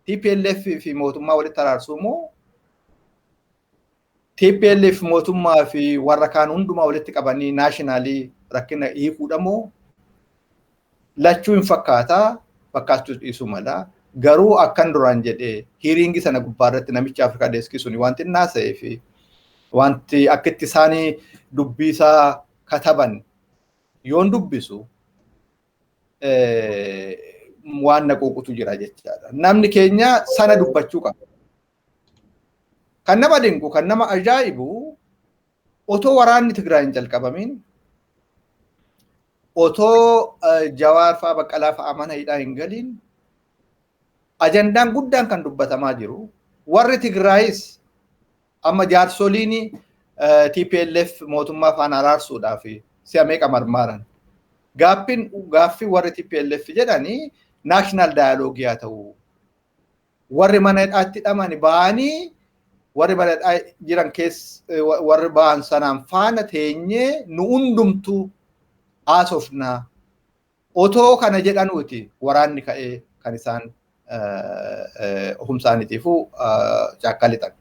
TPLF fi mootummaa walitti araarsuu moo TPLF mootummaa fi warra kaan hundumaa walitti qabanii naashinaali rakkina hiikuudha moo lachuu hin fakkaachuu dhiisuu mala garuu akkan duraan jedhee hiiriingi sana gubbaarratti namicha Afrikaa deeskii suni wanti naasa'ee fi wanti akka itti isaanii dubbisaa kataban yoon dubbisu waan naquuqutu jira jechaadha. Namni keenya sana dubbachuu qaba. Kan nama dinqu, kan nama ajaa'ibu otoo waraanni Tigraay hin jalqabamin otoo Jawaar fa'aa Baqqalaa fa'aa mana hidhaa hin galin ajandaan guddaan kan dubbatamaa jiru warri Tigraayis amma jaarsoliin TPLF mootummaa faana araarsuudhaaf si'a meeqa marmaaran. Gaaffii warri TPLF jedhanii naashinaal daayaloogii haa ta'u warri mana hidhaatti hidhamani ba'anii warri mana hidhaa jiran keessa warri ba'an sanaan faana teenyee nu hundumtuu haasofnaa otoo kana jedhanuuti waraanni ka'ee kan isaan humsaaniitiifuu caakkalitan.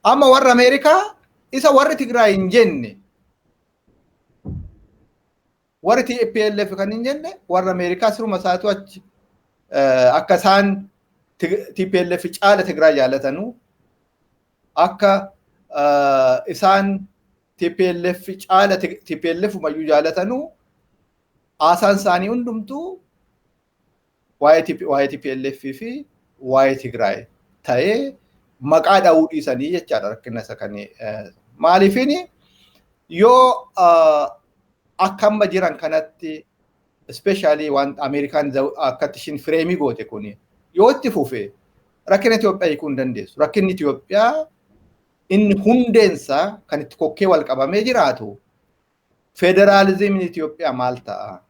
Amma warra Ameerikaa isa warri Tigraay hin jenne warri TPLF kan hin jenne warra Ameerikaa siruma isaatu achi akka isaan TPLF caala Tigraay jaalatanu akka isaan TPLF caala TPLF mayyuu jaalatanu haasaan isaanii hundumtuu waa'ee TPLF fi waa'ee Tigraay ta'ee maqaa dha'uu dhiisanii jechaadha rakkina isa kan maaliifini yoo akka amma jiran kanatti especially waan Ameerikaan akkatti ishiin fireemii goote kuni yoo itti fufe rakkina Itiyoophiyaa hiikuu hin dandeessu. Rakkinni Itiyoophiyaa inni hundeensa kan itti kokkee wal qabamee jiraatu federaalizimiin Itiyoophiyaa maal ta'a?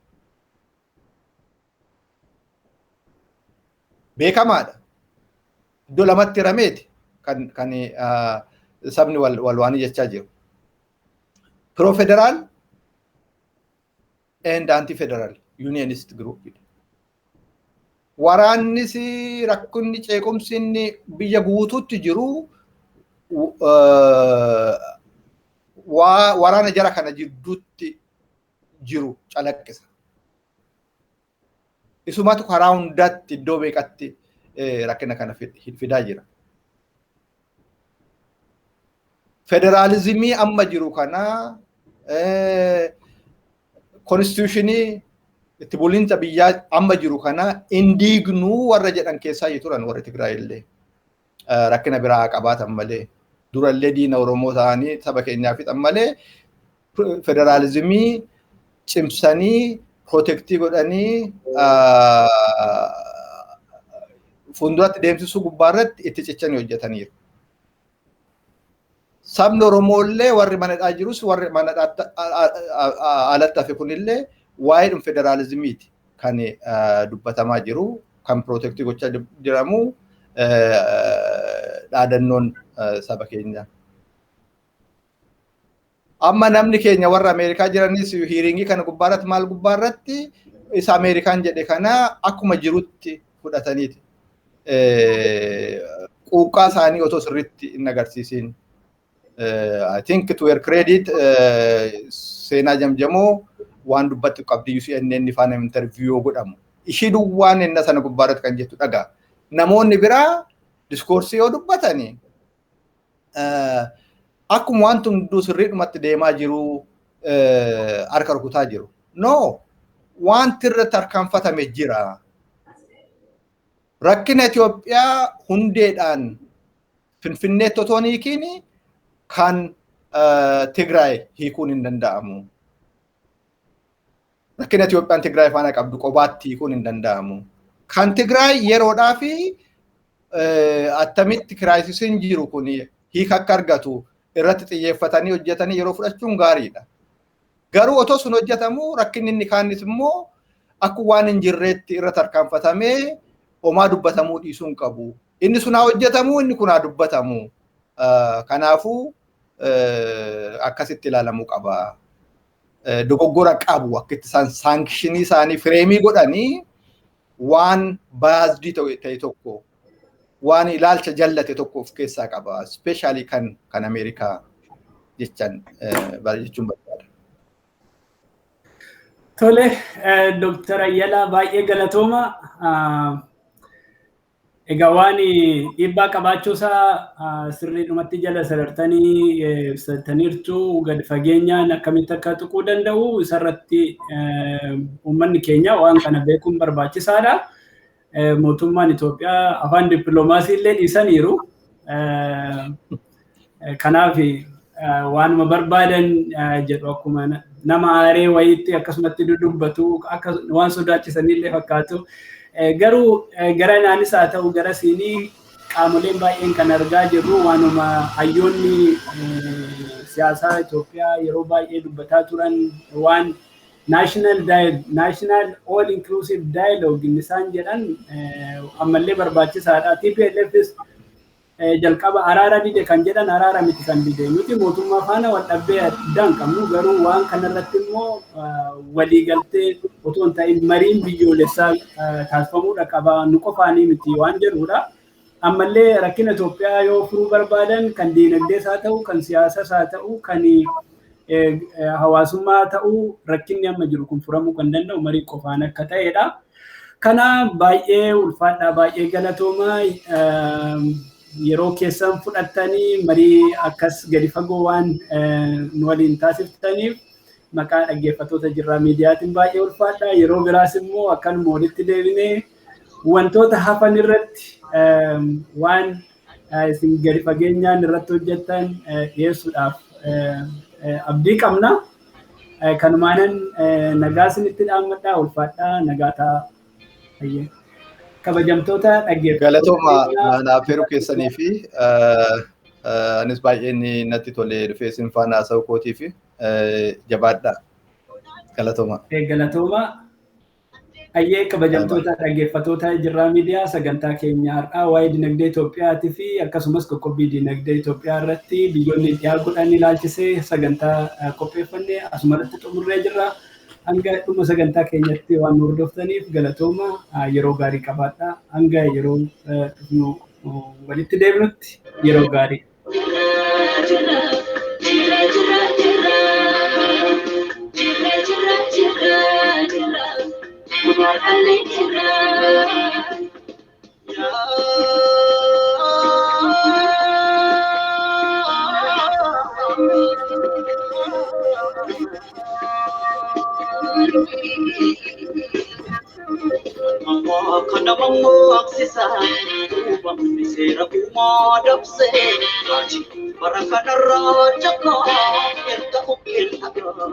Beekamaadha. Iddoo lamatti hirameeti kan sabni wal waanii jechaa jiru. Pro-federal and anti-federal unionist group. Waraannis rakkunni ceequmsinni biyya guutuutti jiru waraana jara kana jidduutti jiru calaqqisa. Isumatu karaa hundatti iddoo beekatti rakkina kana fidaa jira. Federaalizimii amma jiru kana konstituushinii itti bulinsa biyyaa amma jiru kana indiignuu warra jedhan keessaa turan warri Tigraay illee rakkina biraa qabaatan malee durallee diina Oromoo ta'anii saba keenyaa fixan malee federaalizimii cimsanii protektii godhanii fuulduratti deemsisuu gubbaarratti itti cichanii hojjetaniiru. Sabni Oromoo illee warri mana hidhaa jirus warri mana alatti hafe kunillee waa'ee federaalizimiiti kan dubbatamaa jiru kan protektii gochaa jiramu dhaadannoon saba keenya. Amma namni keenya warra Ameerikaa jiranis hiiringii kana gubbaarratti maal gubbaarratti isa Ameerikaan jedhe kana akkuma jirutti fudhataniiti. Quuqqaa isaanii otoo sirriitti hin agarsiisin. I think to her credit seenaa jamjamoo waan dubbatti qabdi CNN faana interview godhamu. Ishii duwwaan inna sana gubbaarratti kan jettu dhagaa. Namoonni biraa diskoorsii yoo dubbatanii akkuma waan hunduu sirriidhumatti deemaa jiru harka rukutaa jiru. No, wanti irratti harkaanfatame jira. Rakkina Itiyoophiyaa hundeedhaan Finfinneetti otoo hiikiin kan Tigraay hiikuun hin danda'amu. Rakkina Itiyoophiyaan Tigraay faana qabdu qobaatti hiikuun hin danda'amu. Kan Tigraay yeroodhaa fi attamitti kiraayisiin jiru kun hiika akka argatu irratti xiyyeeffatanii hojjetanii yeroo fudhachuun gaariidha. Garuu otoo sun hojjetamu rakkinni inni kaanis immoo akka waan hin jirreetti irra tarkaanfatamee homaa dubbatamuu dhiisuun qabu. Inni sun haa hojjetamu, inni kun haa dubbatamu. Kanaafuu akkasitti ilaalamuu qaba. Dogoggora qabu akka itti saankishinii isaanii fireemii godhanii waan baasdii ta'e tokko waan ilaalcha jallate tokko of keessaa qaba. Especially kan Ameerikaa jechuun barbaada. Tole, Dr. Ayyalaa baay'ee galatooma. Egaa waan dhiibbaa qabaachuusaa sirriidhumatti jala sadartanii ibsataniirtu gadi fageenyaan akkamitti akka tuquu danda'u isarratti uummanni keenya waan kana beekuun barbaachisaadha. Mootummaan Itiyoophiyaa afaan dippiloomaasii illee dhiisaniiru. Kanaaf waanuma barbaadan jedhu akkuma nama aaree wayiitti akkasumatti dudubbatu akka waan sodaachisan illee fakkaatu. Garuu gara naanis haa ta'u gara siinii qaamoleen baay'een kan argaa jirru waanuma hayyoonni siyaasaa Itoophiyaa yeroo baay'ee dubbataa turan waan national all inclusive dialogue isaan jedhan ammallee barbaachisaadha. TPLFs jalqaba araara dide kan jedhan araara miti kan dide nuti mootummaa faana wal dhabbee addaan qabnu garuu waan kanarratti immoo walii galtee otoo hin ta'in mariin biyyoolessaa taasifamuudha qaba nu qofaanii miti waan jedhudha. Ammallee rakkina Itoophiyaa yoo furuu barbaadan kan diinagdees haa ta'u kan siyaasas haa ta'u kan hawaasummaa ta'u rakkinni amma jiru kun furamuu kan danda'u marii qofaan akka ta'edha. Kana baay'ee ulfaadhaa baay'ee galatooma. Yeroo keessan fudhattanii marii akkas gadi fagoo waan nu waliin taasiftaniif maqaa dhaggeeffattoota Jaarraa miidiyaatiin baay'ee ulfaadha. Yeroo biraas immoo akkanuma walitti deebinee wantoota hafan irratti waan isin gadi fageenyaan irratti hojjettan dhiyeessuudhaaf abdii qabna. Kanumaanan nagaa isinitti dhaammadhaa ulfaadhaa nagaa ta'a. Kabajamtoota galatooma naaf heeruu keessanii fi anis baay'een natti tolee dhufee isin faana haasa'uu kootii fi jabaadhaa. Galatooma. Galatooma. Ayyee kabajamtoota dhaggeeffattoota Jaarraa miidiyaa sagantaa keenya har'aa waa'ee dinagdee Itoophiyaatii fi akkasumas qoqqobbii dinagdee Itoophiyaa irratti biyyoonni dhiyaa godhan ilaalchisee sagantaa qopheeffannee asumarratti xumurree jirra. Hanga dhuma sagantaa keenyatti waan nu hordoftaniif galatooma yeroo gaarii qabaadhaa. Hanga yeroo dhufnu walitti deebinutti yeroo gaarii. Kana mammoo aksisa uumamni seera uumaa dabse bara kanarraa jakkaa erga bukkeen dhagaa.